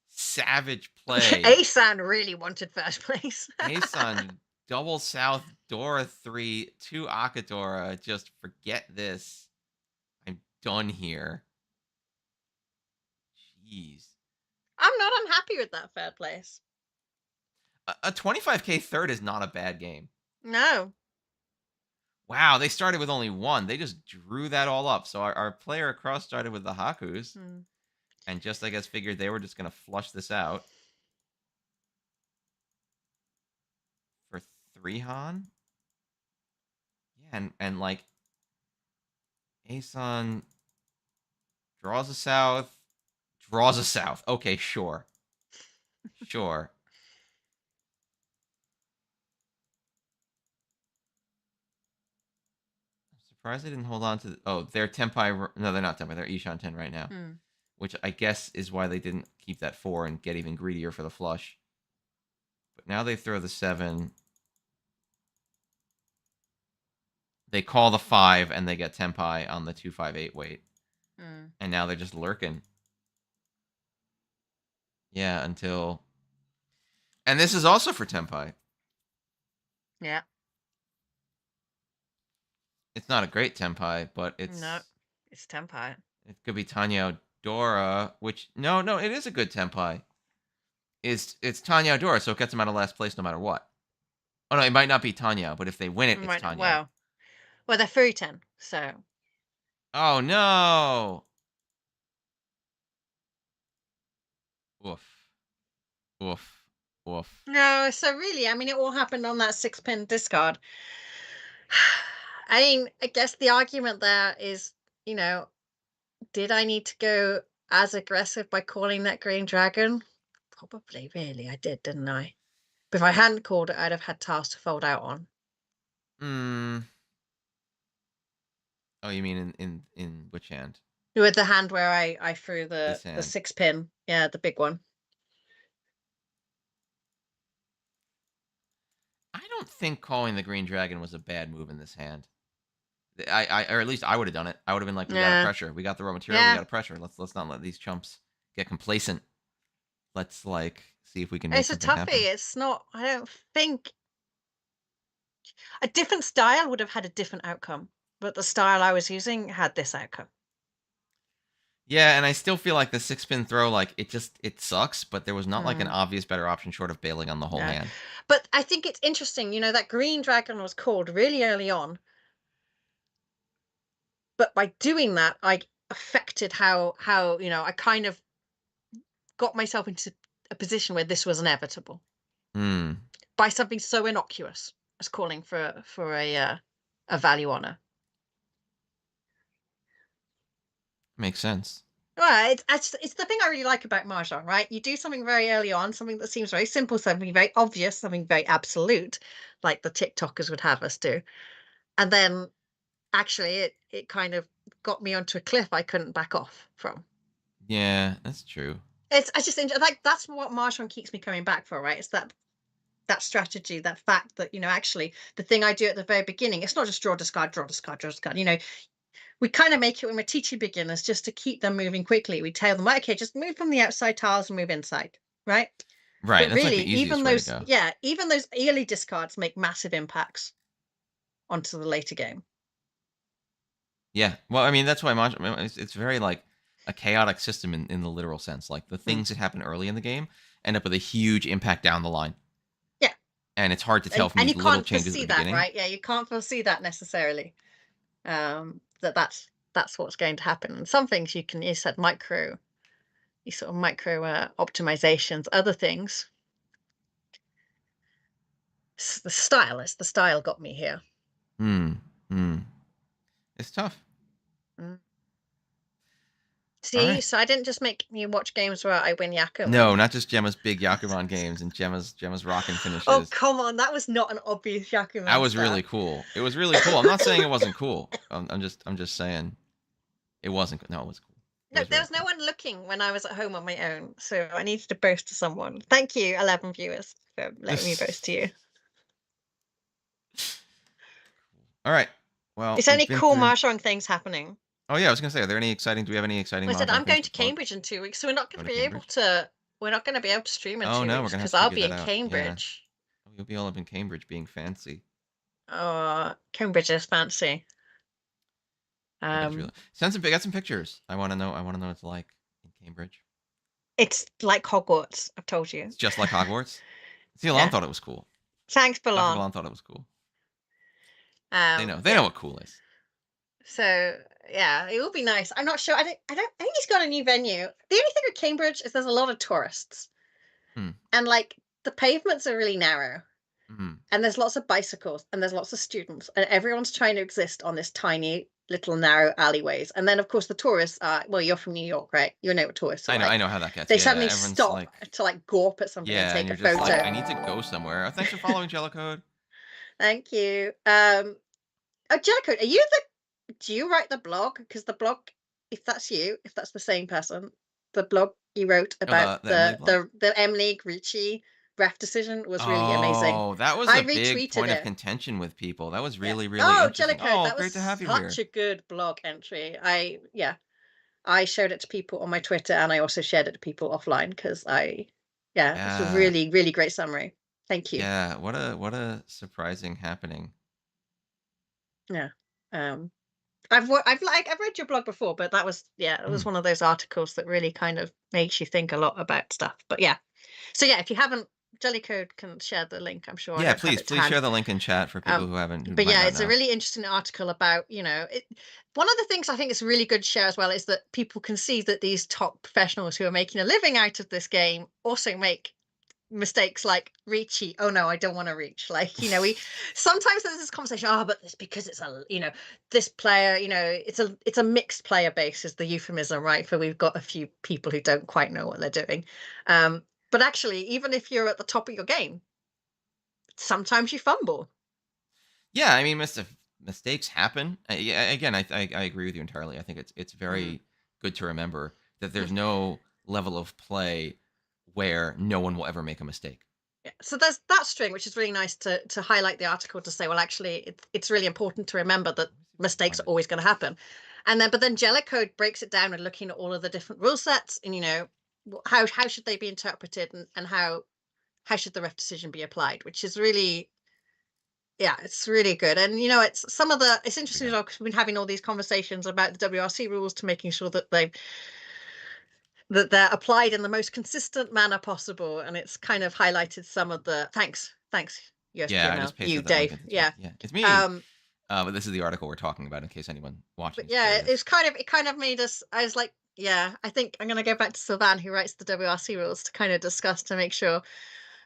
Savage play. Asan really wanted first place. Asan, double South, Dora 3, 2 Akadora. Just forget this. I'm done here. Jeez. I'm not unhappy with that third place. A 25K third is not a bad game. No. Wow, they started with only one. They just drew that all up. So our player across started with the Hakus, Hmm. and just I guess figured they were just gonna flush this out for 3 Han. Yeah, and like Aeson draws a south, draws a south. Okay, sure. Sure. I'm surprised they didn't hold on to oh, they're Tempai. No, they're not Tempai. They're Ishan 10 right now. Hmm. Which I guess is why they didn't keep that 4 and get even greedier for the flush. But now they throw the 7. They call the 5 and they get Tempai on the 258 weight. Hmm. And now they're just lurking. Yeah, until. And this is also for Tempai. Yeah. It's not a great Tempai, but No, it's Tempai. it could be Tanya Dora, which no, it is a good Tempai. It's Tanya Dora, so it gets them out of last place no matter what. Oh no, it might not be Tanya, but if they win it, it's Right. Tanya. Well, they're 310, so. Oh no! Woof. Woof. Woof. No, so really, I mean, it all happened on that 6-pin discard. I mean, I guess the argument there is, you know, did I need to go as aggressive by calling that green dragon? Probably, really, I did, didn't I? But if I hadn't called it, I'd have had tasks to fold out on. Hmm. Oh, you mean in which hand? With the hand where I threw This the hand. 6-pin, yeah, the big one. I don't think calling the green dragon was a bad move in this hand. Or at least I would have done it. I would have been like, we got to Yeah, pressure. We got the raw material. We got yeah. to pressure. Let's not let these chumps get complacent. Let's like see if we can make It's a something happen. toughie. It's not. I don't think a different style would have had a different outcome, but the style I was using had this outcome. Yeah, and I still feel like the 6-pin throw, like it sucks, but there was not like an Mm, obvious better option short of bailing on the whole no, hand. but I think it's interesting. That green dragon was called really early on, but by doing that, I affected how I kind of got myself into a position where this was inevitable Hmm. by something so innocuous as calling for a value honor. Makes sense. Well, it's the thing I really like about Mahjong, right? You do something very early on, something that seems very simple, something very obvious, something very absolute, like the TikTokers would have us do. And then actually it kind of got me onto a cliff I couldn't back off from. Yeah, that's true. I just like that's what Mahjong keeps me coming back for, right? It's that strategy, that fact that, actually the thing I do at the very beginning, it's not just draw, discard, draw, discard, draw, discard. We kind of make it when we're teaching beginners just to keep them moving quickly. We tell them, okay, just move from the outside tiles and move inside, right? Right, But that's like really, the easiest way to go. even those early discards make massive impacts onto the later game. Yeah. Well, I mean, that's why it's very like a chaotic system in the literal sense. Like the Mm. things that happen early in the game end up with a huge impact down the line. Yeah, And it's hard to tell and from and these you little can't changes at foresee the that, beginning. right? Yeah, you can't foresee that necessarily. That's what's going to happen. And some things you said these sort of micro optimizations, other things. It's the style got me here. Hmm. Hmm. It's tough. Mm. All See, right. so I didn't just make you watch games where I win No, Yakuman. not just Gemma's big Yakuron games and Gemma's rockin' Oh, finishes. come on, that was not an obvious That Yakuman was style. really cool. It was really cool. I'm not saying it wasn't cool. I'm just saying it wasn't. No, it was cool. It No, was there very was no cool. one looking when I was at home on my own, so I needed to boast to someone. Thank you, 11 viewers, for letting me boast to you. All right. Well, Is there we've any been cool through. Mahjong things happening? Oh yeah, I was gonna say, are there any exciting? Do we have any exciting I said mahjong I'm things going to to plug? Cambridge in 2 weeks, so we're not going Go to to be able Cambridge. to. We're not going to be able to stream in Oh two no, we're weeks gonna have because to I'll figure be that in out. Yeah, Cambridge. you'll be all up in Cambridge being fancy. Cambridge is fancy. I bet it's really. Um, Got some pictures. I want to know. I want to know what it's like in Cambridge. it's like Hogwarts. I've told you. It's just like Hogwarts. See, Alon Yeah. thought it was cool. Thanks, Dr. Balon. Balon thought it was cool. They know what cool is. So yeah, it will be nice. I'm not sure. I think he's got a new venue. The only thing with Cambridge is there's a lot of tourists, Hmm. and like the pavements are really narrow, Hmm. and there's lots of bicycles, and there's lots of students, and everyone's trying to exist on this tiny little narrow alleyways. And then of course the tourists are, well, you're from New York, right? You know what tourists are I like. know how that gets. They Yeah, suddenly everyone's stop like, to like go up at something and yeah, and take a you're just like, photo. I need to go somewhere. Oh, thanks for following Jellicode. Thank you. Oh, Jellicoe, do you write the blog? Because the blog, if that's you, if that's the same person, the blog you wrote Oh, about the Emily blog. the Emily Ricci ref decision was really amazing. Oh, that was I a big retweeted point of it. contention with people. That was Yeah. really, really Oh, interesting. Jellicoe, Oh, that was great to have you such here. a good blog entry. I showed it to people on my Twitter, and I also shared it to people offline because it's a Yeah, really, really great summary. Thank you. yeah. What a surprising happening. Yeah. Um, I've read your blog before, but it was Mm. one of those articles that really kind of makes you think a lot about stuff. But yeah, so yeah, if you haven't, Jellycode can share the link. I'm sure I Yeah, don't have please, it to please hand. share the link in chat for people Um, who haven't, who but might yeah, not it's a know. really interesting article about one of the things I think it's really good to share as well is that people can see that these top professionals who are making a living out of this game also make mistakes like reachy. Oh no, I don't want to reach. Like, we sometimes there's this conversation, oh, but it's because it's this player, it's a mixed player base is the euphemism, right? For we've got a few people who don't quite know what they're doing. But actually, even if you're at the top of your game, sometimes you fumble. Yeah, I mean, mistakes happen. Yeah, again, I agree with you entirely. I think it's Mm. very good to remember that there's no level of play where no one will ever make a mistake. Yeah. So there's that string, which is really nice to highlight the article to say, well, actually, it's really important to remember that Let me see if I can mistakes find are it. always going to happen. But then Jellicode breaks it down and looking at all of the different rule sets and, how should they be interpreted and how should the ref decision be applied, which is really, yeah, it's really good. And, it's What do we interesting as got? well because we've been having all these conversations about the WRC rules to making sure that they're applied in the most consistent manner possible. And it's kind of highlighted some of the thanks, Yeah, I USPML, just you, pasted that link Dave. in the chat. Yeah. Yeah, it's me. Um, But this is the article we're talking about in case anyone but watching is yeah, curious. it kind of made us, I was like, yeah, I think I'm gonna go back to Sylvan, who writes the WRC rules, to kind of discuss to make sure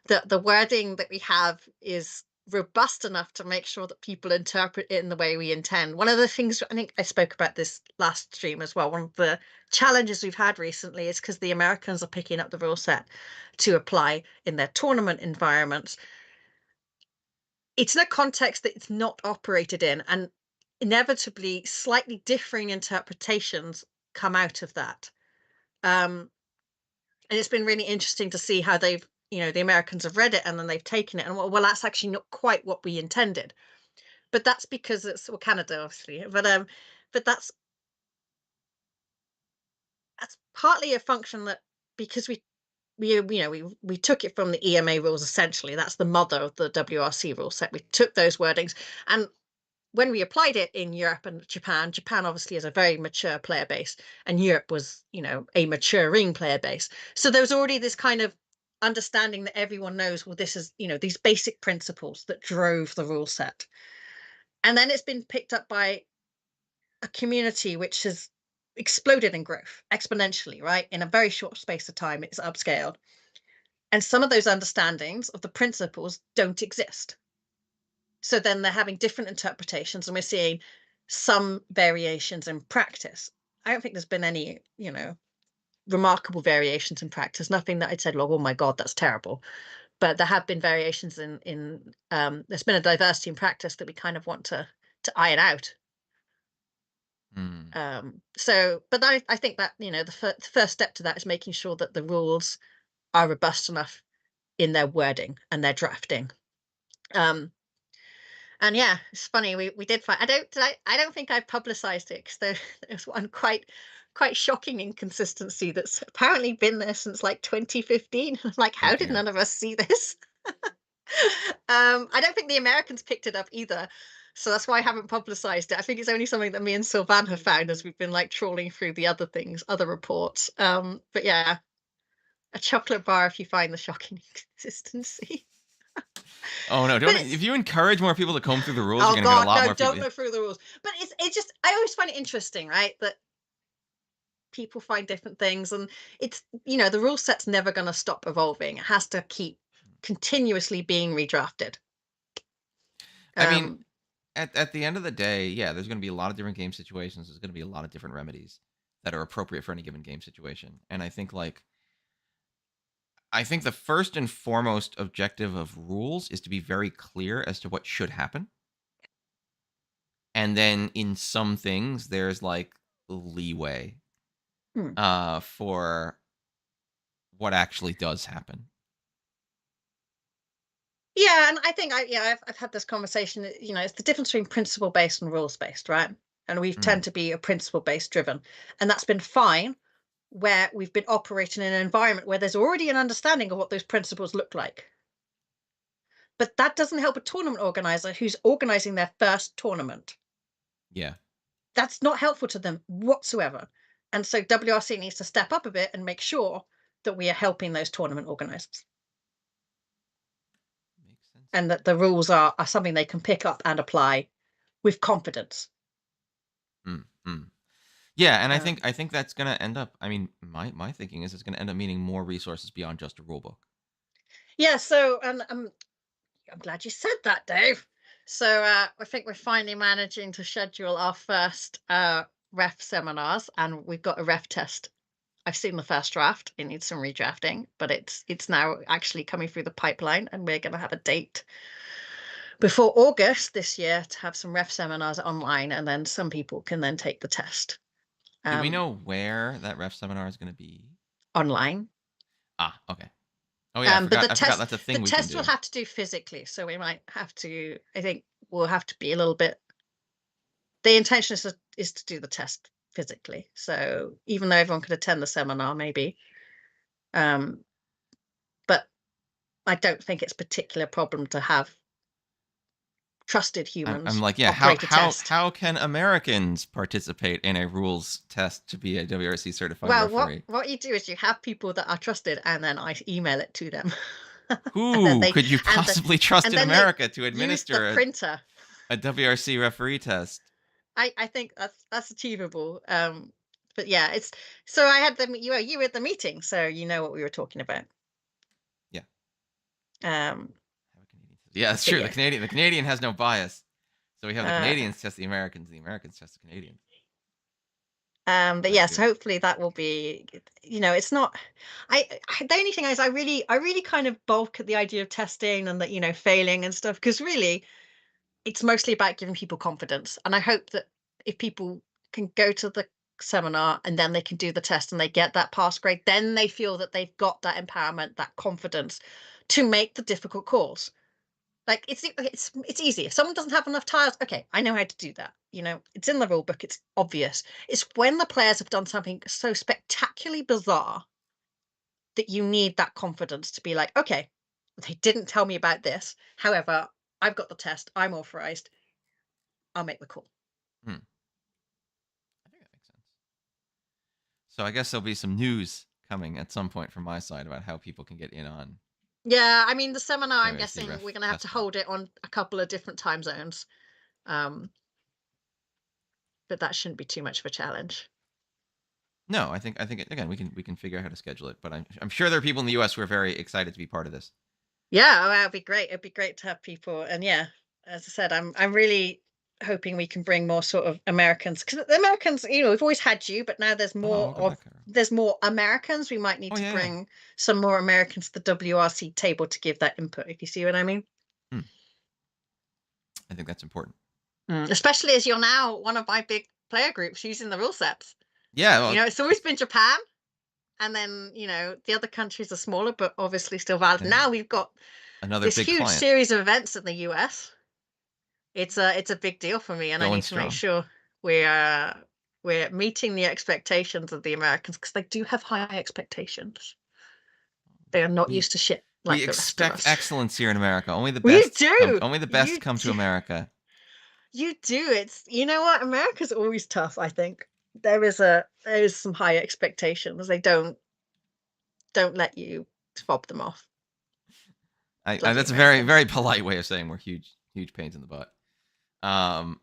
that the wording that we have is robust enough to make sure that people interpret it in the way we intend. One of the things, I think I spoke about this last stream as well, one of the challenges we've had recently is because the Americans are picking up the rule set to apply in their tournament environments. It's in a context that it's not operated in, and inevitably slightly differing interpretations come out of that. And it's been really interesting to see how the Americans have read it and then they've taken it and, well, that's actually not quite what we intended. But that's because it's, well, Canada obviously, but that's partly a function that, because we took it from the EMA rules. Essentially, that's the mother of the WRC rule set. We took those wordings, and when we applied it in Europe and Japan obviously is a very mature player base, and Europe was, a maturing player base. So there was already this kind of understanding that everyone knows, well, this is, these basic principles that drove the rule set. And then it's been picked up by a community which has exploded in growth exponentially, right? In a very short space of time, it's upscaled. And some of those understandings of the principles don't exist. So then they're having different interpretations, and we're seeing some variations in practice. I don't think there's been any, remarkable variations in practice. Nothing that I'd said, like, oh my God, that's terrible. But there have been variations in there's been a diversity in practice that we kind of want to iron out. Hmm. But I think that, the first step to that is making sure that the rules are robust enough in their wording and their drafting. Um, And yeah, it's funny. We did find. I don't think I publicized it because there's one quite shocking inconsistency that's apparently been there since like 2015. I'm like, Oh how did dear. none of us see this? I don't think the Americans picked it up either. So that's why I haven't publicized it. I think it's only something that me and Sylvan have found as we've been like trawling through the other things, other reports. But yeah, a chocolate bar if you find the shocking inconsistency. Oh no! But Don't it's if you encourage more people to comb through the rules, you're oh gonna get a god, lot no, more people. don't look through the rules. But it's just I always find it interesting, right? That people find different things, and it's the rule set's never going to stop evolving. It has to keep continuously being redrafted. I mean, Um, at the end of the day, yeah, there's going to be a lot of different game situations. There's going to be a lot of different remedies that are appropriate for any given game situation. And I think the first and foremost objective of rules is to be very clear as to what should happen. And then in some things there's like leeway hmm. for what actually does happen. Yeah, and I think I've had this conversation. It's the difference between principle based and rules based, right? And we Mm, tend to be a principle based driven, and that's been fine where we've been operating in an environment where there's already an understanding of what those principles look like. But that doesn't help a tournament organizer who's organizing their first tournament. yeah. That's not helpful to them whatsoever. And so WRC needs to step up a bit and make sure that we are helping those tournament organizers Makes sense. and that the rules are something they can pick up and apply with confidence. Mm, mm. Yeah, and Um, I think that's gonna end up. I mean, my thinking is it's gonna end up meaning more resources beyond just a rule book. yeah, so and I'm glad you said that, Dave. So I think we're finally managing to schedule our first ref seminars, and we've got a ref test. I've seen the first draft. It needs some redrafting, but it's now actually coming through the pipeline, and we're going to have a date before August this year to have some ref seminars online, and then some people can then take the test Do we um, know where that ref seminar is gonna be? online. Ah, okay. Oh yeah, But I forgot that's a the thing we can test we'll do. have to do physically, so we might have to. I think we'll have to be a little bit. The intention is to do the test physically. So even though everyone could attend the seminar, maybe, um, but I don't think it's a particular problem to have trusted I'm humans like, yeah, operate a test. how can Americans participate in a rules test to be a WRC certified Well, what referee? what you do is you have people that are trusted, and then I email it to them, and then Who they could you and the possibly trust and in then they America to use the administer printer. a WRC referee test? I think that's achievable. But yeah, it's so I had them. You were at the meeting, so you know what we were talking about. Yeah. Um, Yeah, that's but true. yeah, The Canadian has no bias. So we have the uh, Canadians test the Americans test the Canadians. but That's yes, good. hopefully that will be. It's not. The only thing is, I really kind of balk at the idea of testing and that failing and stuff because really it's mostly about giving people confidence. And I hope that if people can go to the seminar and then they can do the test and they get that pass grade, then they feel that they've got that empowerment, that confidence to make the difficult calls. Like it's easy. If someone doesn't have enough tiles, okay, I know how to do that. It's in the rule book, it's obvious. It's when the players have done something so spectacularly bizarre that you need that confidence to be like, okay, they didn't tell me about this. However, I've got the test, I'm authorized, I'll make the call. Hmm. I think that makes sense. So I guess there'll be some news coming at some point from my side about how people can get in on Yeah, I mean the seminar, I'm WRC guessing we're ref gonna have to testing. hold it on a couple of different time zones. Um, but that shouldn't be too much of a challenge. No, I think again we can figure out how to schedule it, but I'm sure there are people in the U.S. who are very excited to be part of this. Yeah, well, that'd be great. It'd be great to have people. And yeah, as I said, I'm really hoping we can bring more sort of Americans because the Americans, we've always had you, but now Oh no, welcome back, Kara. there's more Americans. We might need Oh to yeah, yeah. bring some more Americans to the WRC table to give that input, if you see what I mean. Hmm. I think that's important. Especially as you're now one of my big player groups using the rule sets. Yeah, well, It's always been Japan, and then the other countries are smaller, but obviously still valid. yeah, Now we've got another this big huge client series of events in the US. It's a big deal for me, and I going need to make strong. sure we're meeting the expectations of the Americans because they do have high expectations. They are not We used to shit we like the rest of expect us. excellence here in America. You do, Only the best you come to do, America. you do. It's what America's always tough. I think there is some high expectations. They don't let you fob them off. Bloody That's a very, Americans. very polite way of saying we're huge pains in the butt. Um,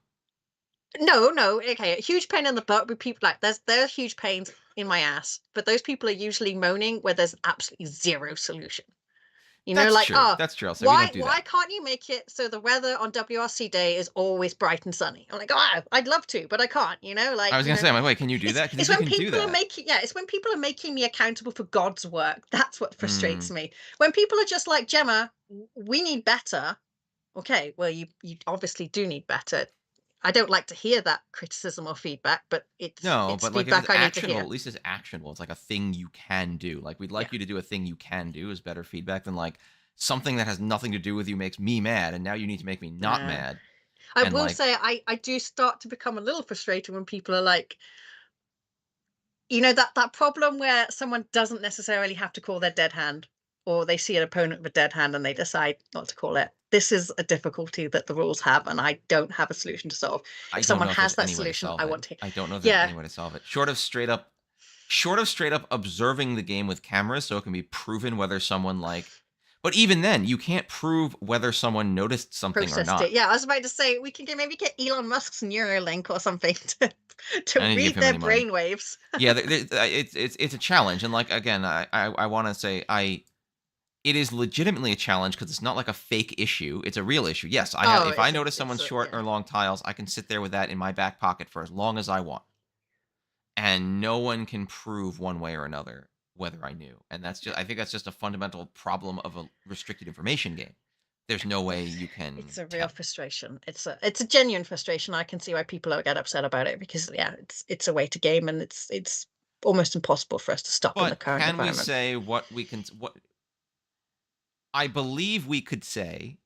No, no, okay. A huge pain in the butt with people like there's huge pains in my ass, but those people are usually moaning where there's absolutely zero solution. that's Like, true. oh, That's true. I'll say we don't do why that. can't you make it so the weather on WRC day is always bright and sunny? I'm like, oh, I'd love to, but I can't. I was gonna say, I'm like, wait, can you do that? Because It's you when can do people are that. making it's when people are making me accountable for God's work. That's what Hmm. frustrates me. When people are just like, Gemma, we need better. Okay, well, you obviously do need better. I don't like to hear that criticism or feedback, but No, it's but like if it's feedback I need to actionable, hear. at least it's actionable. It's like a thing you can do. Like we'd Yeah. like you to do a thing you can do is better feedback than like something that has nothing to do with you makes me mad, and now you need to make me not Nah. mad. I And will like, say I do start to become a little frustrated when people are like, that problem where someone doesn't necessarily have to call their dead hand, or they see an opponent with a dead hand and they decide not to call it. This is a difficulty that the rules have, and I don't have a solution to solve. I If don't someone know if there's has that any way to solution, solve I it. want to. I don't know if there's Yeah. any way to solve it. Short of straight up observing the game with cameras so it can be proven whether someone like, but even then, you can't prove whether someone noticed something or Processed it. not. Yeah, I was about to say we can maybe get Elon Musk's Neuralink or something to I need to give read him their any money. brainwaves. Yeah, it's a challenge, and like again, I want to say it is legitimately a challenge because it's not like a fake issue; it's a real issue. Yes, I have. Oh, If I notice someone's short yeah. or long tiles, I can sit there with that in my back pocket for as long as I want, and no one can prove one way or another whether I knew. And that's just I think that's just a fundamental problem of a restricted information game. There's no way you It's can a real tell. frustration. It's a genuine frustration. I can see why people get upset about it because yeah, it's a way to game and it's almost impossible for us to stop in the But current can we environment. say what we can? What I believe we could say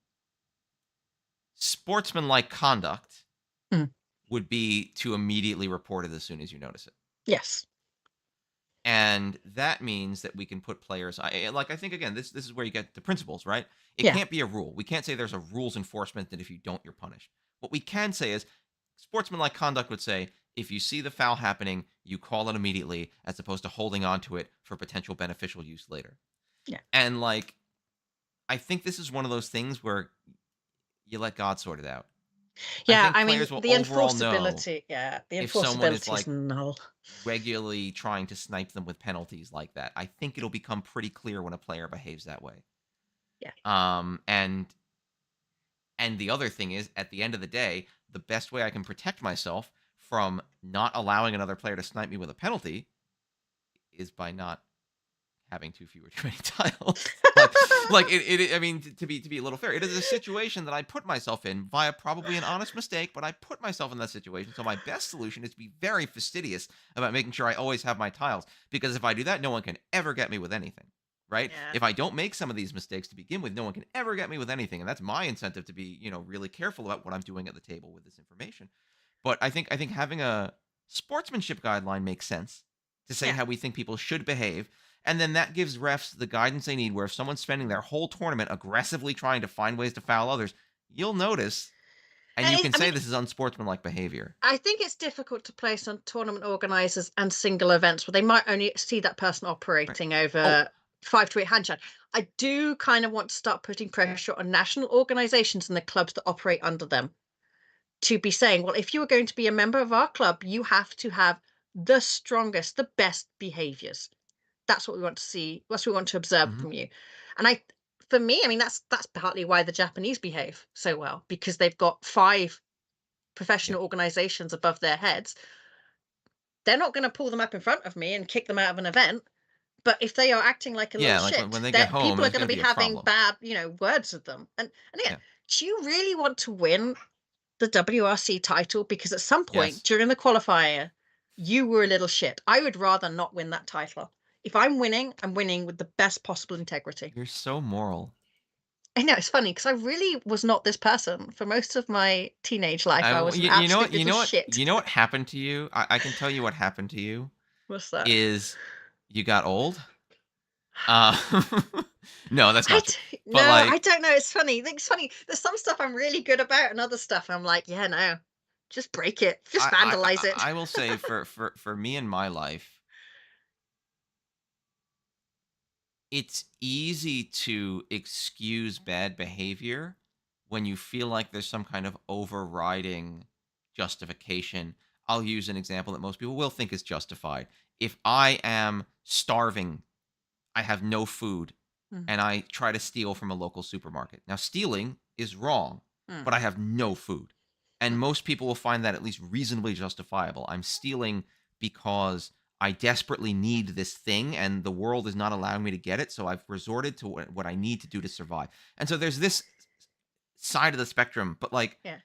sportsmanlike conduct Mm. would be to immediately report it as soon as you notice it. Yes. And that means that we can put players I think again this is where you get the principles, right? It Yeah. can't be a rule. We can't say there's a rules enforcement that if you don't you're punished. What we can say is sportsmanlike conduct would say if you see the foul happening, you call it immediately as opposed to holding on to it for potential beneficial use later. Yeah. And like I think this is one of those things where you let God sort it out. I Yeah, think I mean players will the overall know enforceability, yeah, the if someone is enforceability is like null. regularly trying to snipe them with penalties like that. I think it'll become pretty clear when a player behaves that way. Yeah. Um, and and the other thing is, at the end of the day, the best way I can protect myself from not allowing another player to snipe me with a penalty is by not having too few or too many tiles. I mean, to be a little fair, it is a situation that I put myself in via probably an honest mistake, but I put myself in that situation. So my best solution is to be very fastidious about making sure I always have my tiles, because if I do that, no one can ever get me with anything. Right? Yeah. If I don't make some of these mistakes to begin with, no one can ever get me with anything, and that's my incentive to be, really careful about what I'm doing at the table with this information. But I think having a sportsmanship guideline makes sense to say Yeah. how we think people should behave, and then that gives refs the guidance they need. Where if someone's spending their whole tournament aggressively trying to find ways to foul others, you'll notice, and you can I say mean, this is unsportsmanlike behavior. I think it's difficult to place on tournament organizers and single events where they might only see that person Right? operating Oh, over 5 to 8 hand chat. I do kind of want to start putting pressure on national organizations and the clubs that operate under them to be saying, well, if you are going to be a member of our club, you have to have the strongest, the best behaviors. That's what we want to see. That's what we want to observe mhm. from you. And for me, I mean, that's partly why the Japanese behave so well because they've got five Yeah, professional organizations above their heads. They're not going to pull them up in front of me and kick them out of an event. But if they are acting like a little yeah. Like when shit, they get that home, people are there's going to going to be be a having problem. bad, words with them. And again, Yeah. do you really want to win the WRC title? Because at some point Yes. during the qualifier, you were a little shit. I would rather not win that title. If I'm winning with the best possible integrity. You're so moral. I know it's funny because I really was not this person for most of my teenage life. I was an You know what? absolute little shit. You know what happened to you? I can tell you what happened to you What's that? is you got old. Uh, no, that's I not true. But no, I like, don't know. It's funny. It's funny. There's some stuff I'm really good about, and other stuff I'm like, yeah, no, just break it, just vandalize it. I will say for me in my life, it's easy to excuse bad behavior when you feel like there's some kind of overriding justification. I'll use an example that most people will think is justified. If I am starving, I have no food, Mm, and I try to steal from a local supermarket. Now, stealing is wrong, mm, but I have no food. And mm, most people will find that at least reasonably justifiable. I'm stealing because I desperately need this thing and the world is not allowing me to get it. So I've resorted to what I need to do to survive. And so there's this side of the spectrum. But like, yeah.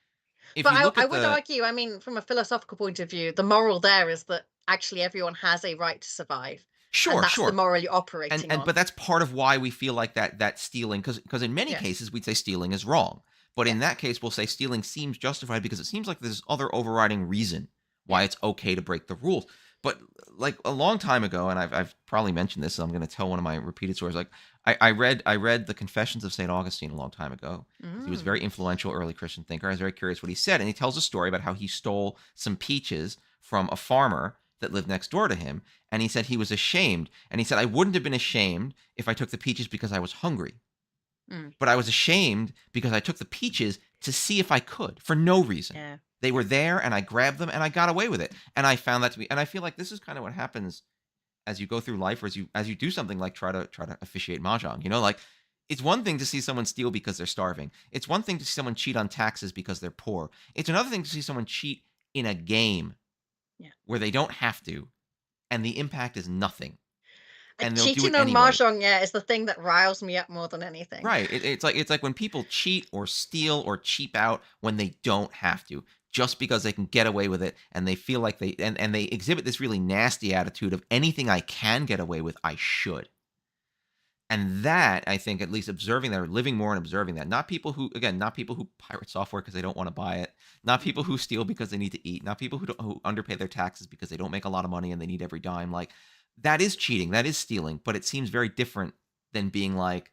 if But you look I at would the, argue, I mean, from a philosophical point of view, the moral there is that actually everyone has a right to survive, and sure, that's the sure. moral you're operating And but on. that's part of why we feel like that stealing, because in many Yes. cases we'd say stealing is wrong, but Yeah. in that case we'll say stealing seems justified because it seems like there's other overriding reason why Yeah. it's okay to break the rules. But like a long time ago, and I've probably mentioned this, so I'm going to tell one of my repeated stories. Like I read the Confessions of Saint Augustine a long time ago because he was a Mm. very influential early Christian thinker. I was very curious what he said, and he tells a story about how he stole some peaches from a farmer that lived next door to him, and he said he was ashamed. And he said, I wouldn't have been ashamed if I took the peaches because I was hungry, Mm. but I was ashamed because I took the peaches to see if I could for no reason. Yeah. They were there and I grabbed them and I got away with it. And I found that to be, and I feel like this is kind of what happens as you go through life, or as you do something like try to officiate mahjong. Like it's one thing to see someone steal because they're starving. It's one thing to see someone cheat on taxes because they're poor. It's another thing to see someone cheat in a game Yeah. where they don't have to, and the impact is nothing, and they'll do it Cheating on anyway. mahjong, yeah, is the thing that riles me up more than anything. Right. It's like when people cheat or steal or cheap out when they don't have to, just because they can get away with it, and they feel like and they exhibit this really nasty attitude of anything I can get away with, I should. And that, I think, at least observing that or living more and observing that, not people who, again, not people who pirate software because they don't want to buy it, not people who steal because they need to eat, not people who underpay their taxes because they don't make a lot of money and they need every dime. Like, that is cheating, that is stealing, but it seems very different than being like,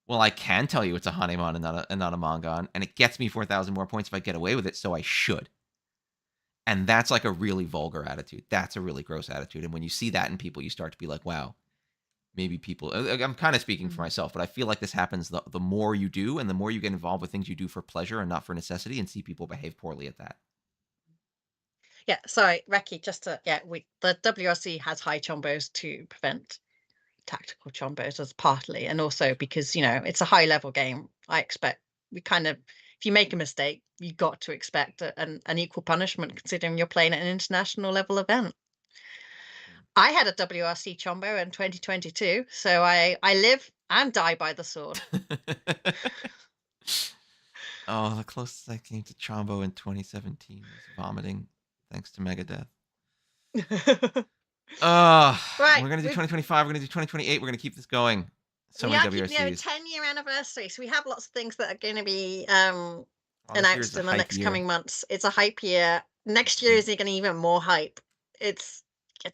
well, I can tell you it's a Hanemon and not a Mangan, and it gets me 4,000 more points if I get away with it, so I should. And that's like a really vulgar attitude. That's a really gross attitude. And when you see that in people, you start to be like, wow, maybe people, I'm kind of speaking for Mm. myself, but I feel like this happens the more you do and the more you get involved with things you do for pleasure and not for necessity, and see people behave poorly at that. Yeah, sorry, Reki, just to yeah, we the WRC has high chombos to prevent tactical chombos as partly, and also because, it's a high level game. I expect we kind of if you make a mistake, you got to expect an equal punishment considering you're playing at an international level event. I had a WRC chombo in 2022, so I live and die by the sword. Oh, the closest I came to Chombo in 2017 was vomiting, thanks to Megadeth. Right, We're gonna do 2025. We're gonna do 2028. We're gonna keep this going. So we many are keeping a WRCs. 10-year anniversary, so we have lots of things that are going to be Oh, this year is announced a in the hype next year. coming months. It's a hype year. Next year is going to be even more hype. It's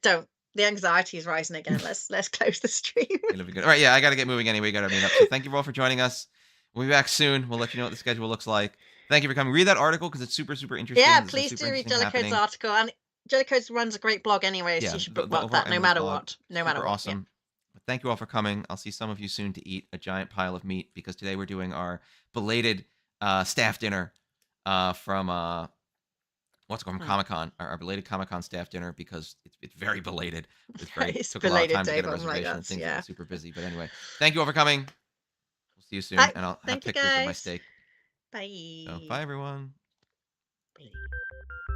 don't the anxiety is rising again. Let's close the stream. It'll be good. All right, yeah, I gotta get moving anyway. Gotta meet up. So thank you all for joining us. We'll be back soon. We'll let you know what the schedule looks like. Thank you for coming. Read that article because it's super, super interesting. Yeah, There's some please super do read interesting Jellicoe's happening. article, and Jellicoe runs a great blog anyway, so Yeah, you should the bookmark overall that no Embers matter blog, what. No matter super what. Yeah. awesome. But thank you all for coming. I'll see some of you soon to eat a giant pile of meat because today we're doing our belated staff dinner from what's it called, from Hmm. Comic Con, our belated Comic Con staff dinner because it's very belated. It's Took a lot of belated time to day, get a but I'm like, reservation and that's things have been yeah. super busy. But anyway, thank you all for coming. We'll see you All soon, right. and I'll have Thank you pictures of my guys. steak. So Bye. bye everyone. Bye.